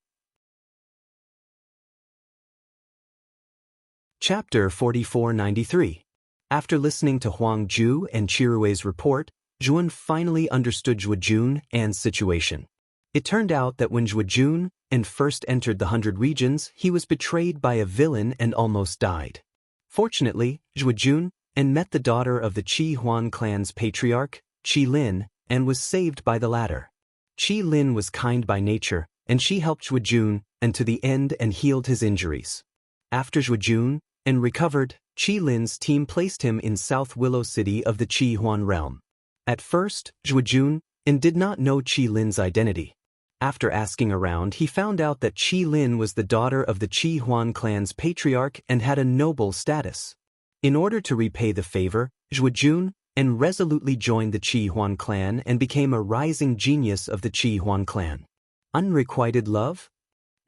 Chapter 4493. After listening to Huangju and Chirui's report, Zhuowen finally understood Zhuojun's situation. It turned out that when Zhuojun first entered the 100 regions, he was betrayed by a villain and almost died. Fortunately, Zhuojun met the daughter of the Qihuan clan's patriarch, Qi Lin, and was saved by the latter. Qi Lin was kind by nature, and she helped Zhuojun to the end and healed his injuries. After Zhuojun recovered, Qi Lin's team placed him in South Willow City of the Qihuan realm. At first, Zhuojun did not know Qi Lin's identity. After asking around, he found out that Qi Lin was the daughter of the Qi Huan clan's patriarch and had a noble status. In order to repay the favor, Zhuo Jun resolutely joined the Qi Huan clan and became a rising genius of the Qi Huan clan. Unrequited love?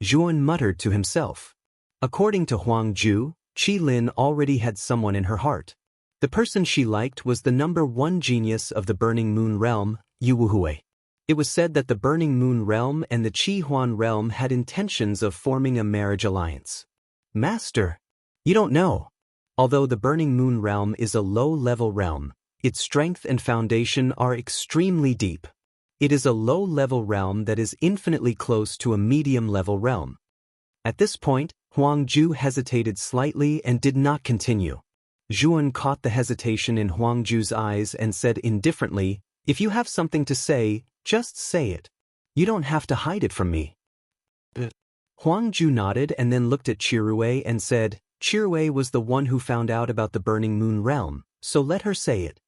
Zhuan muttered to himself. According to Huang Ju, Qi Lin already had someone in her heart. The person she liked was the #1 genius of the Burning Moon realm, Yu Wuhui. It was said that the Burning Moon realm and the Qi Huan realm had intentions of forming a marriage alliance. Master, you don't know. Although the Burning Moon realm is a low-level realm, its strength and foundation are extremely deep. It is a low-level realm that is infinitely close to a medium-level realm. At this point, Huang Ju hesitated slightly and did not continue. Zhuan caught the hesitation in Huang Ju's eyes and said indifferently, "If you have something to say, just say it. You don't have to hide it from me." Huang Ju nodded and then looked at Qirui and said, "Qirui was the one who found out about the Burning Moon realm, so let her say it."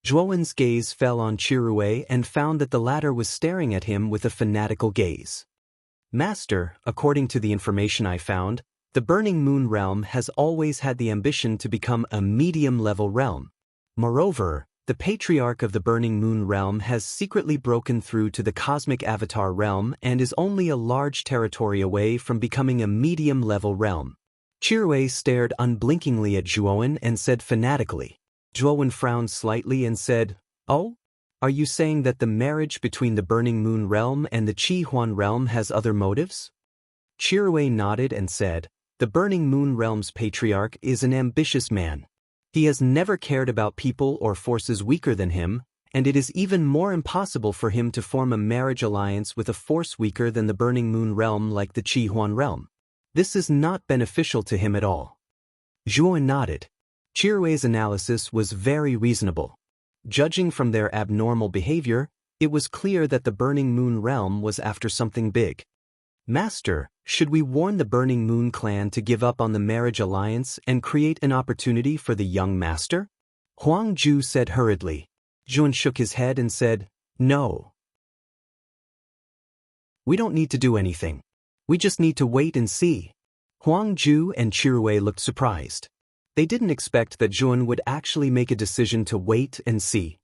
Zhuowen's gaze fell on Qirui and found that the latter was staring at him with a fanatical gaze. "Master, according to the information I found, the Burning Moon realm has always had the ambition to become a medium-level realm. Moreover, the patriarch of the Burning Moon realm has secretly broken through to the cosmic avatar realm and is only a large territory away from becoming a medium-level realm." Qirui stared unblinkingly at Zhuowen and said fanatically. Zhuowen frowned slightly and said, "Oh? Are you saying that the marriage between the Burning Moon realm and the Qi Huan realm has other motives?" Qirui nodded and said, "The Burning Moon realm's patriarch is an ambitious man. He has never cared about people or forces weaker than him, and it is even more impossible for him to form a marriage alliance with a force weaker than the Burning Moon realm like the Qi Huan realm. This is not beneficial to him at all." Zhuowen nodded. Qirui's analysis was very reasonable. Judging from their abnormal behavior, it was clear that the Burning Moon realm was after something big. "Master, should we warn the Burning Moon clan to give up on the marriage alliance and create an opportunity for the young master?" Huang Ju said hurriedly. Zhuan shook his head and said, "No. We don't need to do anything. We just need to wait and see." Huang Ju and Qirui looked surprised. They didn't expect that Zhuan would actually make a decision to wait and see.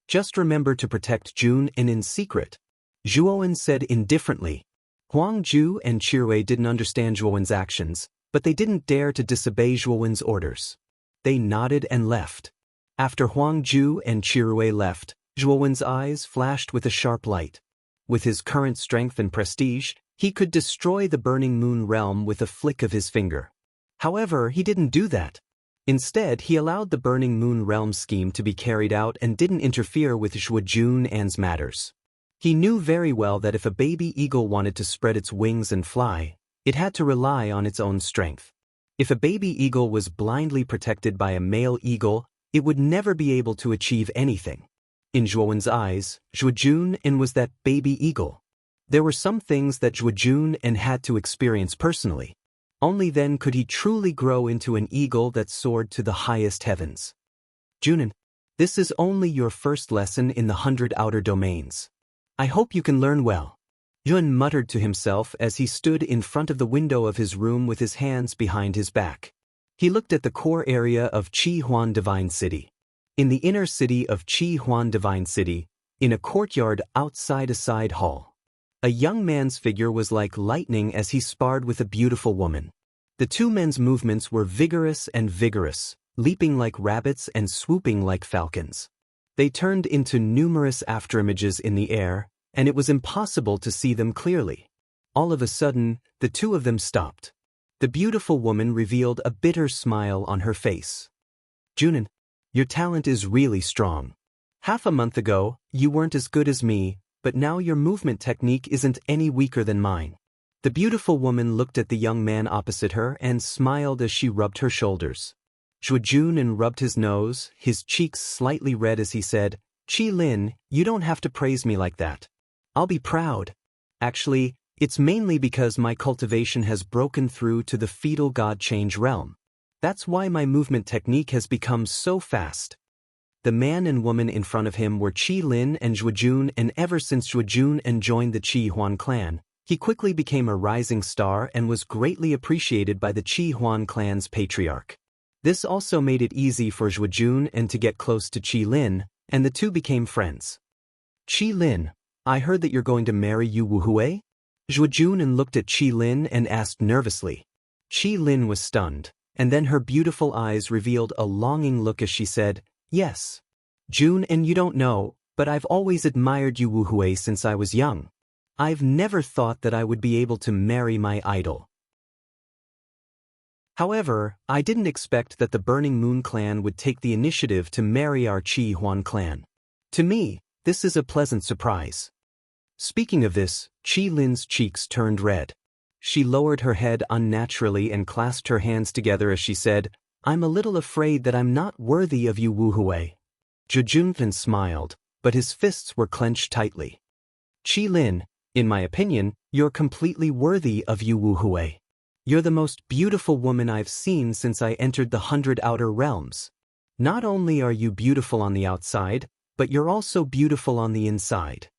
"Just remember to protect Jun and in secret," Zhuowen said indifferently. Huang Ju and Qirui didn't understand Zhuowen's actions, but they didn't dare to disobey Zhuowen's orders. They nodded and left. After Huang Ju and Qirui left, Zhuowen's eyes flashed with a sharp light. With his current strength and prestige, he could destroy the Burning Moon realm with a flick of his finger. However, he didn't do that. Instead, he allowed the Burning Moon realm scheme to be carried out and didn't interfere with Zhuo Jun An's matters. He knew very well that if a baby eagle wanted to spread its wings and fly, it had to rely on its own strength. If a baby eagle was blindly protected by a male eagle, it would never be able to achieve anything. In Zhuowen's eyes, Zhuo Jun was that baby eagle. There were some things that Zhuo Jun had to experience personally. Only then could he truly grow into an eagle that soared to the highest heavens. "Junin, this is only your first lesson in the 100 outer domains. I hope you can learn well." Yun muttered to himself as he stood in front of the window of his room with his hands behind his back. He looked at the core area of Qi Huan Divine City. In the inner city of Qi Huan Divine City, in a courtyard outside a side hall, a young man's figure was like lightning as he sparred with a beautiful woman. The two men's movements were vigorous, leaping like rabbits and swooping like falcons. They turned into numerous afterimages in the air, and it was impossible to see them clearly. All of a sudden, the two of them stopped. The beautiful woman revealed a bitter smile on her face. "Junin, your talent is really strong. Half a month ago, you weren't as good as me, but now your movement technique isn't any weaker than mine." The beautiful woman looked at the young man opposite her and smiled as she rubbed her shoulders. Zhuo Jun rubbed his nose, his cheeks slightly red as he said, "Qi Lin, you don't have to praise me like that. I'll be proud. Actually, it's mainly because my cultivation has broken through to the fetal god change realm. That's why my movement technique has become so fast." the man and woman in front of him were Qi Lin and Zhuo Jun, and ever since Zhuo Jun joined the Qi Huan clan, he quickly became a rising star and was greatly appreciated by the Qi Huan clan's patriarch. This also made it easy for Zhuo Jun to get close to Qi Lin, and the two became friends. Qi Lin, I heard that you're going to marry Yu Wuhui? Zhuo Jun looked at Qi Lin and asked nervously. Qi Lin was stunned, and then her beautiful eyes revealed a longing look as she said, Yes. Jun, and you don't know, but I've always admired Yu Wuhui since I was young. I've never thought that I would be able to marry my idol. However, I didn't expect that the Burning Moon clan would take the initiative to marry our Qi Huan clan. To me, this is a pleasant surprise. Speaking of this, Qi Lin's cheeks turned red. She lowered her head unnaturally and clasped her hands together as she said, I'm a little afraid that I'm not worthy of Yu Wuhui. Zhuo Jun smiled, but his fists were clenched tightly. Qi Lin, in my opinion, you're completely worthy of Yu Wuhui. You're the most beautiful woman I've seen since I entered the 100 Outer Realms. Not only are you beautiful on the outside, but you're also beautiful on the inside.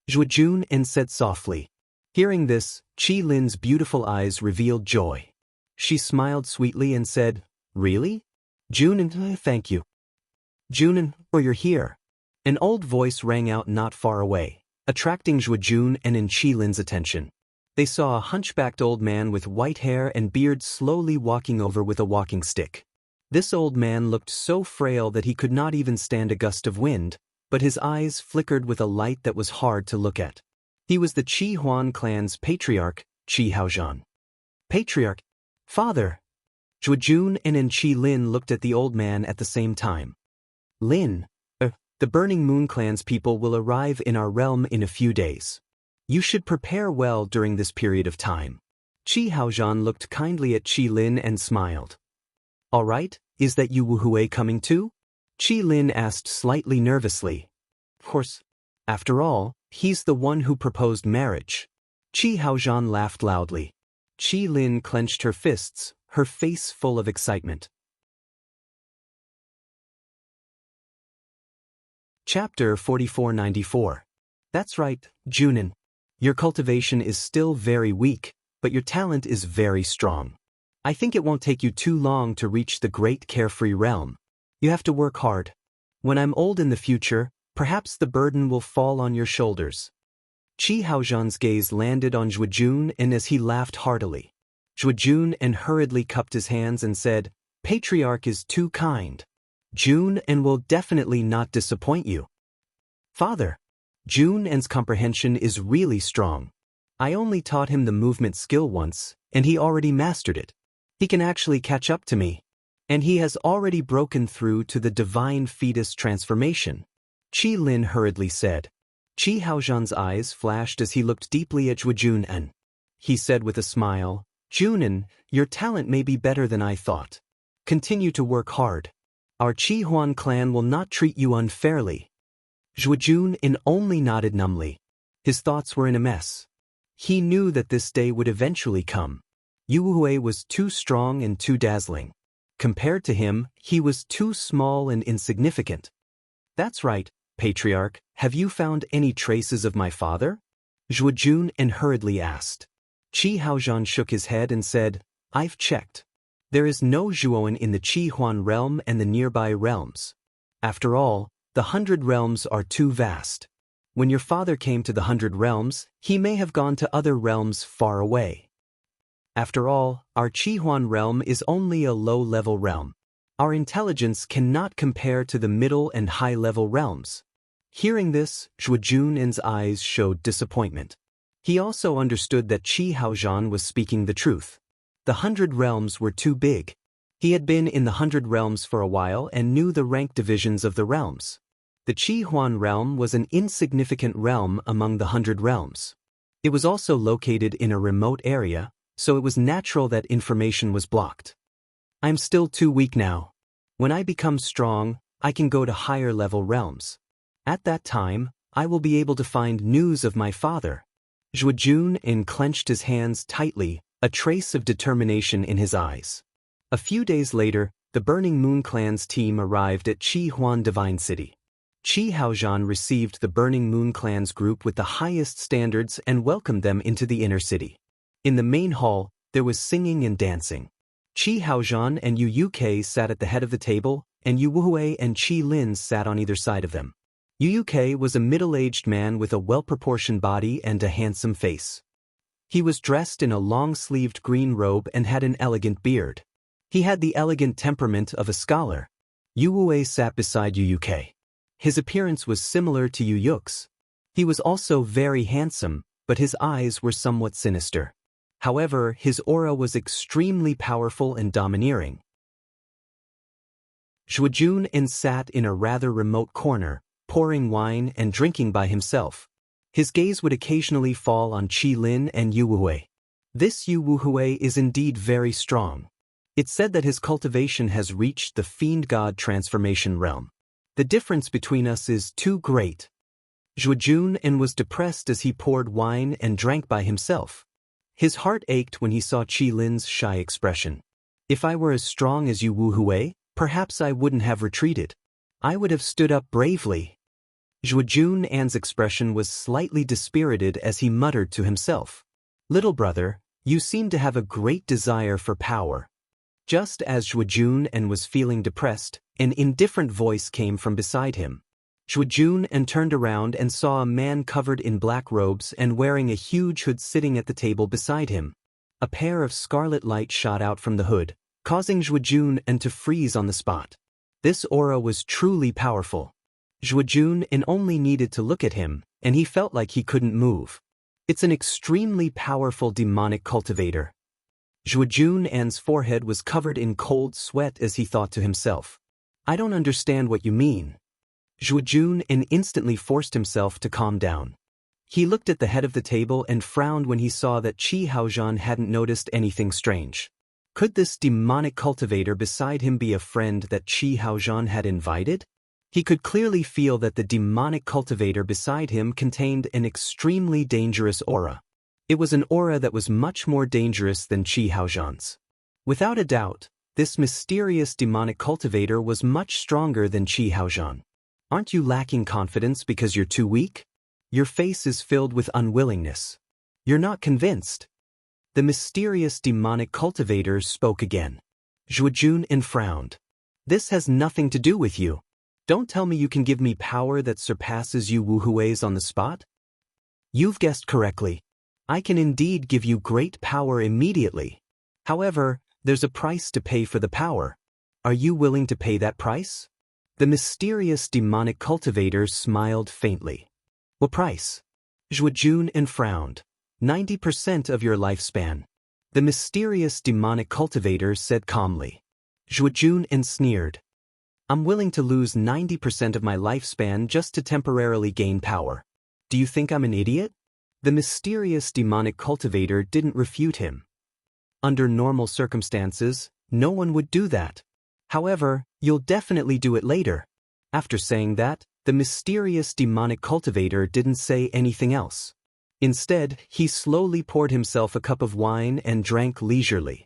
Zhuo Jun said softly. Hearing this, Qi Lin's beautiful eyes revealed joy. She smiled sweetly and said, Really? Jun, thank you. Jun, you're here. An old voice rang out not far away, attracting Zhuo Jun and Qi Lin's attention. They saw a hunchbacked old man with white hair and beard slowly walking over with a walking stick. This old man looked so frail that he could not even stand a gust of wind, but his eyes flickered with a light that was hard to look at. He was the Qi Huan clan's patriarch, Qi Haozhan. Patriarch? Father! Zhuo Jun and Qi Lin looked at the old man at the same time. Lin, the Burning Moon clan's people will arrive in our realm in a few days. You should prepare well during this period of time. Qi Haozhan looked kindly at Qi Lin and smiled. All right, is that Yu Wuhui coming too? Qi Lin asked slightly nervously. Of course. After all, he's the one who proposed marriage. Qi Haozhan laughed loudly. Qi Lin clenched her fists, her face full of excitement. Chapter 4494. That's right, Junin. Your cultivation is still very weak, but your talent is very strong. I think it won't take you too long to reach the great carefree realm. You have to work hard. When I'm old in the future, perhaps the burden will fall on your shoulders. Qi Haozhan's gaze landed on Zhuo Jun as he laughed heartily. Zhuo Jun hurriedly cupped his hands and said, Patriarch is too kind. Jun will definitely not disappoint you. Father, Jun's comprehension is really strong. I only taught him the movement skill once, and he already mastered it. He can actually catch up to me. And he has already broken through to the divine fetus transformation. Qi Lin hurriedly said. Qi Haozhan's eyes flashed as he looked deeply at Zhuo Jun. He said with a smile, Junin, your talent may be better than I thought. Continue to work hard. Our Qi Huan clan will not treat you unfairly. Zhuo Jun only nodded numbly. His thoughts were in a mess. He knew that this day would eventually come. Yu Wuhui was too strong and too dazzling. Compared to him, he was too small and insignificant. That's right, Patriarch, have you found any traces of my father? Zhuo Jun hurriedly asked. Qi Haozhan shook his head and said, I've checked. There is no Zhuoan in the Qi Huan realm and the nearby realms. After all, the 100 realms are too vast. When your father came to the 100 realms, he may have gone to other realms far away. After all, our Qi Huan realm is only a low-level realm. Our intelligence cannot compare to the middle and high-level realms. Hearing this, Zhuo Jun's eyes showed disappointment. He also understood that Qi Haozhan was speaking the truth. The 100 realms were too big. He had been in the 100 realms for a while and knew the rank divisions of the realms. The Qi Huan realm was an insignificant realm among the 100 realms. It was also located in a remote area, so it was natural that information was blocked. I'm still too weak now. When I become strong, I can go to higher-level realms. At that time, I will be able to find news of my father. Zhuo Jun clenched his hands tightly, a trace of determination in his eyes. A few days later, the Burning Moon clan's team arrived at Chi Huan Divine City. Chi Haozhan received the Burning Moon clan's group with the highest standards and welcomed them into the inner city. In the main hall, there was singing and dancing. Chi Haozhan and Yu Yukei sat at the head of the table, and Yu Wuhui and Qi Lin sat on either side of them. Yu Yukei was a middle-aged man with a well-proportioned body and a handsome face. He was dressed in a long-sleeved green robe and had an elegant beard. He had the elegant temperament of a scholar. Yu Wuhui sat beside Yu Yukei. His appearance was similar to Yu Yuk's. He was also very handsome, but his eyes were somewhat sinister. However, his aura was extremely powerful and domineering. Zhuojun sat in a rather remote corner, pouring wine and drinking by himself. His gaze would occasionally fall on Qi Lin and Yu Wuhui. This Yu Wuhui is indeed very strong. It's said that his cultivation has reached the fiend god transformation realm. The difference between us is too great. Zhuojun was depressed as he poured wine and drank by himself. His heart ached when he saw Qi Lin's shy expression. If I were as strong as Yu Wuhui, perhaps I wouldn't have retreated. I would have stood up bravely. Zhuojun's expression was slightly dispirited as he muttered to himself. Little brother, you seem to have a great desire for power. Just as Zhuojun was feeling depressed, an indifferent voice came from beside him. Zhuojun turned around and saw a man covered in black robes and wearing a huge hood sitting at the table beside him. A pair of scarlet light shot out from the hood, causing Zhuojun to freeze on the spot. This aura was truly powerful. Zhuojun only needed to look at him, and he felt like he couldn't move. It's an extremely powerful demonic cultivator. Zhuojun's forehead was covered in cold sweat as he thought to himself. I don't understand what you mean. Zhuojun instantly forced himself to calm down. He looked at the head of the table and frowned when he saw that Chi Haozhan hadn't noticed anything strange. Could this demonic cultivator beside him be a friend that Chi Haozhan had invited? He could clearly feel that the demonic cultivator beside him contained an extremely dangerous aura. It was an aura that was much more dangerous than Chi Haozhan's. Without a doubt, this mysterious demonic cultivator was much stronger than Chi Haozhan. Aren't you lacking confidence because you're too weak? Your face is filled with unwillingness. You're not convinced. The mysterious demonic cultivator spoke again. Zhuojun frowned. This has nothing to do with you. Don't tell me you can give me power that surpasses Yu Wuhui's on the spot? You've guessed correctly. I can indeed give you great power immediately. However, there's a price to pay for the power. Are you willing to pay that price? The mysterious demonic cultivator smiled faintly. What price? Zhuojun frowned. 90% of your lifespan. The mysterious demonic cultivator said calmly. Zhuojun sneered. I'm willing to lose 90% of my lifespan just to temporarily gain power. Do you think I'm an idiot? The mysterious demonic cultivator didn't refute him. Under normal circumstances, no one would do that. However, you'll definitely do it later. After saying that, the mysterious demonic cultivator didn't say anything else. Instead, he slowly poured himself a cup of wine and drank leisurely.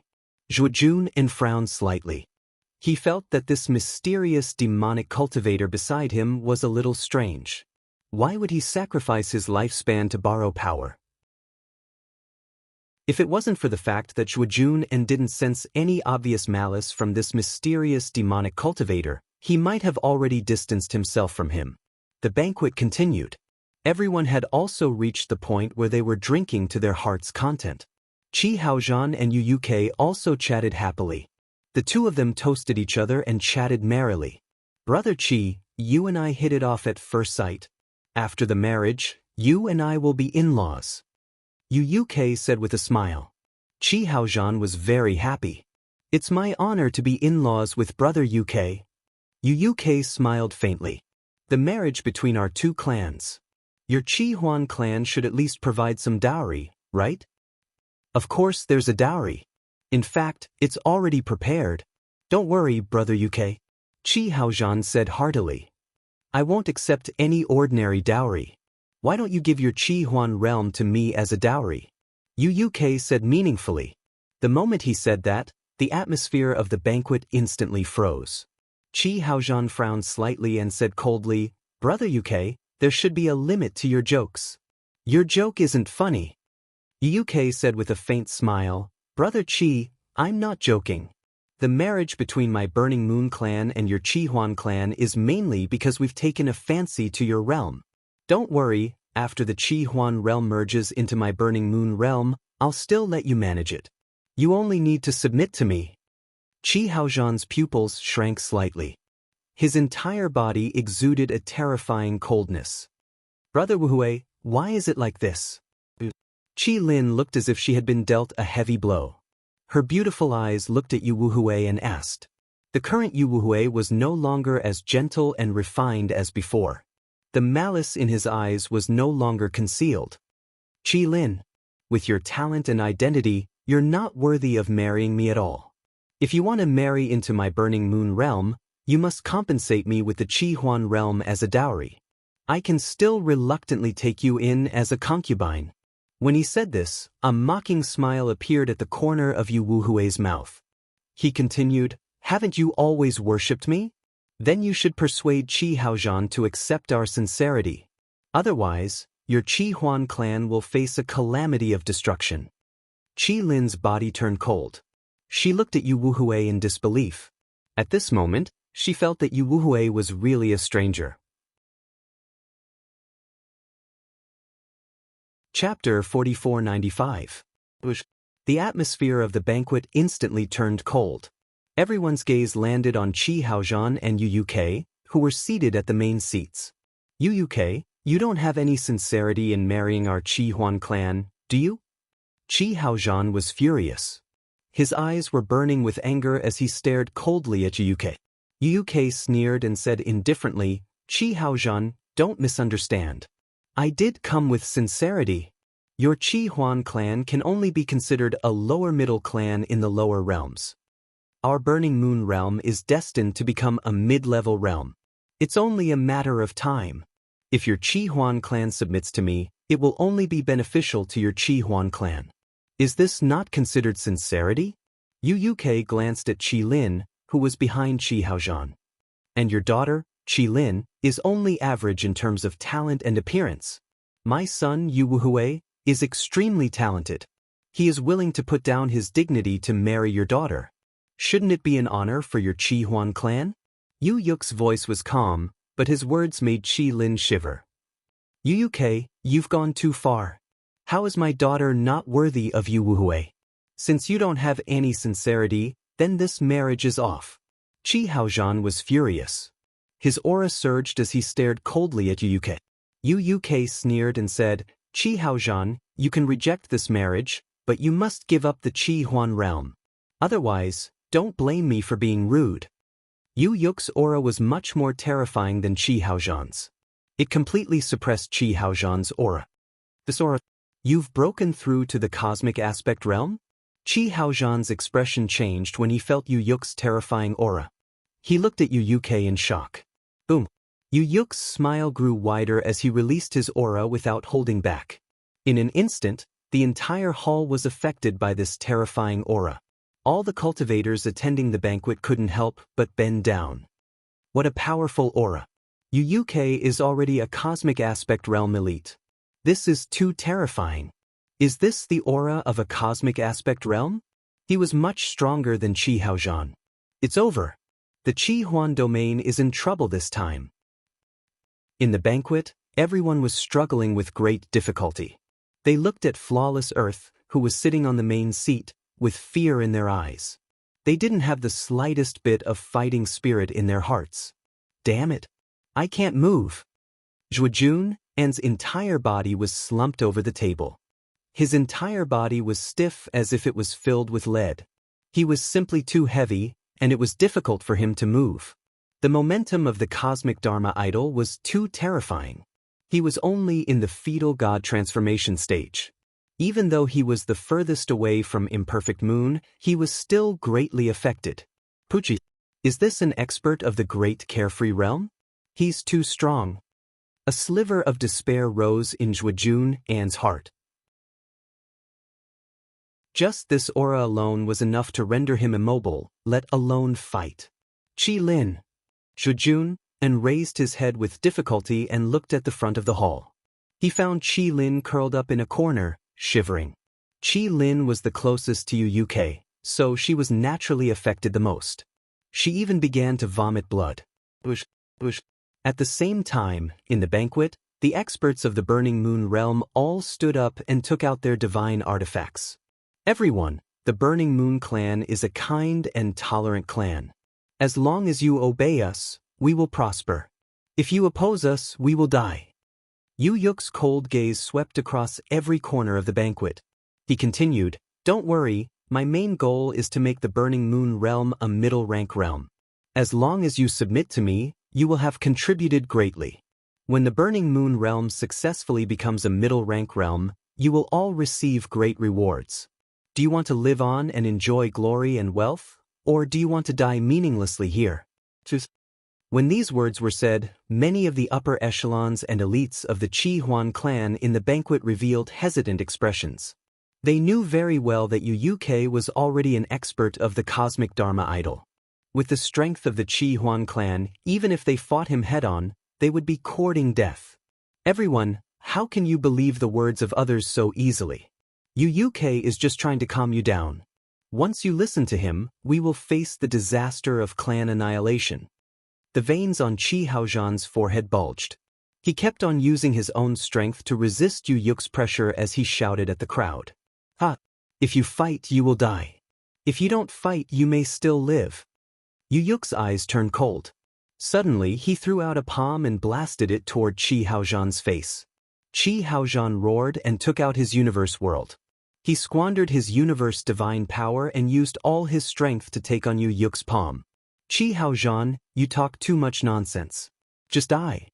Zhuojun frowned slightly. He felt that this mysterious demonic cultivator beside him was a little strange. Why would he sacrifice his lifespan to borrow power? If it wasn't for the fact that Zhuojun didn't sense any obvious malice from this mysterious demonic cultivator, he might have already distanced himself from him. The banquet continued. Everyone had also reached the point where they were drinking to their heart's content. Chi Haozhan and Yu Yukei also chatted happily. The two of them toasted each other and chatted merrily. Brother Qi, you and I hit it off at first sight. After the marriage, you and I will be in-laws. Yu Yukei said with a smile. Chi Haozhan was very happy. It's my honor to be in-laws with Brother Yukei. Yu Yukei smiled faintly. The marriage between our two clans. Your Chi Huan clan should at least provide some dowry, right? Of course there's a dowry. In fact, it's already prepared. Don't worry, Brother Yukei. Chi Haozhan said heartily. I won't accept any ordinary dowry. Why don't you give your Chi Huan realm to me as a dowry? Yu Yukei said meaningfully. The moment he said that, The atmosphere of the banquet instantly froze. Qi Haozhan frowned slightly and said coldly, "Brother UK, there should be a limit to your jokes. Your joke isn't funny." UK said with a faint smile, "Brother Qi, I'm not joking. The marriage between my Burning Moon clan and your Qihuan clan is mainly because we've taken a fancy to your realm. Don't worry, after the Qihuan realm merges into my Burning Moon realm, I'll still let you manage it. You only need to submit to me." Qi Haozhan's pupils shrank slightly. His entire body exuded a terrifying coldness. "Brother Wuhui, why is it like this?" Qi Lin looked as if she had been dealt a heavy blow. Her beautiful eyes looked at Yu Wuhui and asked. The current Yu Wuhui was no longer as gentle and refined as before. The malice in his eyes was no longer concealed. "Qi Lin, with your talent and identity, you're not worthy of marrying me at all. If you want to marry into my Burning Moon realm, you must compensate me with the Qihuan realm as a dowry. I can still reluctantly take you in as a concubine." When he said this, a mocking smile appeared at the corner of Yu Wuhui's mouth. He continued, "Haven't you always worshipped me? Then you should persuade Qi Haozhan to accept our sincerity. Otherwise, your Qihuan clan will face a calamity of destruction." Qi Lin's body turned cold. She looked at Yu Wuhui in disbelief. At this moment, she felt that Yu Wuhui was really a stranger. Chapter 4495. The atmosphere of the banquet instantly turned cold. Everyone's gaze landed on Qi Haozhan and Yu UK, who were seated at the main seats. "Yu UK, you don't have any sincerity in marrying our Qihuan clan, do you?" Qi Haozhan was furious. His eyes were burning with anger as he stared coldly at Yu UK. Yu UK sneered and said indifferently, "Qi Haozhan, don't misunderstand. I did come with sincerity. Your Qihuan clan can only be considered a lower middle clan in the lower realms. Our Burning Moon realm is destined to become a mid-level realm. It's only a matter of time. If your Qihuan clan submits to me, it will only be beneficial to your Qihuan clan. Is this not considered sincerity?" Yu UK glanced at Qi Lin, who was behind Qi Haozhan. "And your daughter, Qi Lin, is only average in terms of talent and appearance. My son, Yu Wuhui, is extremely talented. He is willing to put down his dignity to marry your daughter. Shouldn't it be an honor for your Qihuan clan?" Yu Yuk's voice was calm, but his words made Qi Lin shiver. "Yu UK, you've gone too far. How is my daughter not worthy of Yu Wuhui? Since you don't have any sincerity, then this marriage is off." Qi Haozhan was furious. His aura surged as he stared coldly at Yu UK. Yu UK sneered and said, "Qi Haozhan, you can reject this marriage, but you must give up the Qihuan realm. Otherwise, don't blame me for being rude." Yu Yuk's aura was much more terrifying than Qi Haozhan's. It completely suppressed Qi Haozhan's aura. "This aura, you've broken through to the cosmic aspect realm?" Qi Haozhan's expression changed when he felt Yu Yuk's terrifying aura. He looked at Yu UK in shock. Boom. Yu Yuk's smile grew wider as he released his aura without holding back. In an instant, the entire hall was affected by this terrifying aura. All the cultivators attending the banquet couldn't help but bend down. What a powerful aura. Yu UK is already a cosmic aspect realm elite. This is too terrifying. Is this the aura of a cosmic aspect realm? He was much stronger than Qi Haozhan. It's over. The Qihuan domain is in trouble this time. In the banquet, everyone was struggling with great difficulty. They looked at Flawless Earth, who was sitting on the main seat, with fear in their eyes. They didn't have the slightest bit of fighting spirit in their hearts. Damn it. I can't move. Zhuojun An's entire body was slumped over the table. His entire body was stiff as if it was filled with lead. He was simply too heavy, and it was difficult for him to move. The momentum of the cosmic Dharma idol was too terrifying. He was only in the fetal god transformation stage. Even though he was the furthest away from Imperfect Moon, he was still greatly affected. Pucci, is this an expert of the great carefree realm? He's too strong. A sliver of despair rose in Zhuojun An's heart. Just this aura alone was enough to render him immobile, let alone fight. Qi Lin, Zhuejun, and raised his head with difficulty and looked at the front of the hall. He found Qi Lin curled up in a corner, shivering. Qi Lin was the closest to Yu Uk, so she was naturally affected the most. She even began to vomit blood. At the same time, in the banquet, the experts of the Burning Moon realm all stood up and took out their divine artifacts. Everyone, the Burning Moon clan is a kind and tolerant clan. As long as you obey us, we will prosper. If you oppose us, we will die. Yu Yuk's cold gaze swept across every corner of the banquet. He continued, "Don't worry, my main goal is to make the Burning Moon realm a middle-rank realm. As long as you submit to me, you will have contributed greatly. When the Burning Moon realm successfully becomes a middle-rank realm, you will all receive great rewards. Do you want to live on and enjoy glory and wealth, or do you want to die meaninglessly here?" When these words were said, many of the upper echelons and elites of the Qi Huan clan in the banquet revealed hesitant expressions. They knew very well that Yu Uk was already an expert of the cosmic Dharma idol. With the strength of the Qi Huan clan, even if they fought him head-on, they would be courting death. "Everyone, how can you believe the words of others so easily? Yu Uk is just trying to calm you down. Once you listen to him, we will face the disaster of clan annihilation." The veins on Qi Haozhan's forehead bulged. He kept on using his own strength to resist Yu Yuk's pressure as he shouted at the crowd. "Ha! If you fight, you will die. If you don't fight, you may still live." Yu Yuk's eyes turned cold. Suddenly, he threw out a palm and blasted it toward Qi Haozhan's face. Qi Haozhan roared and took out his universe world. He squandered his universe divine power and used all his strength to take on Yu Yuk's palm. "Qi Haozhan, you talk too much nonsense. Just die."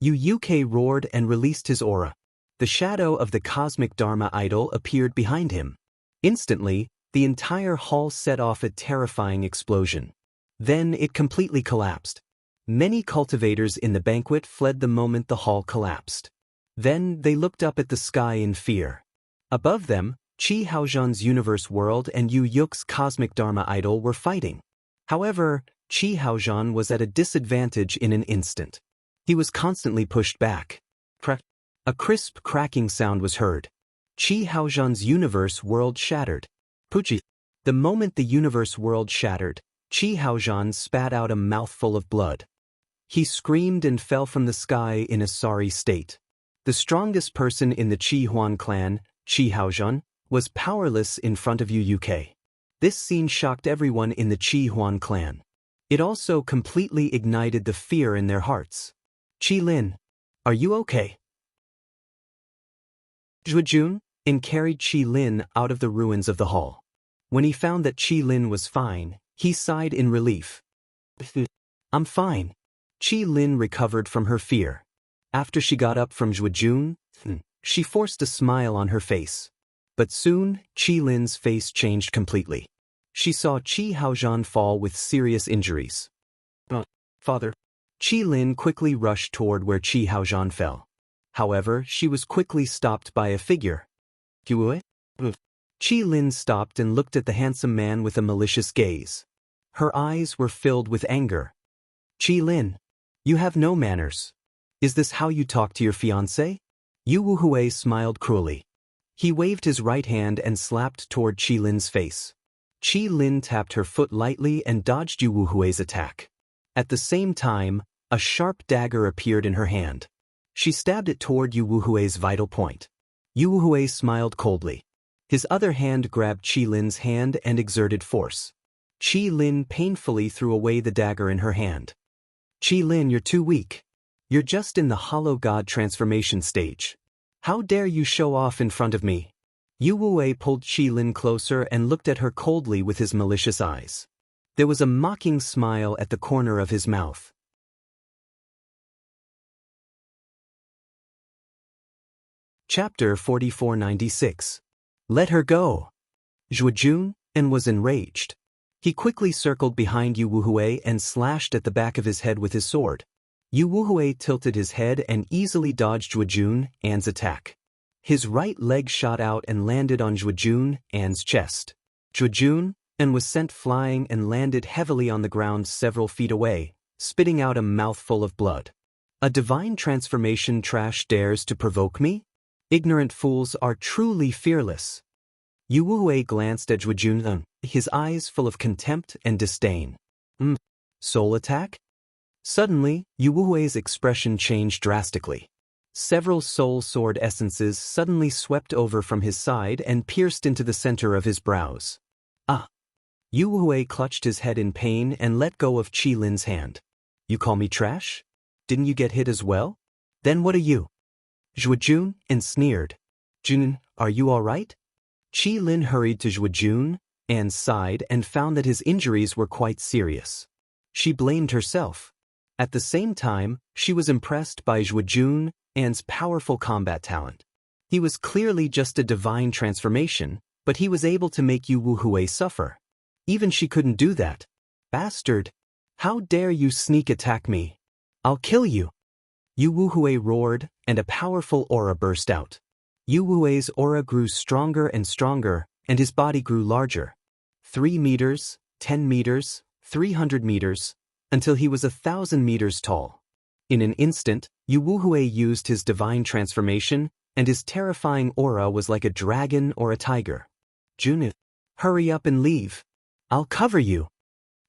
Yu Uk roared and released his aura. The shadow of the cosmic Dharma idol appeared behind him. Instantly, the entire hall set off a terrifying explosion. Then it completely collapsed. Many cultivators in the banquet fled the moment the hall collapsed. Then they looked up at the sky in fear. Above them, Qi Haozhan's universe world and Yu Yuk's cosmic Dharma idol were fighting. However, Qi Haozhan was at a disadvantage in an instant. He was constantly pushed back. A crisp cracking sound was heard. Qi Haozhan's universe world shattered. Puchi. The moment the universe world shattered, Qi Haozhan spat out a mouthful of blood. He screamed and fell from the sky in a sorry state. The strongest person in the Qi Huan clan, Qi Haozhan, was powerless in front of Yu Uk. This scene shocked everyone in the Qi Huan clan. It also completely ignited the fear in their hearts. "Qi Lin, are you okay?" Zhuejun carried Qi Lin out of the ruins of the hall. When he found that Qi Lin was fine, he sighed in relief. "I'm fine." Qi Lin recovered from her fear. After she got up from Zhuejun, she forced a smile on her face. But soon, Qi Lin's face changed completely. She saw Qi Haozhan fall with serious injuries. "Father." Qi Lin quickly rushed toward where Qi Haozhan fell. However, she was quickly stopped by a figure. Qi Lin stopped and looked at the handsome man with a malicious gaze. Her eyes were filled with anger. "Qi Lin, you have no manners. Is this how you talk to your fiancé?" Yu Wuhui smiled cruelly. He waved his right hand and slapped toward Qi Lin's face. Qi Lin tapped her foot lightly and dodged Yu Wuhui's attack. At the same time, a sharp dagger appeared in her hand. She stabbed it toward Yu Wuhui's vital point. Yu Wuhui smiled coldly. His other hand grabbed Qi Lin's hand and exerted force. Qi Lin painfully threw away the dagger in her hand. "Qi Lin, you're too weak. You're just in the hollow god transformation stage. How dare you show off in front of me?" Yu Wuhui pulled Qi Lin closer and looked at her coldly with his malicious eyes. There was a mocking smile at the corner of his mouth. Chapter 4496. Let her go. Zhuejun was enraged. He quickly circled behind Yu Wuhui and slashed at the back of his head with his sword. Yu Wuhui tilted his head and easily dodged Zhuejun's attack. His right leg shot out and landed on Zhuojun An's chest. Zhuojun An was sent flying and landed heavily on the ground several feet away, spitting out a mouthful of blood. A divine transformation trash dares to provoke me? Ignorant fools are truly fearless. Yu Wuhui glanced at Zhuojun An, his eyes full of contempt and disdain. Soul attack? Suddenly, Yu Wuhui's expression changed drastically. Several soul sword essences suddenly swept over from his side and pierced into the center of his brows. Ah! Yu Wuhui clutched his head in pain and let go of Qi Lin's hand. You call me trash? Didn't you get hit as well? Then what are you? Zhuojun An sneered. Jun, are you all right? Qi Lin hurried to Zhuojun An's side and found that his injuries were quite serious. She blamed herself. At the same time, she was impressed by Zhuojun An's powerful combat talent. He was clearly just a divine transformation, but he was able to make Yu Wuhui suffer. Even she couldn't do that. Bastard! How dare you sneak attack me? I'll kill you! Yu Wuhui roared, and a powerful aura burst out. Yu Wuhui's aura grew stronger and stronger, and his body grew larger. 3 meters, 10 meters, 300 meters, until he was 1,000 meters tall. In an instant, Yu Wuhui used his divine transformation, and his terrifying aura was like a dragon or a tiger. Jun, hurry up and leave. I'll cover you.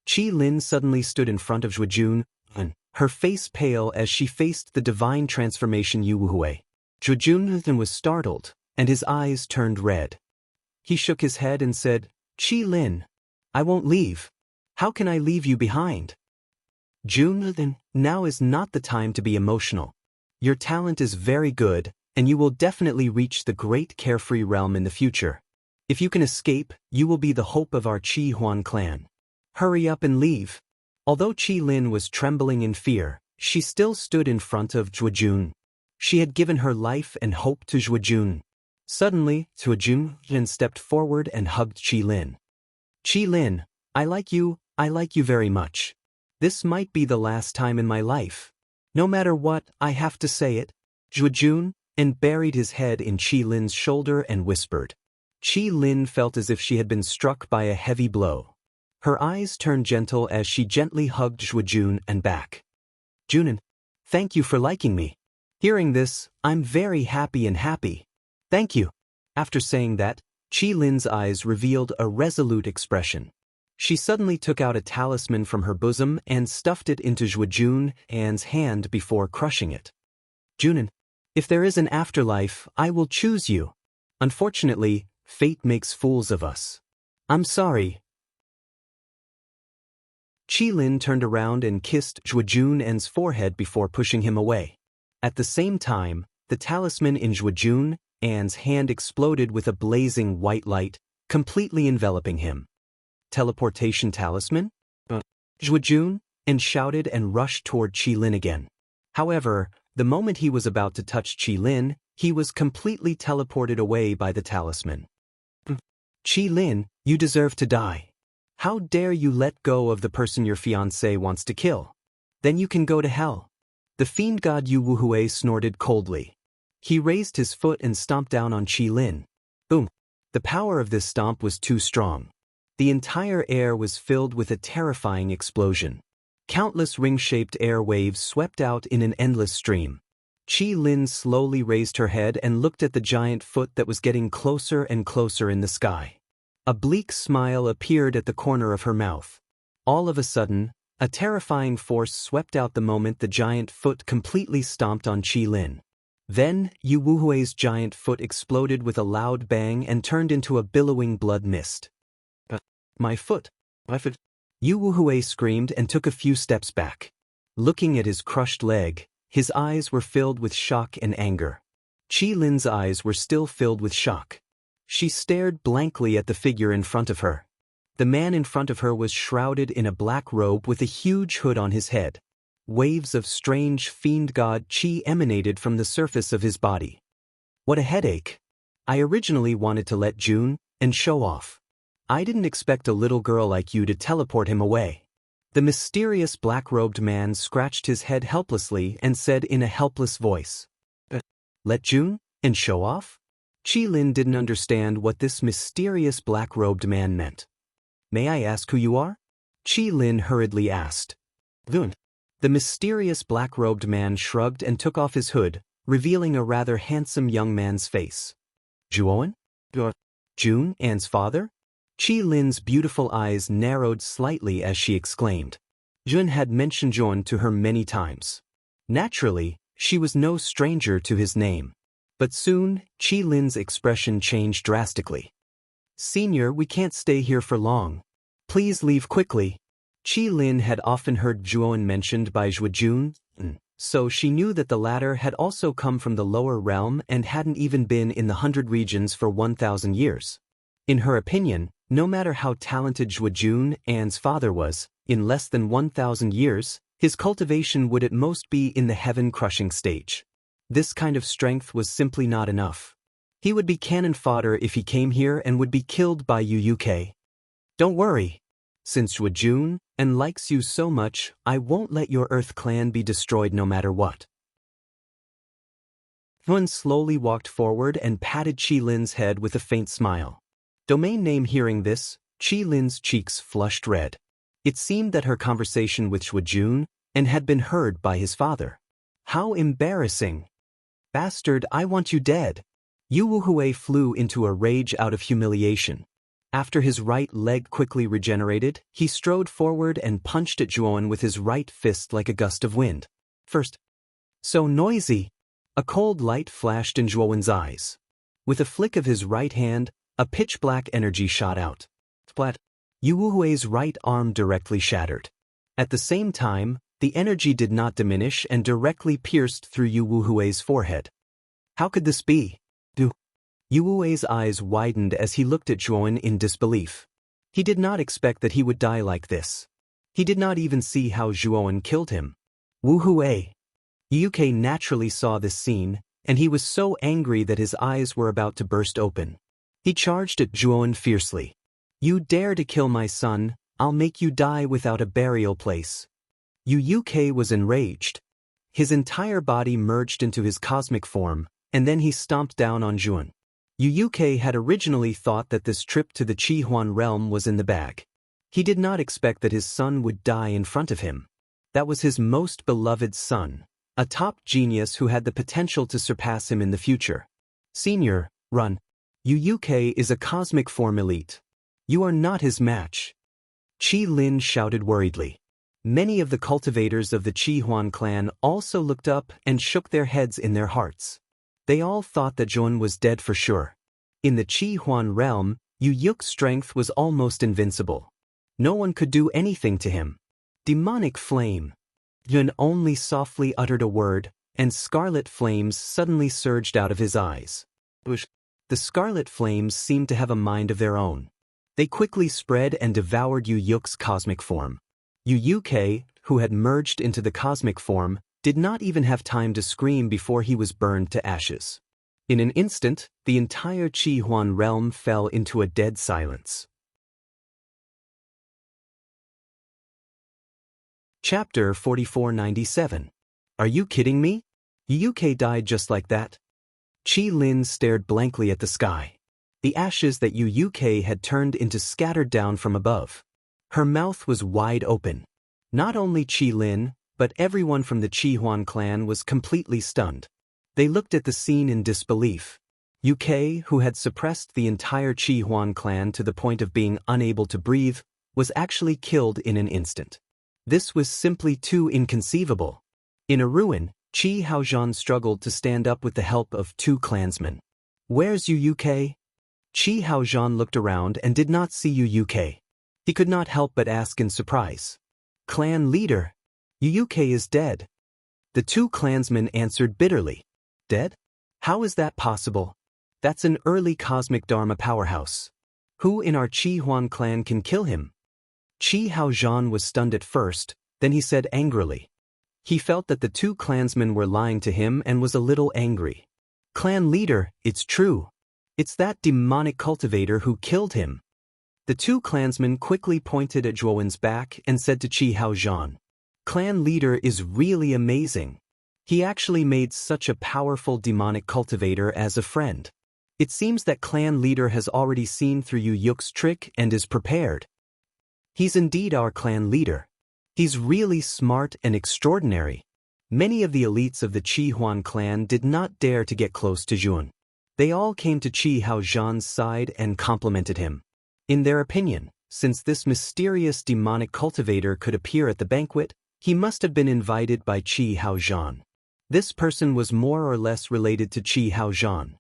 Qi Lin suddenly stood in front of Zhuojun An, her face pale as she faced the divine transformation Yu Wuhui. Zhuojun An was startled, and his eyes turned red. He shook his head and said, Qi Lin, I won't leave. How can I leave you behind? Jun An, now is not the time to be emotional. Your talent is very good, and you will definitely reach the great carefree realm in the future. If you can escape, you will be the hope of our Qi Huan clan. Hurry up and leave. Although Qi Lin was trembling in fear, she still stood in front of Zhuojun. She had given her life and hope to Zhuojun. Suddenly, Zhuojun An stepped forward and hugged Qi Lin. Qi Lin, I like you very much. This might be the last time in my life. No matter what, I have to say it. Zhuojun An buried his head in Qi Lin's shoulder and whispered. Qi Lin felt as if she had been struck by a heavy blow. Her eyes turned gentle as she gently hugged Zhuojun An back. Junan, thank you for liking me. Hearing this, I'm very happy. Thank you. After saying that, Qi Lin's eyes revealed a resolute expression. She suddenly took out a talisman from her bosom and stuffed it into Zhuojun An's hand before crushing it. Junan, if there is an afterlife, I will choose you. Unfortunately, fate makes fools of us. I'm sorry. Qi Lin turned around and kissed Zhuojun An's forehead before pushing him away. At the same time, the talisman in Zhuojun An's hand exploded with a blazing white light, completely enveloping him. Teleportation talisman? Zhuojun An shouted and rushed toward Qi Lin again. However, the moment he was about to touch Qi Lin, he was completely teleported away by the talisman. Qi Lin, you deserve to die. How dare you let go of the person your fiancé wants to kill? Then you can go to hell. The fiend god Yu Wuhui snorted coldly. He raised his foot and stomped down on Qi Lin. Boom! The power of this stomp was too strong. The entire air was filled with a terrifying explosion. Countless ring-shaped air waves swept out in an endless stream. Qi Lin slowly raised her head and looked at the giant foot that was getting closer and closer in the sky. A bleak smile appeared at the corner of her mouth. All of a sudden, a terrifying force swept out the moment the giant foot completely stomped on Qi Lin. Then, Yu Wuhui's giant foot exploded with a loud bang and turned into a billowing blood mist. My foot! My foot! Yu Wuhui screamed and took a few steps back. Looking at his crushed leg, his eyes were filled with shock and anger. Qi Lin's eyes were still filled with shock. She stared blankly at the figure in front of her. The man in front of her was shrouded in a black robe with a huge hood on his head. Waves of strange fiend god Qi emanated from the surface of his body. What a headache! I originally wanted to let Jun and show off. I didn't expect a little girl like you to teleport him away. The mysterious black-robed man scratched his head helplessly and said in a helpless voice, Let Jun and show off? Qi Lin didn't understand what this mysterious black-robed man meant. "May I ask who you are?" Qi Lin hurriedly asked. "Dun." The mysterious black-robed man shrugged and took off his hood, revealing a rather handsome young man's face. "Juon? June, Anne's father?" Qi Lin's beautiful eyes narrowed slightly as she exclaimed. Jun had mentioned Juon to her many times. Naturally, she was no stranger to his name. But soon, Qi Lin's expression changed drastically. "Senior, we can't stay here for long. Please leave quickly." Qi Lin had often heard Juon mentioned by Jun, so she knew that the latter had also come from the lower realm and hadn't even been in the 100 regions for 1,000 years. In her opinion, no matter how talented Jun, Anne's father was, in less than 1,000 years, his cultivation would at most be in the heaven-crushing stage. This kind of strength was simply not enough. He would be cannon fodder if he came here and would be killed by Uk. "Don't worry. Since Jun and likes you so much, I won't let your Earth clan be destroyed no matter what." Hun slowly walked forward and patted Qi Lin's head with a faint smile. Domain name hearing this, Qi Lin's cheeks flushed red. It seemed that her conversation with Jun and had been heard by his father. How embarrassing! "Bastard, I want you dead." Yu Wuhui flew into a rage out of humiliation. After his right leg quickly regenerated, he strode forward and punched at Juon with his right fist like a gust of wind. "First, so noisy." A cold light flashed in Juon's eyes. With a flick of his right hand, a pitch-black energy shot out. Splat! Yu Wuhui's right arm directly shattered. At the same time, the energy did not diminish and directly pierced through Yu Wuhui's forehead. How could this be? Yu Wui's eyes widened as he looked at Juon in disbelief. He did not expect that he would die like this. He did not even see how Juon killed him. Wuhui! Uk naturally saw this scene, and he was so angry that his eyes were about to burst open. He charged at Juon fiercely. "You dare to kill my son, I'll make you die without a burial place." Uk was enraged. His entire body merged into his cosmic form, and then he stomped down on Juon. Uk had originally thought that this trip to the Qi Huan realm was in the bag. He did not expect that his son would die in front of him. That was his most beloved son, a top genius who had the potential to surpass him in the future. "Senior, run. Uk is a cosmic form elite. You are not his match." Qi Lin shouted worriedly. Many of the cultivators of the Qi Huan clan also looked up and shook their heads in their hearts. They all thought that Juon was dead for sure. In the Qi Huan realm, Yuk's strength was almost invincible. No one could do anything to him. Demonic flame. Juon only softly uttered a word, and scarlet flames suddenly surged out of his eyes. The scarlet flames seemed to have a mind of their own. They quickly spread and devoured Yuk's cosmic form. Uk, who had merged into the cosmic form, did not even have time to scream before he was burned to ashes. In an instant, the entire Qi Huan realm fell into a dead silence. Chapter 4497. Are you kidding me? Uk died just like that? Qi Lin stared blankly at the sky. The ashes that Uk had turned into scattered down from above. Her mouth was wide open. Not only Qi Lin, but everyone from the Qi Huan clan was completely stunned. They looked at the scene in disbelief. Uk, who had suppressed the entire Qi Huan clan to the point of being unable to breathe, was actually killed in an instant. This was simply too inconceivable. In a ruin, Qi Haozhan struggled to stand up with the help of 2 clansmen. "Where's Uk?" Qi Haozhan looked around and did not see Uk. He could not help but ask in surprise. "Clan leader, Uk is dead." The 2 clansmen answered bitterly. "Dead? How is that possible? That's an early cosmic Dharma powerhouse. Who in our Qi Huan clan can kill him?" Qi Haozhan was stunned at first, then he said angrily. He felt that the 2 clansmen were lying to him and was a little angry. "Clan leader, it's true. It's that demonic cultivator who killed him." The 2 clansmen quickly pointed at Juon's back and said to Qi Haozhan, "Clan leader is really amazing. He actually made such a powerful demonic cultivator as a friend." It seems that clan leader has already seen through Yu Yuk's trick and is prepared. He's indeed our clan leader. He's really smart and extraordinary. Many of the elites of the Qi Huan clan did not dare to get close to Zhuan. They all came to Qi Haozhan's side and complimented him. In their opinion, since this mysterious demonic cultivator could appear at the banquet, he must have been invited by Qi Haozhan. This person was more or less related to Qi Haozhan.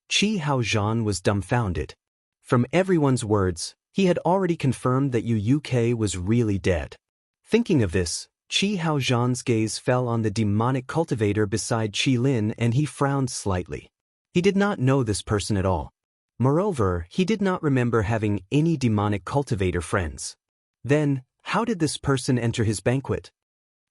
Qi Haozhan was dumbfounded. From everyone's words, he had already confirmed that Yu Yuk was really dead. Thinking of this, Qi Haozhan's gaze fell on the demonic cultivator beside Qi Lin and he frowned slightly. He did not know this person at all. Moreover, he did not remember having any demonic cultivator friends. Then, how did this person enter his banquet?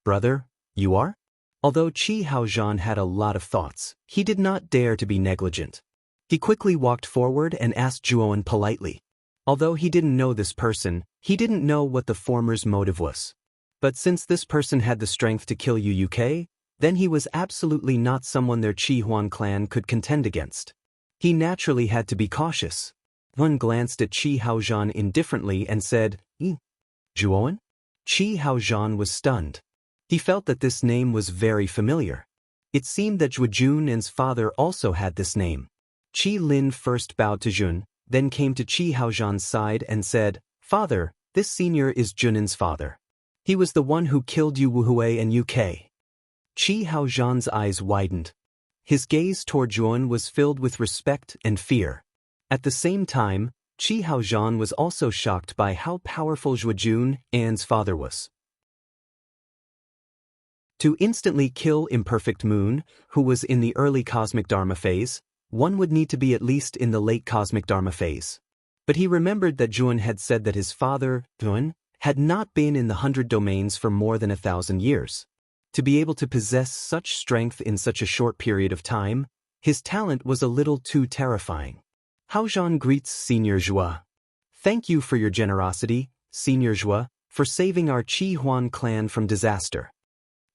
Brother, you are? Although Qi Haozhan had a lot of thoughts, he did not dare to be negligent. He quickly walked forward and asked Zhuan politely. Although he didn't know this person, he didn't know what the former's motive was. But since this person had the strength to kill Yu Yuk, then he was absolutely not someone their Qi Huan clan could contend against. He naturally had to be cautious. One glanced at Qi Haozhan indifferently and said, Zhuan? Qi Haozhan was stunned. He felt that this name was very familiar. It seemed that Zhuan's father also had this name. Qi Lin first bowed to Zhun, then came to Qi Haozhan's side and said, Father, this senior is Zhuan's father. He was the one who killed Yu Wuhui and Yuk. Qi Haozhan's eyes widened. His gaze toward Zhuan was filled with respect and fear. At the same time, Qi Haozhan was also shocked by how powerful Zhuan's father was. To instantly kill Imperfect Moon, who was in the early Cosmic Dharma phase, one would need to be at least in the late Cosmic Dharma phase. But he remembered that Zhuan had said that his father, Zhuan, had not been in the 100 domains for more than 1,000 years. To be able to possess such strength in such a short period of time, his talent was a little too terrifying. Haozhan greets Senior Zhua. Thank you for your generosity, Senior Zhua, for saving our Qi Huan clan from disaster.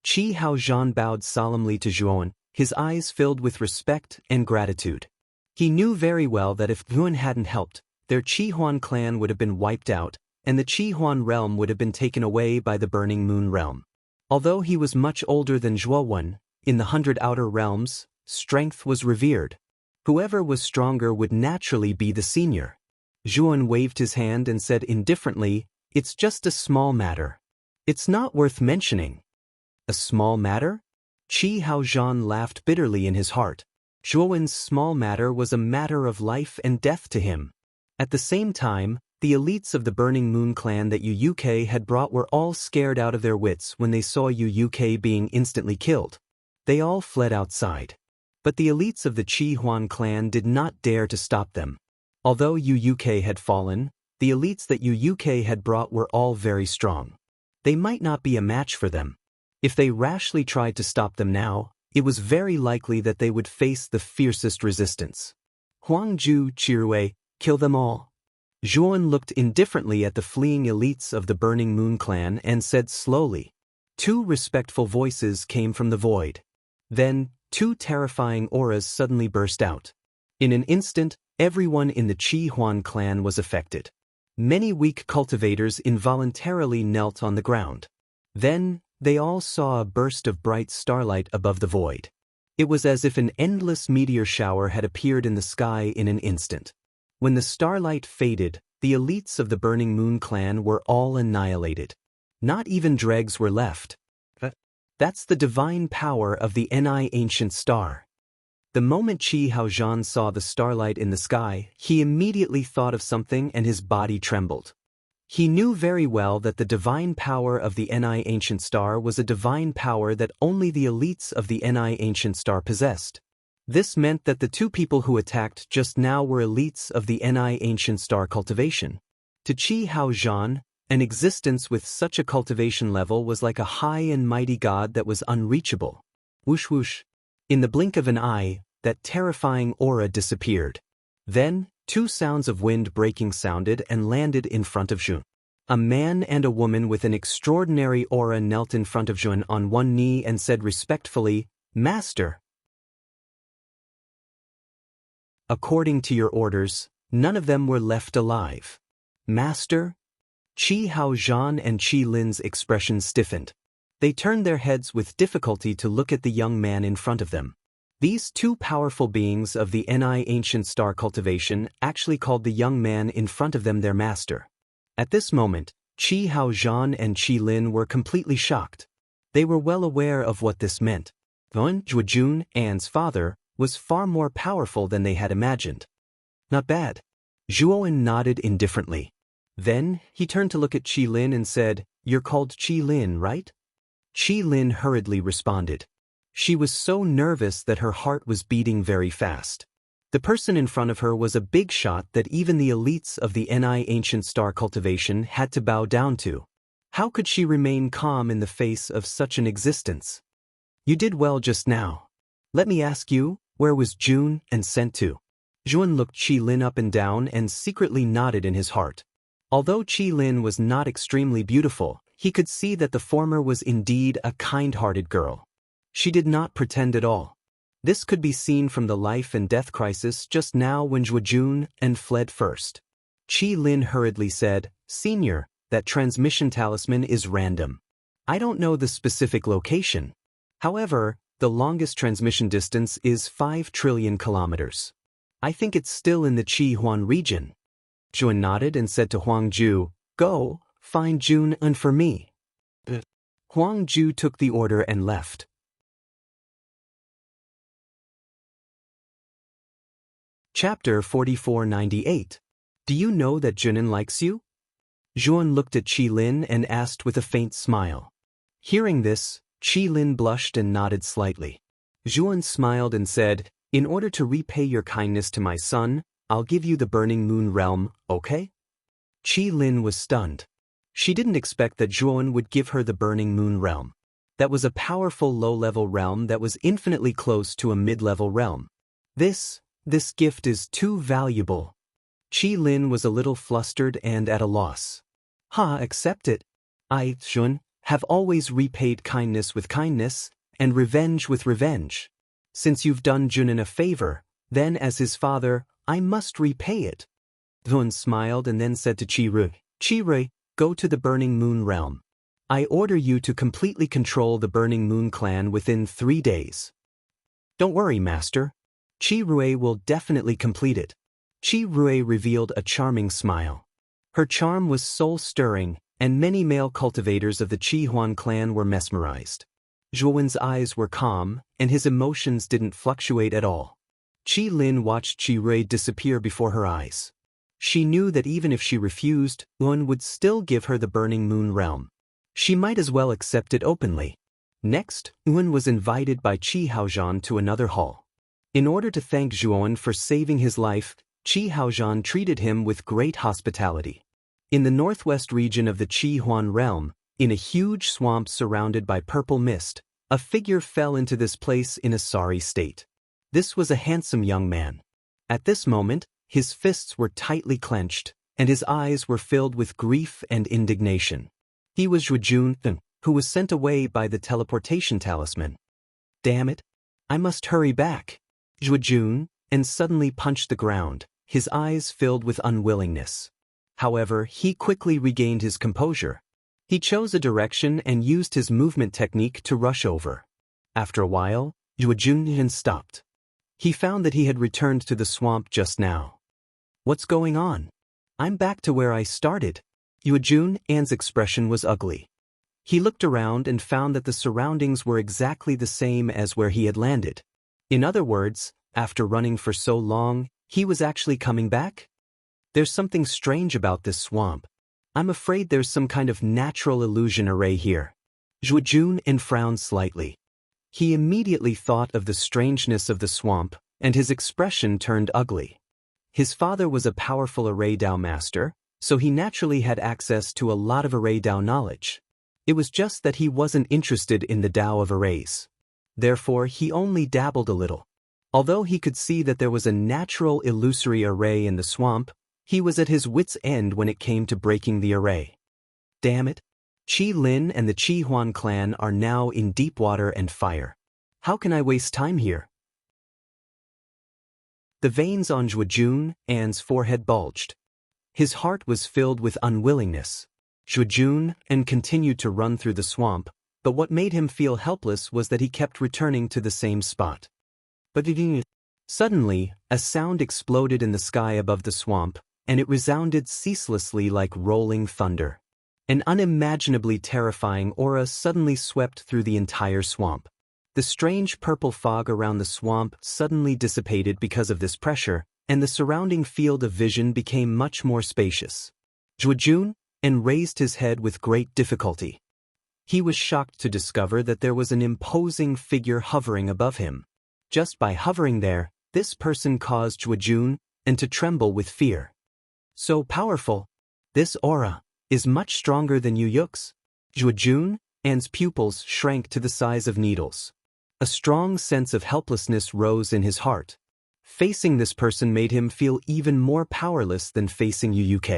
Qi Haozhan bowed solemnly to Zhuan, his eyes filled with respect and gratitude. He knew very well that if Zhuan hadn't helped, their Qi Huan clan would have been wiped out, and the Qi Huan realm would have been taken away by the Burning Moon realm. Although he was much older than Zhuan, in the 100 outer realms, strength was revered. Whoever was stronger would naturally be the senior. Zhuan waved his hand and said indifferently, It's just a small matter. It's not worth mentioning. A small matter? Qi Haozhan laughed bitterly in his heart. Zhuan's small matter was a matter of life and death to him. At the same time, the elites of the Burning Moon clan that Yu Yuk had brought were all scared out of their wits when they saw Yu Yuk being instantly killed. They all fled outside. But the elites of the Qi Huan clan did not dare to stop them. Although Yu Yuk had fallen, the elites that Yu Yuk had brought were all very strong. They might not be a match for them. If they rashly tried to stop them now, it was very likely that they would face the fiercest resistance. Huangju Chirue, kill them all. Zhuan looked indifferently at the fleeing elites of the Burning Moon clan and said slowly. Two respectful voices came from the void. Then, two terrifying auras suddenly burst out. In an instant, everyone in the Qi Huan clan was affected. Many weak cultivators involuntarily knelt on the ground. Then, they all saw a burst of bright starlight above the void. It was as if an endless meteor shower had appeared in the sky in an instant. When the starlight faded, the elites of the Burning Moon clan were all annihilated. Not even dregs were left. That's the divine power of the Ni ancient star. The moment Qi Haozhan saw the starlight in the sky, he immediately thought of something and his body trembled. He knew very well that the divine power of the Ni ancient star was a divine power that only the elites of the Ni ancient star possessed. This meant that the two people who attacked just now were elites of the Ni ancient star cultivation. To Qi Haozhan, an existence with such a cultivation level was like a high and mighty god that was unreachable. Whoosh whoosh. In the blink of an eye, that terrifying aura disappeared. Then, two sounds of wind breaking sounded and landed in front of Zhuan. A man and a woman with an extraordinary aura knelt in front of Zhuan on one knee and said respectfully, Master. According to your orders, none of them were left alive. Master? Qi Haozhan and Qi Lin's expressions stiffened. They turned their heads with difficulty to look at the young man in front of them. These two powerful beings of the Ni ancient star cultivation actually called the young man in front of them their master. At this moment, Qi Haozhan and Qi Lin were completely shocked. They were well aware of what this meant. Zhuojun, Anne's father, was far more powerful than they had imagined. Not bad. Zhuowen nodded indifferently. Then, he turned to look at Qi Lin and said, "You're called Qi Lin, right?" Qi Lin hurriedly responded. She was so nervous that her heart was beating very fast. The person in front of her was a big shot that even the elites of the Ni ancient star cultivation had to bow down to. How could she remain calm in the face of such an existence? "You did well just now. Let me ask you, where was June and sent to?" Zhuan looked Qi Lin up and down and secretly nodded in his heart. Although Qi Lin was not extremely beautiful, he could see that the former was indeed a kind-hearted girl. She did not pretend at all. This could be seen from the life and death crisis just now when Zhuojun and fled first. Qi Lin hurriedly said, "Senior, that transmission talisman is random. I don't know the specific location. However, the longest transmission distance is 5 trillion kilometers. I think it's still in the Qi Huan region." Zhuan nodded and said to Huang Ju, "Go, find June and for me." Huang Ju took the order and left. Chapter 4498. Do you know that Junin likes you? Zhuan looked at Qi Lin and asked with a faint smile. Hearing this, Qi Lin blushed and nodded slightly. Zhuan smiled and said, "In order to repay your kindness to my son, I'll give you the Burning Moon Realm, okay?" Qi Lin was stunned. She didn't expect that Zhuan would give her the Burning Moon Realm. That was a powerful low-level realm that was infinitely close to a mid-level realm. This gift is too valuable. Qi Lin was a little flustered and at a loss. Accept it. I, Zhuan, have always repaid kindness with kindness, and revenge with revenge. Since you've done Junin a favor, then as his father, I must repay it." Zhuan smiled and then said to Qi Rui, "Go to the Burning Moon Realm. I order you to completely control the Burning Moon clan within 3 days." "Don't worry, Master. Qi Rui will definitely complete it." Qi Rui revealed a charming smile. Her charm was soul-stirring, and many male cultivators of the Qi Huan clan were mesmerized. Zhuowen's eyes were calm, and his emotions didn't fluctuate at all. Qi Lin watched Qi Rui disappear before her eyes. She knew that even if she refused, Zhuan would still give her the Burning Moon Realm. She might as well accept it openly. Next, Zhuan was invited by Qi Haozhan to another hall. In order to thank Zhuan for saving his life, Qi Haozhan treated him with great hospitality. In the northwest region of the Qi Huan realm, in a huge swamp surrounded by purple mist, a figure fell into this place in a sorry state. This was a handsome young man. At this moment, his fists were tightly clenched, and his eyes were filled with grief and indignation. He was Zhuojun, who was sent away by the teleportation talisman. "Damn it! I must hurry back." Zhuojun, and suddenly punched the ground, his eyes filled with unwillingness. However, he quickly regained his composure. He chose a direction and used his movement technique to rush over. After a while, Zhuojun stopped. He found that he had returned to the swamp just now. "What's going on? I'm back to where I started." Zhuojun's expression was ugly. He looked around and found that the surroundings were exactly the same as where he had landed. In other words, after running for so long, he was actually coming back? There's something strange about this swamp. I'm afraid there's some kind of natural illusion array here. Zhuojun frowned slightly. He immediately thought of the strangeness of the swamp, and his expression turned ugly. His father was a powerful array Dao master, so he naturally had access to a lot of array Dao knowledge. It was just that he wasn't interested in the Dao of arrays. Therefore, he only dabbled a little. Although he could see that there was a natural illusory array in the swamp, he was at his wits' end when it came to breaking the array. Damn it! Qi Lin and the Qi Huan clan are now in deep water and fire. How can I waste time here? The veins on Zhuojun An's forehead bulged. His heart was filled with unwillingness. Zhuojun An continued to run through the swamp, but what made him feel helpless was that he kept returning to the same spot. But suddenly, a sound exploded in the sky above the swamp, and it resounded ceaselessly like rolling thunder. An unimaginably terrifying aura suddenly swept through the entire swamp. The strange purple fog around the swamp suddenly dissipated because of this pressure, and the surrounding field of vision became much more spacious. Zhuojun An raised his head with great difficulty. He was shocked to discover that there was an imposing figure hovering above him. Just by hovering there, this person caused Zhuojun An to tremble with fear. So powerful. This aura is much stronger than Yu Yuk's. Zhuojun An's pupils shrank to the size of needles. A strong sense of helplessness rose in his heart. Facing this person made him feel even more powerless than facing Yu Yuk.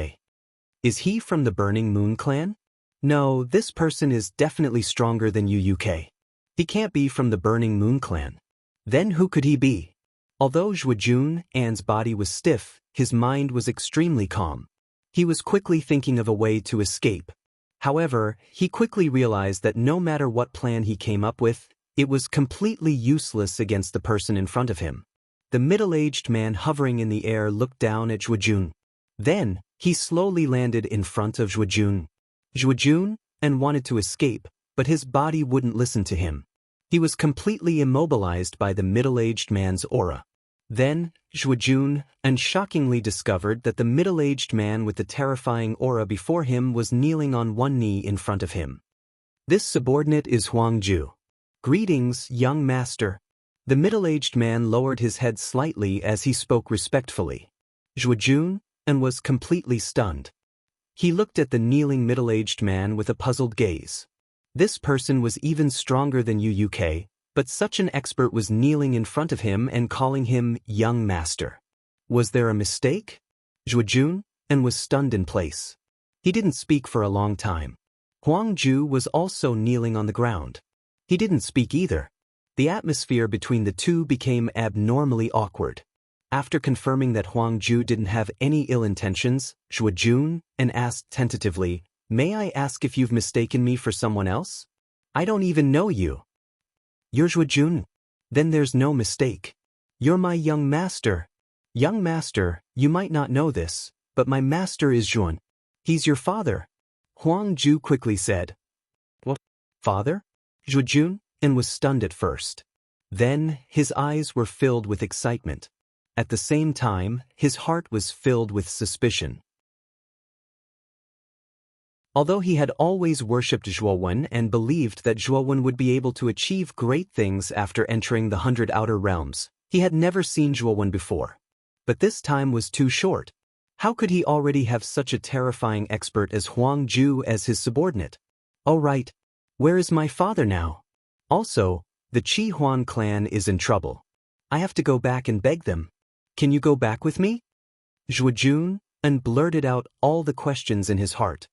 Is he from the Burning Moon clan? No, this person is definitely stronger than Yu Yuk. He can't be from the Burning Moon clan. Then who could he be? Although Zhuojun An's body was stiff, his mind was extremely calm. He was quickly thinking of a way to escape. However, he quickly realized that no matter what plan he came up with, it was completely useless against the person in front of him. The middle-aged man hovering in the air looked down at Zhuojun. Then, he slowly landed in front of Zhuojun. Zhuojun An wanted to escape, but his body wouldn't listen to him. He was completely immobilized by the middle-aged man's aura. Then, Zhuojun An shockingly discovered that the middle-aged man with the terrifying aura before him was kneeling on one knee in front of him. This subordinate is Huangju. Greetings, young master. The middle-aged man lowered his head slightly as he spoke respectfully. Zhuojun An was completely stunned. He looked at the kneeling middle-aged man with a puzzled gaze. This person was even stronger than Yu Yuk, but such an expert was kneeling in front of him and calling him young master. Was there a mistake? Zhuojun An was stunned in place. He didn't speak for a long time. Huangju was also kneeling on the ground. He didn't speak either. The atmosphere between the two became abnormally awkward. After confirming that Huangju didn't have any ill intentions, Zhuojun An asked tentatively, "May I ask if you've mistaken me for someone else? I don't even know you." "You're Zhuojun? Then there's no mistake. You're my young master." "Young master, you might not know this, but my master is Zhuan. He's your father." Huangju quickly said. "What? Father?" Zhuojun An was stunned at first. Then, his eyes were filled with excitement. At the same time, his heart was filled with suspicion. Although he had always worshipped Zhuowen and believed that Zhuowen would be able to achieve great things after entering the 100 Outer Realms, he had never seen Zhuowen before. But this time was too short. How could he already have such a terrifying expert as Huangju as his subordinate? Oh right. Where is my father now? Also, the Qi Huan clan is in trouble. I have to go back and beg them. Can you go back with me? Zhuojun An blurted out all the questions in his heart.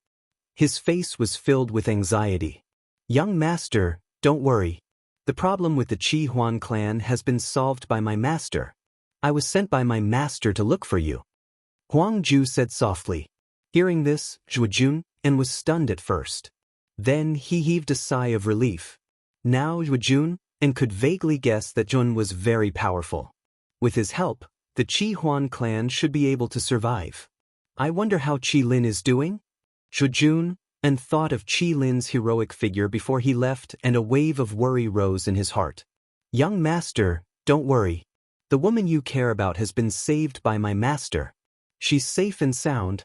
His face was filled with anxiety. Young master, don't worry. The problem with the Qi Huan clan has been solved by my master. I was sent by my master to look for you. Huangju said softly. Hearing this, Zhuojun An was stunned at first. Then he heaved a sigh of relief. Now Zhuojun An could vaguely guess that Zhuan was very powerful. With his help, the Qi Huan clan should be able to survive. I wonder how Qi Lin is doing? Zhuojun An thought of Qi Lin's heroic figure before he left, and a wave of worry rose in his heart. Young master, don't worry. The woman you care about has been saved by my master. She's safe and sound.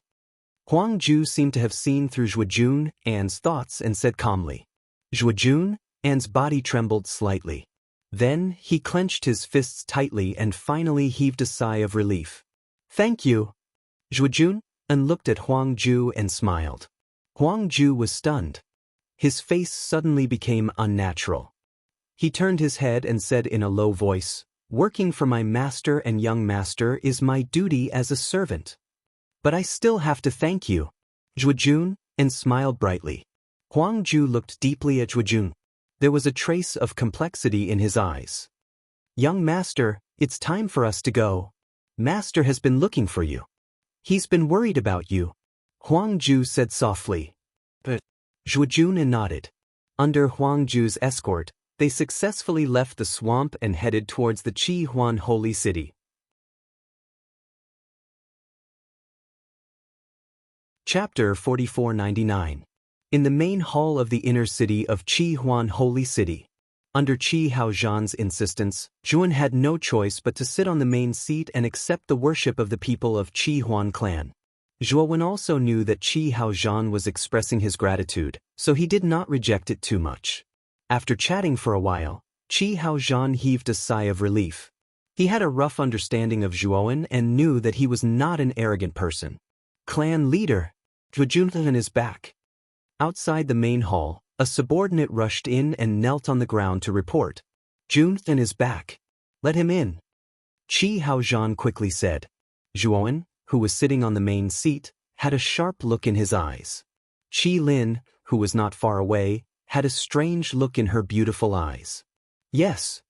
Huangju seemed to have seen through Zhuojun An's thoughts and said calmly. Zhuojun An's body trembled slightly. Then he clenched his fists tightly and finally heaved a sigh of relief. Thank you. Zhuojun An looked at Huangju and smiled. Huangju was stunned. His face suddenly became unnatural. He turned his head and said in a low voice, Working for my master and young master is my duty as a servant. But I still have to thank you. Zhuojun An smiled brightly. Huangju looked deeply at Zhuojun. There was a trace of complexity in his eyes. Young master, it's time for us to go. Master has been looking for you. He's been worried about you, Huang Ju said softly. But Zhuojun nodded. Under Huang Ju's escort, they successfully left the swamp and headed towards the Qi Huan Holy City. Chapter 4499. In the main hall of the inner city of Qi Huan Holy City. Under Qi Haozhan's insistence, Zhuan had no choice but to sit on the main seat and accept the worship of the people of Qi Huan clan. Zhuan also knew that Qi Haozhan was expressing his gratitude, so he did not reject it too much. After chatting for a while, Qi Haozhan heaved a sigh of relief. He had a rough understanding of Zhuan and knew that he was not an arrogant person. Clan leader, Zhuojun is back. Outside the main hall, a subordinate rushed in and knelt on the ground to report. Zhuan is back. Let him in. Qi Haozhan quickly said. Zhuan, who was sitting on the main seat, had a sharp look in his eyes. Qi Lin, who was not far away, had a strange look in her beautiful eyes. Yes.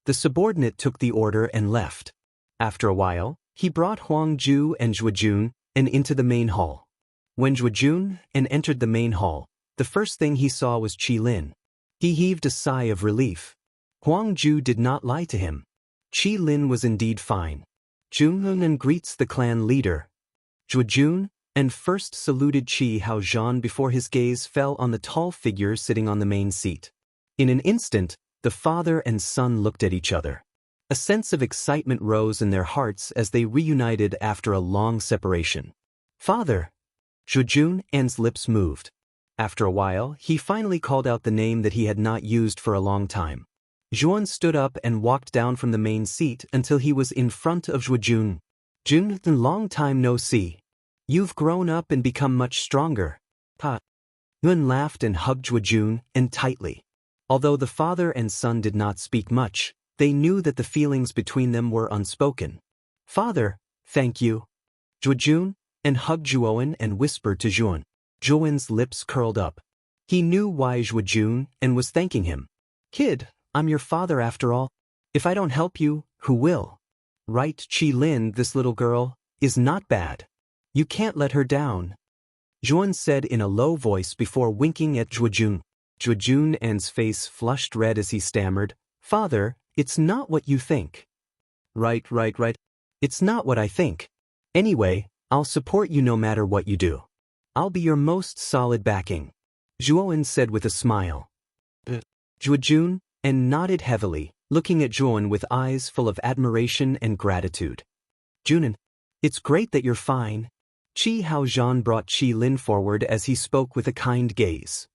The subordinate took the order and left. After a while, he brought Huang Ju and Zhuojun into the main hall. When Zhuojun entered the main hall, the first thing he saw was Qi Lin. He heaved a sigh of relief. Huang Ju did not lie to him. Qi Lin was indeed fine. Zhuan greets the clan leader. Zhuojun first saluted Qi Haozhan before his gaze fell on the tall figure sitting on the main seat. In an instant, the father and son looked at each other. A sense of excitement rose in their hearts as they reunited after a long separation. Father! Zhuojun's lips moved. After a while, he finally called out the name that he had not used for a long time. Zhuan stood up and walked down from the main seat until he was in front of Zhuojun. Zhuan, long time no see. You've grown up and become much stronger. Pa. Zhuan laughed and hugged Zhuojun tightly. Although the father and son did not speak much, they knew that the feelings between them were unspoken. Father, thank you. Zhuojun hugged Zhuan and whispered to Zhuan. Zhuan's lips curled up. He knew why Zhuojun was thanking him. Kid, I'm your father after all. If I don't help you, who will? Right, Qi Lin, this little girl, is not bad. You can't let her down. Zhuan said in a low voice before winking at Zhuojun. Zhuojun's face flushed red as he stammered, Father, it's not what you think. Right. It's not what I think. Anyway, I'll support you no matter what you do. I'll be your most solid backing. Zhuan said with a smile. Zhuojun nodded heavily, looking at Zhuan with eyes full of admiration and gratitude. Zhuan, it's great that you're fine. Qi Haozhan brought Qi Lin forward as he spoke with a kind gaze.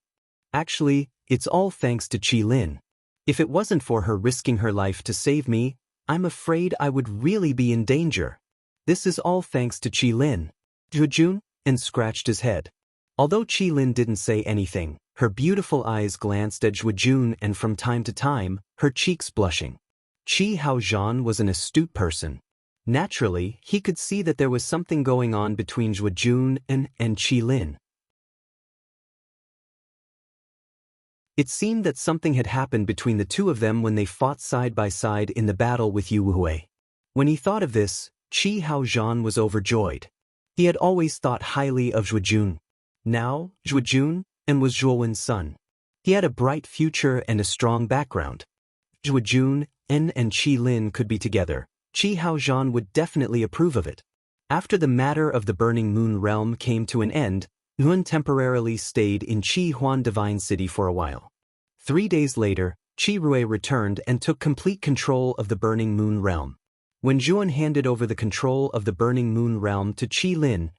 Actually, it's all thanks to Qi Lin. If it wasn't for her risking her life to save me, I'm afraid I would really be in danger. This is all thanks to Qi Lin. Zhuojun scratched his head. Although Qi Lin didn't say anything, her beautiful eyes glanced at Zhuojun and from time to time, her cheeks blushing. Qi Haozhan was an astute person. Naturally, he could see that there was something going on between Zhuojun and Qi Lin. It seemed that something had happened between the two of them when they fought side by side in the battle with Yu Hui. When he thought of this, Qi Haozhan was overjoyed. He had always thought highly of Zhuojun. Now, Zhuojun was Zhuowen's son. He had a bright future and a strong background. Zhuojun and Qi Lin could be together. Qi Haozhan would definitely approve of it. After the matter of the Burning Moon realm came to an end, Zhuan temporarily stayed in Qi Huan Divine City for a while. 3 days later, Qi Rui returned and took complete control of the Burning Moon realm. When Zhuan handed over the control of the Burning Moon realm to Qi Lin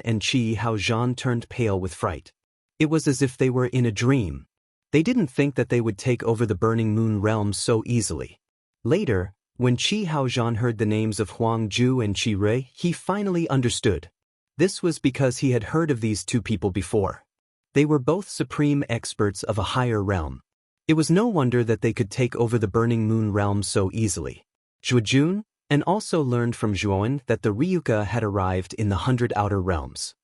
and Qi Haozhan turned pale with fright. It was as if they were in a dream. They didn't think that they would take over the Burning Moon realm so easily. Later, when Qi Haozhan heard the names of Huang Ju and Qi Rui, he finally understood. This was because he had heard of these two people before. They were both supreme experts of a higher realm. It was no wonder that they could take over the Burning Moon realm so easily. Zhuojun also learned from Zhuan that the Ryuka had arrived in the 100 Outer Realms.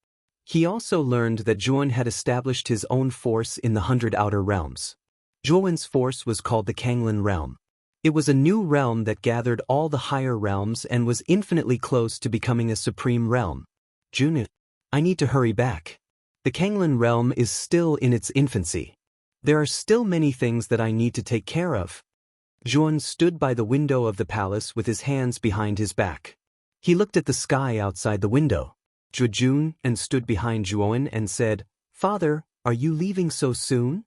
He also learned that Zhuan had established his own force in the 100 Outer Realms. Zhuan's force was called the Kanglin Realm. It was a new realm that gathered all the higher realms and was infinitely close to becoming a supreme realm. Jun, I need to hurry back. The Kanglin realm is still in its infancy. There are still many things that I need to take care of. Juan stood by the window of the palace with his hands behind his back. He looked at the sky outside the window. Jun and stood behind Juan and said, "Father, are you leaving so soon?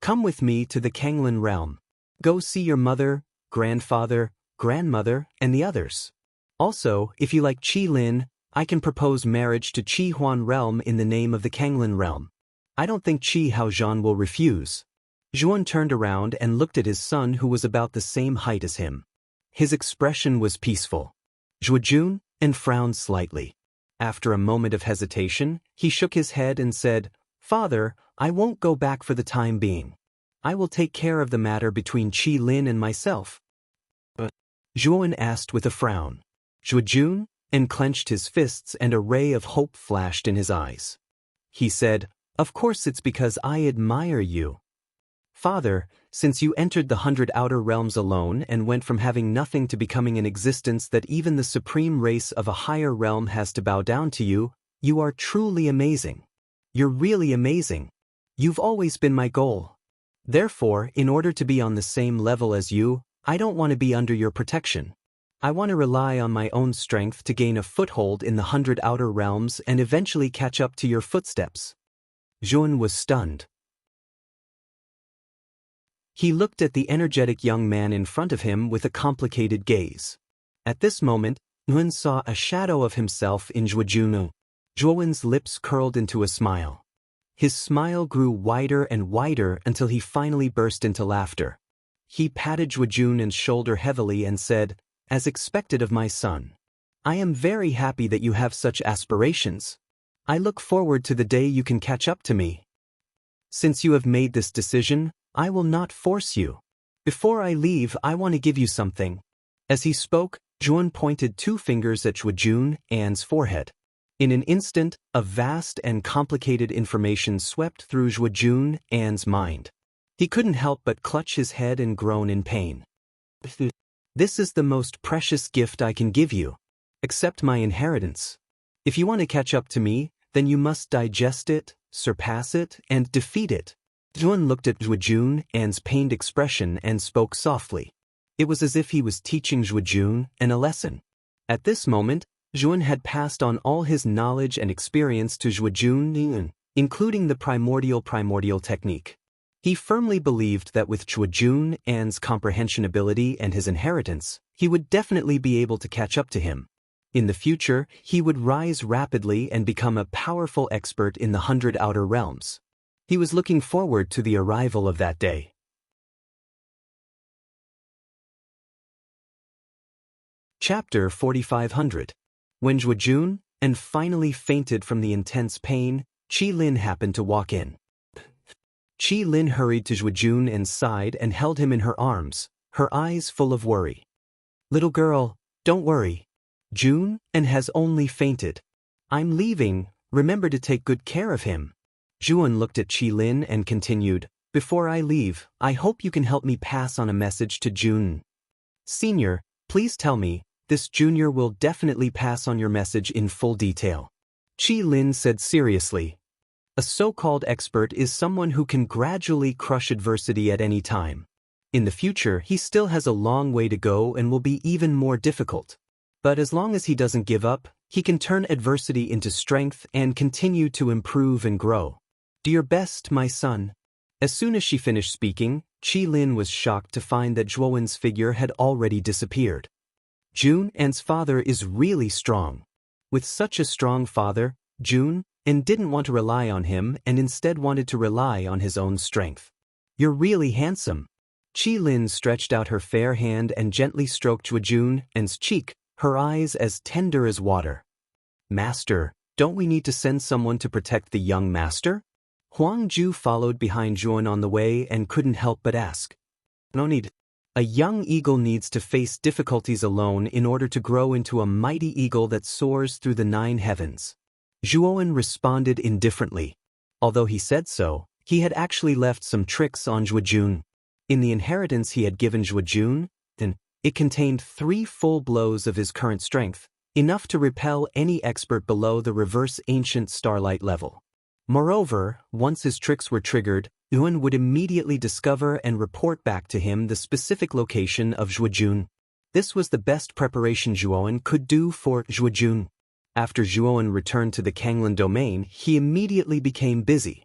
Come with me to the Kanglin realm. Go see your mother, grandfather, grandmother, and the others. Also, if you like Qi Lin, I can propose marriage to Qi Huan realm in the name of the Kanglin realm. I don't think Qi Haozhan will refuse." Juan turned around and looked at his son who was about the same height as him. His expression was peaceful. Jun and frowned slightly. After a moment of hesitation, he shook his head and said, "Father, I won't go back for the time being. I will take care of the matter between Qi Lin and myself." But Juan asked with a frown. Jun and clenched his fists and a ray of hope flashed in his eyes. He said, "Of course it's because I admire you. Father, since you entered the 100 outer realms alone and went from having nothing to becoming an existence that even the supreme race of a higher realm has to bow down to you, you are truly amazing. You're really amazing. You've always been my goal. Therefore, in order to be on the same level as you, I don't want to be under your protection. I want to rely on my own strength to gain a foothold in the 100 outer realms and eventually catch up to your footsteps." Juan was stunned. He looked at the energetic young man in front of him with a complicated gaze. At this moment, Juan saw a shadow of himself in Jun. Juan's lips curled into a smile. His smile grew wider and wider until he finally burst into laughter. He patted Jun's shoulder heavily and said, "As expected of my son. I am very happy that you have such aspirations. I look forward to the day you can catch up to me. Since you have made this decision, I will not force you. Before I leave, I want to give you something." As he spoke, Juan pointed 2 fingers at Jun's forehead. In an instant, a vast and complicated information swept through Jun's mind. He couldn't help but clutch his head and groan in pain. "This is the most precious gift I can give you. Accept my inheritance. If you want to catch up to me, then you must digest it, surpass it, and defeat it." Juan looked at Jun's pained expression and spoke softly. It was as if he was teaching Jun a lesson. At this moment, Juan had passed on all his knowledge and experience to Jun, including the primordial technique. He firmly believed that with Jun's comprehension ability and his inheritance, he would definitely be able to catch up to him. In the future, he would rise rapidly and become a powerful expert in the 100 outer realms. He was looking forward to the arrival of that day. Chapter 4500. When Jun finally fainted from the intense pain, Qi Lin happened to walk in. Qi Lin hurried to Jun's side and held him in her arms, her eyes full of worry. "Little girl, don't worry. Jun has only fainted. I'm leaving, remember to take good care of him." Juan looked at Qi Lin and continued, "Before I leave, I hope you can help me pass on a message to Jun. Senior, please tell me, this junior will definitely pass on your message in full detail." Qi Lin said seriously, "A so-called expert is someone who can gradually crush adversity at any time. In the future, he still has a long way to go and will be even more difficult. But as long as he doesn't give up, he can turn adversity into strength and continue to improve and grow. Do your best, my son." As soon as she finished speaking, Qi Lin was shocked to find that Juan's figure had already disappeared. Jun's father is really strong. With such a strong father, Jun didn't want to rely on him and instead wanted to rely on his own strength. "You're really handsome." Qi Lin stretched out her fair hand and gently stroked Jun's cheek, her eyes as tender as water. "Master, don't we need to send someone to protect the young master?" Huang Ju followed behind Juan on the way and couldn't help but ask. "No need. A young eagle needs to face difficulties alone in order to grow into a mighty eagle that soars through the 9 heavens." Juan responded indifferently. Although he said so, he had actually left some tricks on Jun. In the inheritance he had given Jun, It contained 3 full blows of his current strength, enough to repel any expert below the reverse ancient starlight level. Moreover, once his tricks were triggered, Yuan would immediately discover and report back to him the specific location of Zhuojun. This was the best preparation Zhuoan could do for Zhuojun. After Zhuoan returned to the Kanglan domain, he immediately became busy.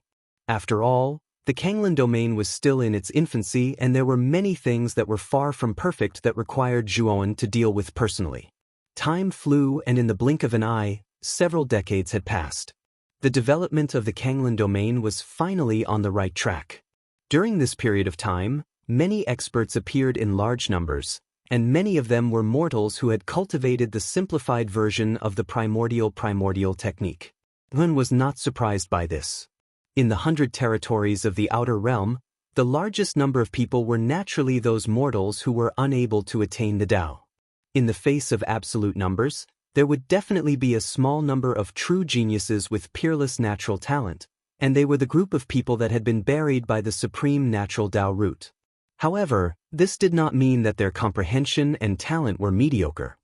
After all, the Kanglan domain was still in its infancy and there were many things that were far from perfect that required Zhuoan to deal with personally. Time flew and in the blink of an eye, several decades had passed. The development of the Kanglan domain was finally on the right track. During this period of time, many experts appeared in large numbers, and many of them were mortals who had cultivated the simplified version of the primordial technique. Yuan was not surprised by this. In the 100 territories of the Outer Realm, the largest number of people were naturally those mortals who were unable to attain the Tao. In the face of absolute numbers, there would definitely be a small number of true geniuses with peerless natural talent, and they were the group of people that had been buried by the supreme natural Tao root. However, this did not mean that their comprehension and talent were mediocre.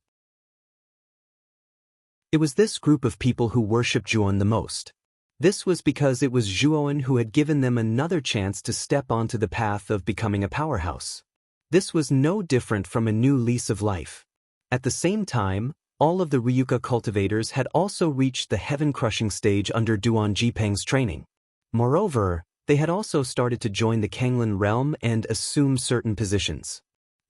It was this group of people who worshipped Zhuoan the most. This was because it was Zhuoan who had given them another chance to step onto the path of becoming a powerhouse. This was no different from a new lease of life. At the same time, all of the Ryuka cultivators had also reached the heaven-crushing stage under Duan Jipeng's training. Moreover, they had also started to join the Kanglan realm and assume certain positions.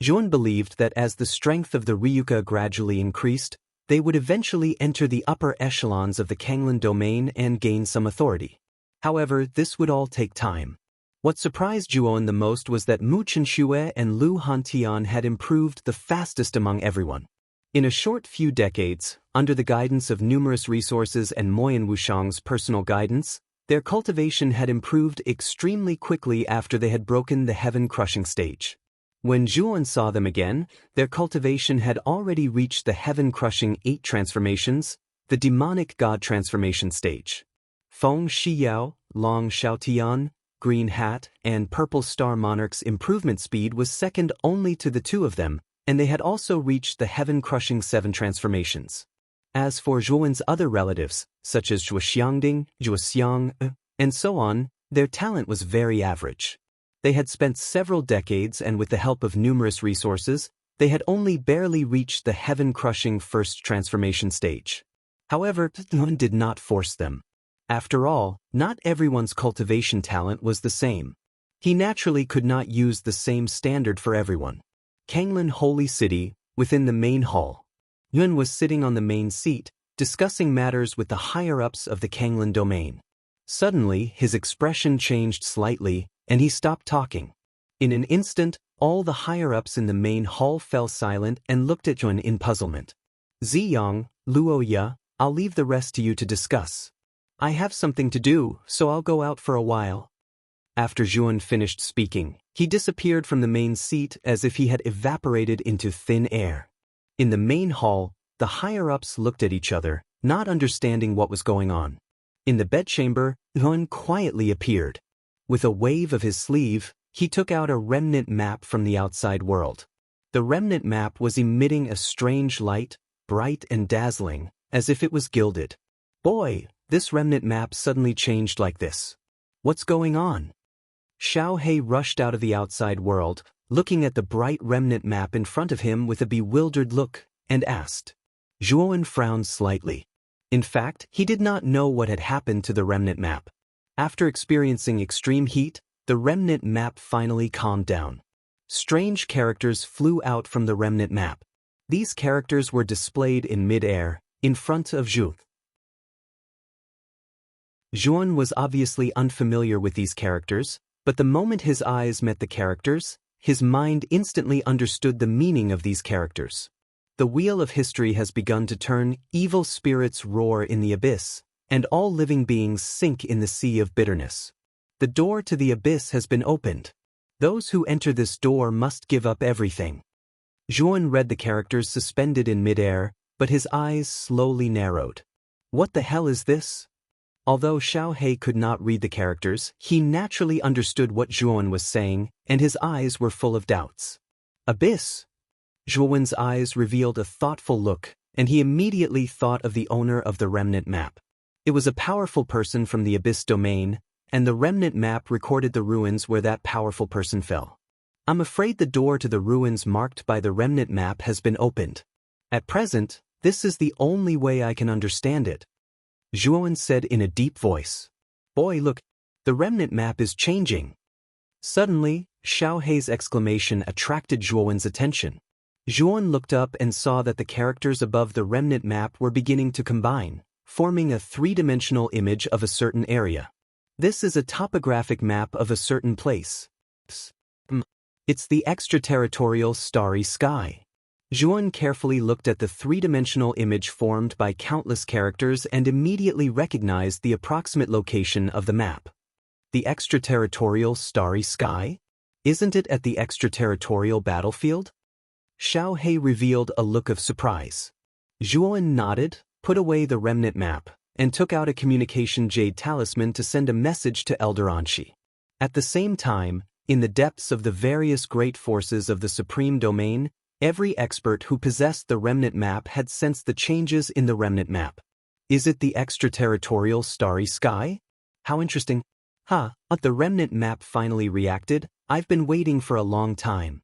Zhuoan believed that as the strength of the Ryuka gradually increased, they would eventually enter the upper echelons of the Kanglan domain and gain some authority. However, this would all take time. What surprised Zhuoan the most was that Mu Chenxue and Lu Hantian had improved the fastest among everyone. In a short few decades, under the guidance of numerous resources and Moyan Wushang's personal guidance, their cultivation had improved extremely quickly after they had broken the heaven-crushing stage. When Zhuoan saw them again, their cultivation had already reached the heaven-crushing 8 transformations, the demonic god transformation stage. Feng Shiyao, Long Xiaotian, Green Hat, and Purple Star Monarch's improvement speed was second only to the 2 of them, and they had also reached the heaven-crushing 7 transformations. As for Zhuoan's other relatives, such as Zhuo Xiangding, Zhuo Xiang, and so on, their talent was very average. They had spent several decades and with the help of numerous resources, they had only barely reached the heaven-crushing first transformation stage. However, Zhuoan did not force them. After all, not everyone's cultivation talent was the same. He naturally could not use the same standard for everyone. Kanglan Holy City, within the main hall. Yuan was sitting on the main seat, discussing matters with the higher-ups of the Kanglan domain. Suddenly, his expression changed slightly, and he stopped talking. In an instant, all the higher-ups in the main hall fell silent and looked at Yuan in puzzlement. Ziyang, Luoya, I'll leave the rest to you to discuss. I have something to do, so I'll go out for a while. After Zhuoan finished speaking, he disappeared from the main seat as if he had evaporated into thin air. In the main hall, the higher-ups looked at each other, not understanding what was going on. In the bedchamber, Zhuoan quietly appeared. With a wave of his sleeve, he took out a remnant map from the outside world. The remnant map was emitting a strange light, bright and dazzling, as if it was gilded. Boy, this remnant map suddenly changed like this. What's going on? Xiao He rushed out of the outside world, looking at the bright remnant map in front of him with a bewildered look, and asked. Zhuoan frowned slightly. In fact, he did not know what had happened to the remnant map. After experiencing extreme heat, the remnant map finally calmed down. Strange characters flew out from the remnant map. These characters were displayed in mid-air, in front of Zhu. Zhuoan was obviously unfamiliar with these characters, but the moment his eyes met the characters, his mind instantly understood the meaning of these characters. The wheel of history has begun to turn, evil spirits roar in the abyss, and all living beings sink in the sea of bitterness. The door to the abyss has been opened. Those who enter this door must give up everything. Zhuoan read the characters suspended in midair, but his eyes slowly narrowed. What the hell is this? Although Xiao He could not read the characters, he naturally understood what Zhuoan was saying, and his eyes were full of doubts. Abyss? Zhuowen's eyes revealed a thoughtful look, and he immediately thought of the owner of the remnant map. It was a powerful person from the Abyss domain, and the remnant map recorded the ruins where that powerful person fell. I'm afraid the door to the ruins marked by the remnant map has been opened. At present, this is the only way I can understand it. Zhuowen said in a deep voice. Boy, look, the remnant map is changing. Suddenly, Xiao Hei's exclamation attracted Zhuowen's attention. Zhuowen looked up and saw that the characters above the remnant map were beginning to combine, forming a three-dimensional image of a certain area. This is a topographic map of a certain place. It's the extraterritorial starry sky. Zhuowen carefully looked at the three-dimensional image formed by countless characters and immediately recognized the approximate location of the map. The extraterritorial starry sky? Isn't it at the extraterritorial battlefield? Xiao Hei revealed a look of surprise. Zhuowen nodded, put away the remnant map, and took out a communication jade talisman to send a message to Elder Anshi. At the same time, in the depths of the various great forces of the Supreme Domain, every expert who possessed the remnant map had sensed the changes in the remnant map. Is it the extraterritorial starry sky? How interesting. The remnant map finally reacted. I've been waiting for a long time.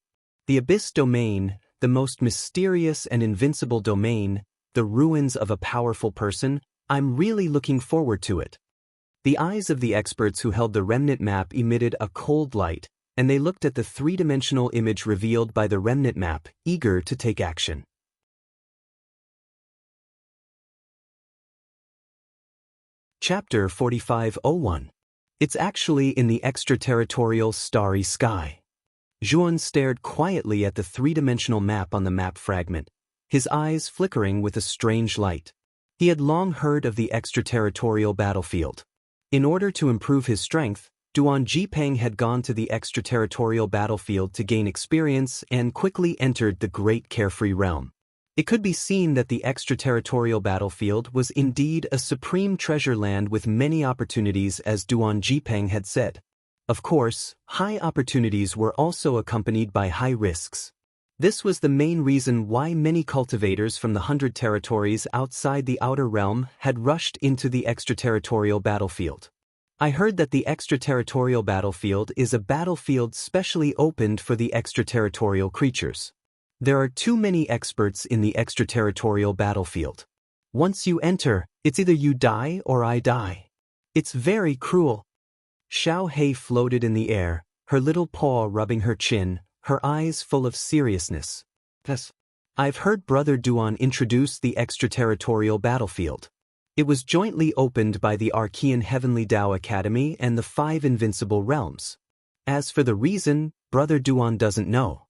The Abyss Domain, the most mysterious and invincible domain, the ruins of a powerful person, I'm really looking forward to it. The eyes of the experts who held the remnant map emitted a cold light, and they looked at the three-dimensional image revealed by the remnant map, eager to take action. Chapter 4501. It's actually in the extraterritorial starry sky. Zhuowen stared quietly at the three-dimensional map on the map fragment, his eyes flickering with a strange light. He had long heard of the extraterritorial battlefield. In order to improve his strength, Duan Jipeng had gone to the extraterritorial battlefield to gain experience and quickly entered the great carefree realm. It could be seen that the extraterritorial battlefield was indeed a supreme treasure land with many opportunities, as Duan Jipeng had said. Of course, high opportunities were also accompanied by high risks. This was the main reason why many cultivators from the 100 territories outside the outer realm had rushed into the extraterritorial battlefield. I heard that the extraterritorial battlefield is a battlefield specially opened for the extraterritorial creatures. There are too many experts in the extraterritorial battlefield. Once you enter, it's either you die or I die. It's very cruel. Xiao Hei floated in the air, her little paw rubbing her chin, her eyes full of seriousness. I've heard Brother Duan introduce the extraterritorial battlefield. It was jointly opened by the Archean Heavenly Tao Academy and the 5 Invincible Realms. As for the reason, Brother Duan doesn't know.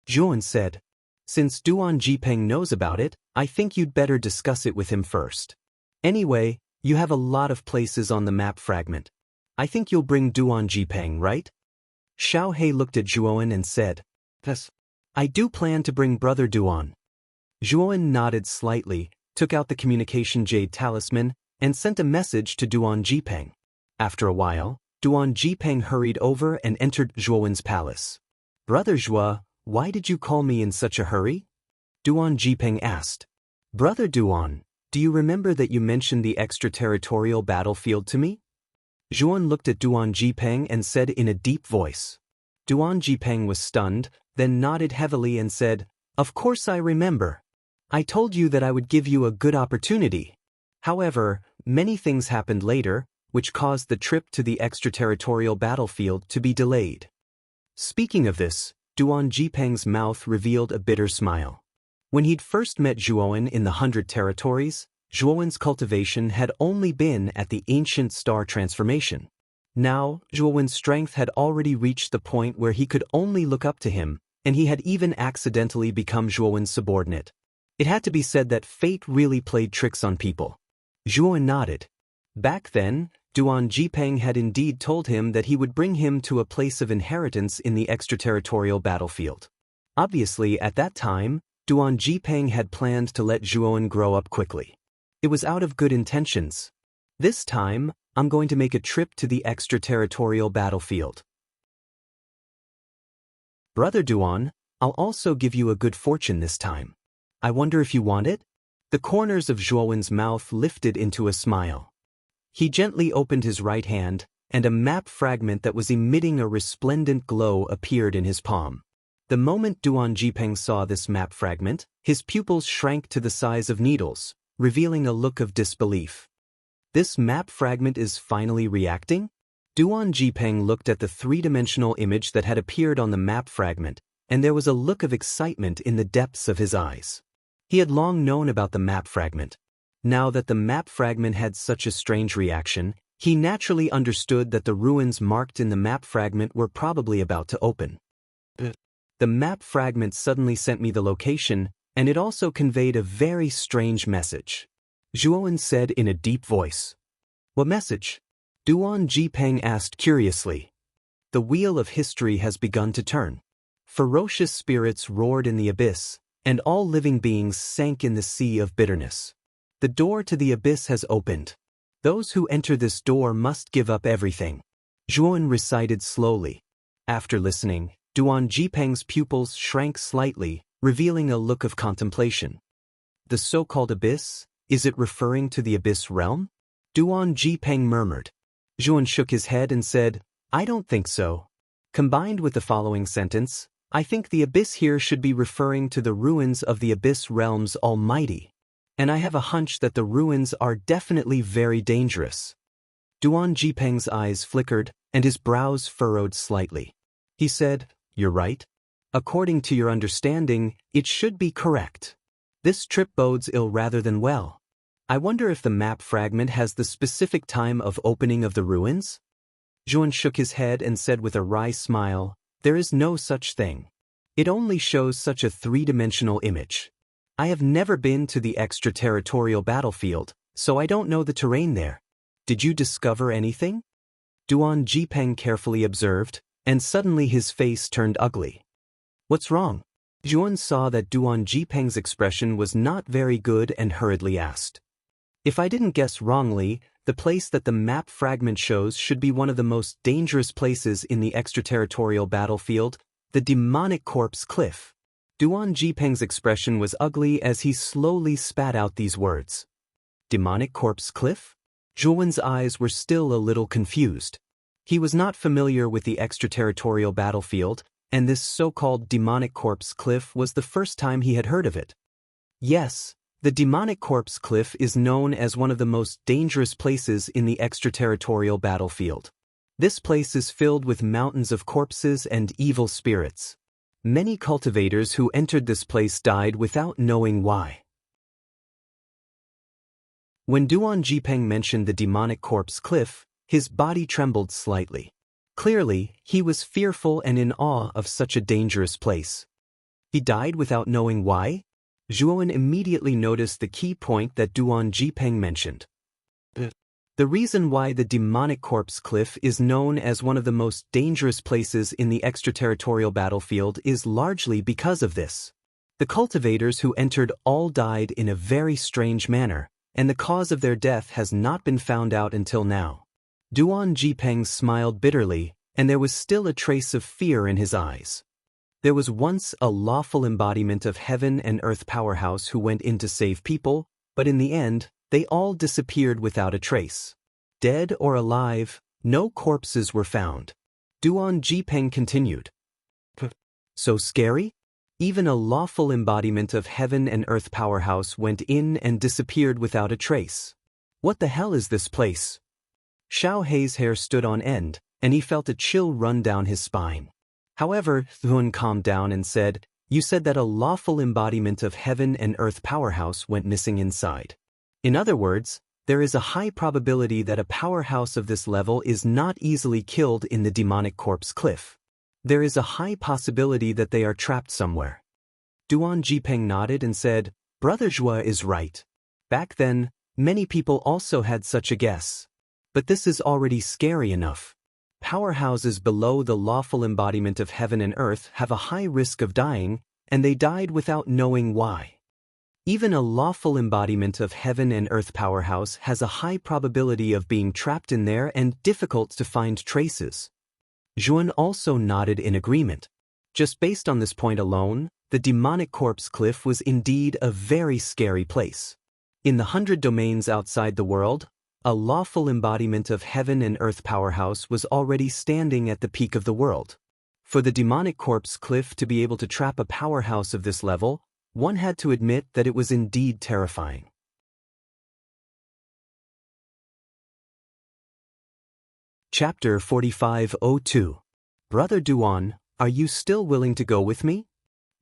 Zhuowen said, since Duan Jipeng knows about it, I think you'd better discuss it with him first. Anyway, you have a lot of places on the map fragment. I think you'll bring Duan Jipeng, right? Xiao Hei looked at Zhuowen and said, yes, I do plan to bring Brother Duan. Zhuowen nodded slightly, took out the communication jade talisman, and sent a message to Duan Jipeng. After a while, Duan Jipeng hurried over and entered Zhuowen's palace. Brother Zhuo, why did you call me in such a hurry? Duan Jipeng asked. Brother Duan, do you remember that you mentioned the extraterritorial battlefield to me? Zhuowen looked at Duan Jipeng and said in a deep voice. Duan Jipeng was stunned, then nodded heavily and said, of course I remember. I told you that I would give you a good opportunity. However, many things happened later, which caused the trip to the extraterritorial battlefield to be delayed. Speaking of this, Duan Jipeng's mouth revealed a bitter smile. When he'd first met Zhuowen in the 100 territories, Zhuowen's cultivation had only been at the ancient star transformation. Now, Zhuowen's strength had already reached the point where he could only look up to him, and he had even accidentally become Zhuowen's subordinate. It had to be said that fate really played tricks on people. Zhuowen nodded. Back then, Duan Jipeng had indeed told him that he would bring him to a place of inheritance in the extraterritorial battlefield. Obviously, at that time, Duan Jipeng had planned to let Zhuowen grow up quickly. It was out of good intentions. This time, I'm going to make a trip to the extraterritorial battlefield. Brother Duan, I'll also give you a good fortune this time. I wonder if you want it? The corners of Zhuowen's mouth lifted into a smile. He gently opened his right hand, and a map fragment that was emitting a resplendent glow appeared in his palm. The moment Duan Jipeng saw this map fragment, his pupils shrank to the size of needles, revealing a look of disbelief. This map fragment is finally reacting? Duan Jipeng looked at the three-dimensional image that had appeared on the map fragment, and there was a look of excitement in the depths of his eyes. He had long known about the map fragment. Now that the map fragment had such a strange reaction, he naturally understood that the ruins marked in the map fragment were probably about to open. The map fragment suddenly sent me the location, and it also conveyed a very strange message. Zhuowen said in a deep voice. What message? Duan Jipeng asked curiously. The wheel of history has begun to turn. Ferocious spirits roared in the abyss, and all living beings sank in the sea of bitterness. The door to the abyss has opened. Those who enter this door must give up everything. Zhuowen recited slowly. After listening, Duan Jipeng's pupils shrank slightly, revealing a look of contemplation. The so-called abyss? Is it referring to the abyss realm? Duan Jipeng murmured. Zhuowen shook his head and said, I don't think so. Combined with the following sentence, I think the abyss here should be referring to the ruins of the abyss realm's almighty. And I have a hunch that the ruins are definitely very dangerous. Duan Jipeng's eyes flickered, and his brows furrowed slightly. He said, You're right. According to your understanding, it should be correct. This trip bodes ill rather than well. I wonder if the map fragment has the specific time of opening of the ruins? Zhuowen shook his head and said with a wry smile, There is no such thing. It only shows such a three-dimensional image. I have never been to the extraterritorial battlefield, so I don't know the terrain there. Did you discover anything? Duan Jipeng carefully observed, and suddenly his face turned ugly. What's wrong? Zhuowen saw that Duan Jipeng's expression was not very good and hurriedly asked. If I didn't guess wrongly, the place that the map fragment shows should be one of the most dangerous places in the extraterritorial battlefield, the demonic corpse cliff. Duan Jipeng's expression was ugly as he slowly spat out these words. Demonic corpse cliff? Zhuowen's eyes were still a little confused. He was not familiar with the extraterritorial battlefield, and this so-called demonic corpse cliff was the first time he had heard of it. Yes, the demonic corpse cliff is known as one of the most dangerous places in the extraterritorial battlefield. This place is filled with mountains of corpses and evil spirits. Many cultivators who entered this place died without knowing why. When Duan Jipeng mentioned the demonic corpse cliff, his body trembled slightly. Clearly, he was fearful and in awe of such a dangerous place. He died without knowing why? Zhuowen immediately noticed the key point that Duan Jipeng mentioned. The reason why the demonic corpse cliff is known as one of the most dangerous places in the extraterritorial battlefield is largely because of this. The cultivators who entered all died in a very strange manner, and the cause of their death has not been found out until now. Duan Jipeng smiled bitterly, and there was still a trace of fear in his eyes. There was once a lawful embodiment of heaven and earth powerhouse who went in to save people, but in the end, they all disappeared without a trace. Dead or alive, no corpses were found. Duan Jipeng continued. So scary? Even a lawful embodiment of heaven and earth powerhouse went in and disappeared without a trace. What the hell is this place? Xiao Hei's hair stood on end, and he felt a chill run down his spine. However, Thun calmed down and said, You said that a lawful embodiment of heaven and earth powerhouse went missing inside. In other words, there is a high probability that a powerhouse of this level is not easily killed in the demonic corpse cliff. There is a high possibility that they are trapped somewhere. Duan Jipeng nodded and said, Brother Zhua is right. Back then, many people also had such a guess. But this is already scary enough. Powerhouses below the lawful embodiment of heaven and earth have a high risk of dying, and they died without knowing why. Even a lawful embodiment of heaven and earth powerhouse has a high probability of being trapped in there and difficult to find traces. Zhuowen also nodded in agreement. Just based on this point alone, the demonic corpse cliff was indeed a very scary place. In the 100 domains outside the world, a lawful embodiment of heaven and earth powerhouse was already standing at the peak of the world. For the demonic corpse cliff to be able to trap a powerhouse of this level, one had to admit that it was indeed terrifying. Chapter 4502. Brother Duan, are you still willing to go with me?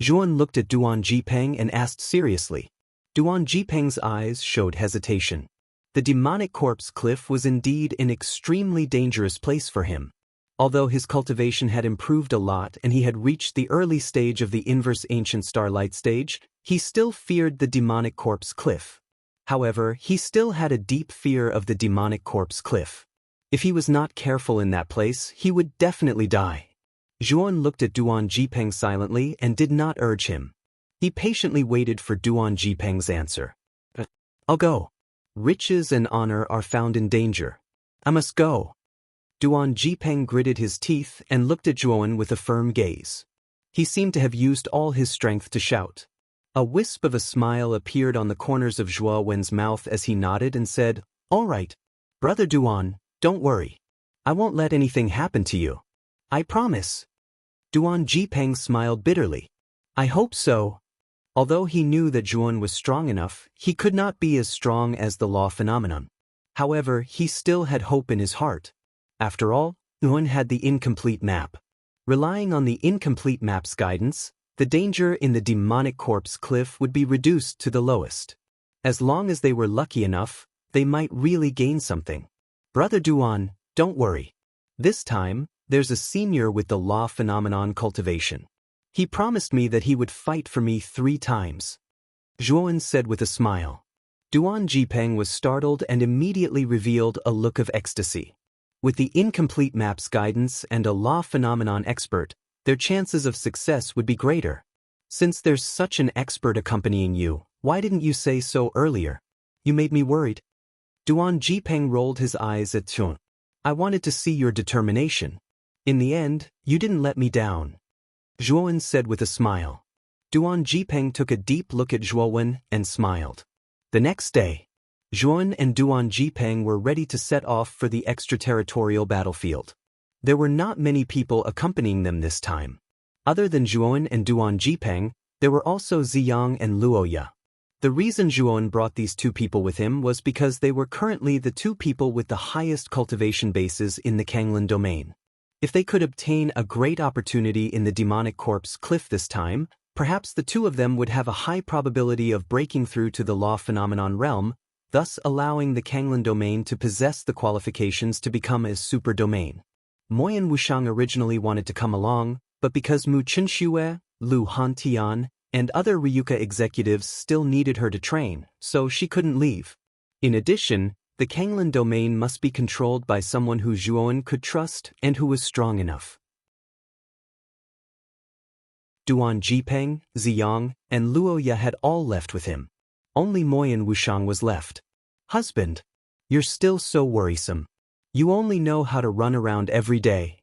Zhuan looked at Duan Jipeng and asked seriously. Duan Jipeng's eyes showed hesitation. The demonic corpse cliff was indeed an extremely dangerous place for him. Although his cultivation had improved a lot and he had reached the early stage of the inverse ancient starlight stage, he still feared the demonic corpse cliff. However, he still had a deep fear of the demonic corpse cliff. If he was not careful in that place, he would definitely die. Zhuan looked at Duan Jipeng silently and did not urge him. He patiently waited for Duan Jipeng's answer. I'll go. Riches and honor are found in danger. I must go. Duan Jipeng gritted his teeth and looked at Zhuan with a firm gaze. He seemed to have used all his strength to shout. A wisp of a smile appeared on the corners of Zhuowen's mouth as he nodded and said, "All right. Brother Duan, don't worry. I won't let anything happen to you. I promise." Duan Jipeng smiled bitterly. "I hope so." Although he knew that Zhuan was strong enough, he could not be as strong as the law phenomenon. However, he still had hope in his heart. After all, Zhuan had the incomplete map. Relying on the incomplete map's guidance, the danger in the demonic corpse cliff would be reduced to the lowest. As long as they were lucky enough, they might really gain something. Brother Duan, don't worry. This time, there's a senior with the law phenomenon cultivation. He promised me that he would fight for me 3 times. Zhuan said with a smile. Duan Jipeng was startled and immediately revealed a look of ecstasy. With the incomplete map's guidance and a law phenomenon expert, their chances of success would be greater. Since there's such an expert accompanying you, why didn't you say so earlier? You made me worried. Duan Jipeng rolled his eyes at Zhuan. I wanted to see your determination. In the end, you didn't let me down. Zhuowen said with a smile. Duan Jipeng took a deep look at Zhuowen and smiled. The next day, Zhuowen and Duan Jipeng were ready to set off for the extraterritorial battlefield. There were not many people accompanying them this time. Other than Zhuowen and Duan Jipeng, there were also Ziyang and Luoya. The reason Zhuowen brought these 2 people with him was because they were currently the 2 people with the highest cultivation bases in the Kanglan domain. If they could obtain a great opportunity in the demonic corpse cliff this time, perhaps the 2 of them would have a high probability of breaking through to the law phenomenon realm, thus allowing the Kanglan domain to possess the qualifications to become a super domain. Moyan Wushang originally wanted to come along, but because Mu Chenxue, Lu Hantian, and other Ryuka executives still needed her to train, so she couldn't leave. In addition, the Kanglan domain must be controlled by someone who Zhuowen could trust and who was strong enough. Duan Jipeng, Ziyang, and Luoya had all left with him. Only Moyan Wushang was left. Husband, you're still so worrisome. You only know how to run around every day.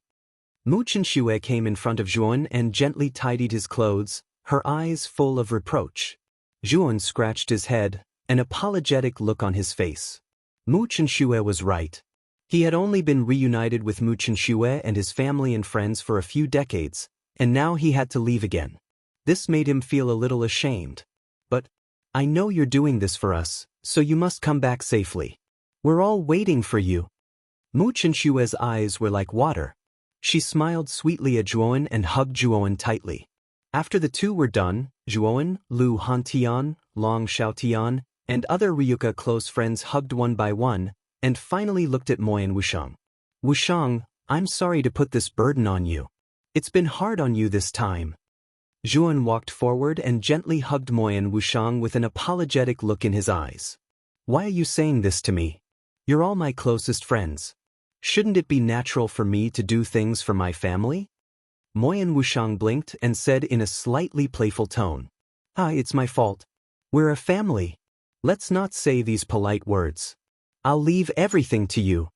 Mu Chenxue came in front of Zhuowen and gently tidied his clothes, her eyes full of reproach. Zhuowen scratched his head, an apologetic look on his face. Mu Chenxue was right. He had only been reunited with Mu Chenxue and his family and friends for a few decades, and now he had to leave again. This made him feel a little ashamed. But, I know you're doing this for us, so you must come back safely. We're all waiting for you. Mu Chenxue's eyes were like water. She smiled sweetly at Zhuowen and hugged Zhuowen tightly. After the 2 were done, Zhuowen, Lu Hantian, Long Xiaotian, and other Ryuka close friends hugged one by one, and finally looked at Moyan Wushang. Wushang, I'm sorry to put this burden on you. It's been hard on you this time. Zhuowen walked forward and gently hugged Moyan Wushang with an apologetic look in his eyes. Why are you saying this to me? You're all my closest friends. Shouldn't it be natural for me to do things for my family? Moyan Wushang blinked and said in a slightly playful tone. It's my fault. We're a family. Let's not say these polite words. I'll leave everything to you.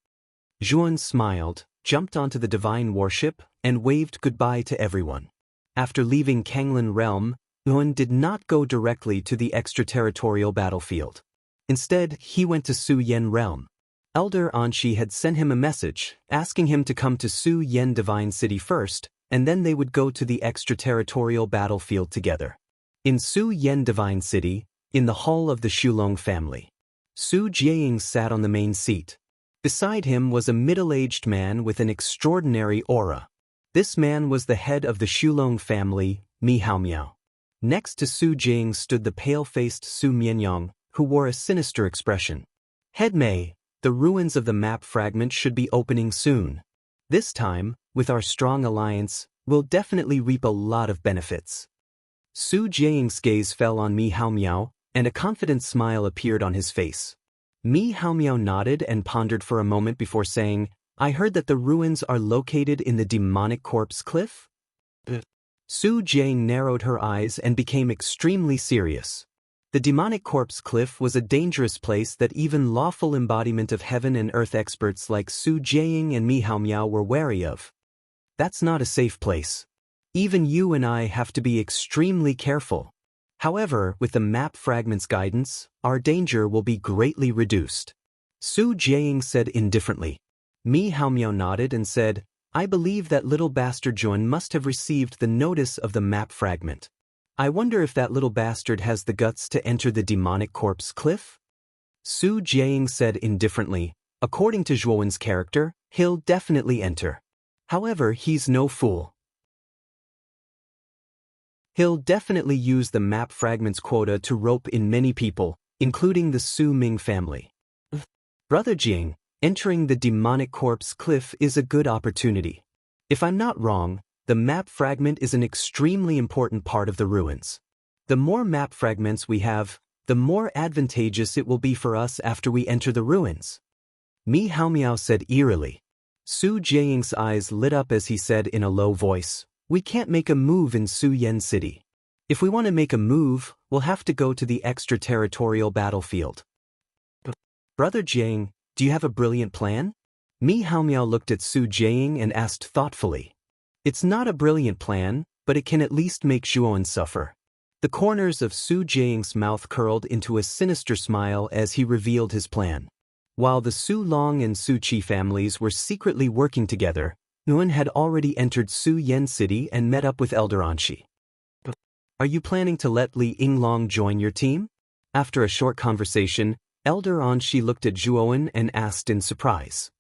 Zhuowen smiled, jumped onto the divine warship, and waved goodbye to everyone. After leaving Kanglan realm, Yuan did not go directly to the extraterritorial battlefield. Instead, he went to Su Yen realm. Elder Anshi had sent him a message, asking him to come to Su Yen Divine City first, and then they would go to the extraterritorial battlefield together. In Su Yen Divine City, in the hall of the Shulong family, Su Jiaying sat on the main seat. Beside him was a middle-aged man with an extraordinary aura. This man was the head of the Shulong family, Mi Haomiao. Next to Su Jiaying stood the pale-faced Su Mianyang, who wore a sinister expression. Head Mei, the ruins of the map fragment should be opening soon. This time, with our strong alliance, we'll definitely reap a lot of benefits. Su Jiaying's gaze fell on Mi Haomiao, and a confident smile appeared on his face. Mi Haomiao nodded and pondered for a moment before saying, I heard that the ruins are located in the demonic corpse cliff? Su Jiaying narrowed her eyes and became extremely serious. The demonic corpse cliff was a dangerous place that even lawful embodiment of heaven and earth experts like Su Jiaying and Mi Haomiao were wary of. That's not a safe place. Even you and I have to be extremely careful. However, with the map fragment's guidance, our danger will be greatly reduced. Su Jiaying said indifferently. Mi Haomiao nodded and said, I believe that little bastard Juan must have received the notice of the map fragment. I wonder if that little bastard has the guts to enter the demonic corpse cliff? Su Jiaying said indifferently, according to Zhuowen's character, he'll definitely enter. However, he's no fool. He'll definitely use the map fragment's quota to rope in many people, including the Su Ming family. Brother Jing, entering the demonic corpse cliff is a good opportunity. If I'm not wrong, the map fragment is an extremely important part of the ruins. The more map fragments we have, the more advantageous it will be for us after we enter the ruins. Mi Haomiao said eerily. Su Jiaying's eyes lit up as he said in a low voice, we can't make a move in Su Yen City. If we want to make a move, we'll have to go to the extraterritorial battlefield. Brother Jiaying, do you have a brilliant plan? Mi Haomiao looked at Su Jiaying and asked thoughtfully. It's not a brilliant plan, but it can at least make Zhuowen suffer. The corners of Su Jiaying's mouth curled into a sinister smile as he revealed his plan. While the Su Long and Su Qi families were secretly working together, Nguyen had already entered Su Yen City and met up with Elder Anshi. Are you planning to let Li Yinglong join your team? After a short conversation, Elder Anshi looked at Zhuowen and asked in surprise.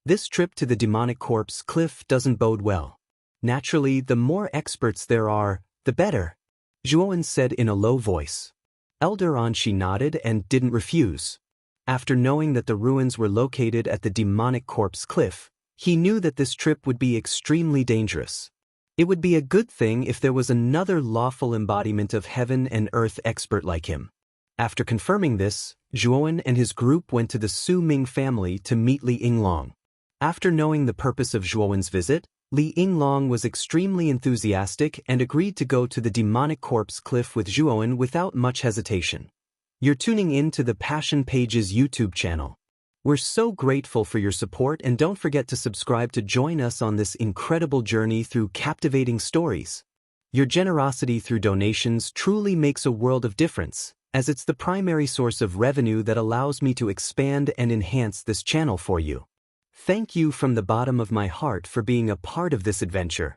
This trip to the demonic corpse cliff doesn't bode well. Naturally, the more experts there are, the better, Zhuowen said in a low voice. Elder Anshi nodded and didn't refuse. After knowing that the ruins were located at the demonic corpse cliff, he knew that this trip would be extremely dangerous. It would be a good thing if there was another lawful embodiment of heaven and earth expert like him. After confirming this, Zhuowen and his group went to the Su Ming family to meet Li Yinglong. After knowing the purpose of Zhuowen's visit, Li Yinglong was extremely enthusiastic and agreed to go to the demonic corpse cliff with Zhuowen without much hesitation. You're tuning in to the Passion Pages YouTube channel. We're so grateful for your support, and don't forget to subscribe to join us on this incredible journey through captivating stories. Your generosity through donations truly makes a world of difference, as it's the primary source of revenue that allows me to expand and enhance this channel for you. Thank you from the bottom of my heart for being a part of this adventure.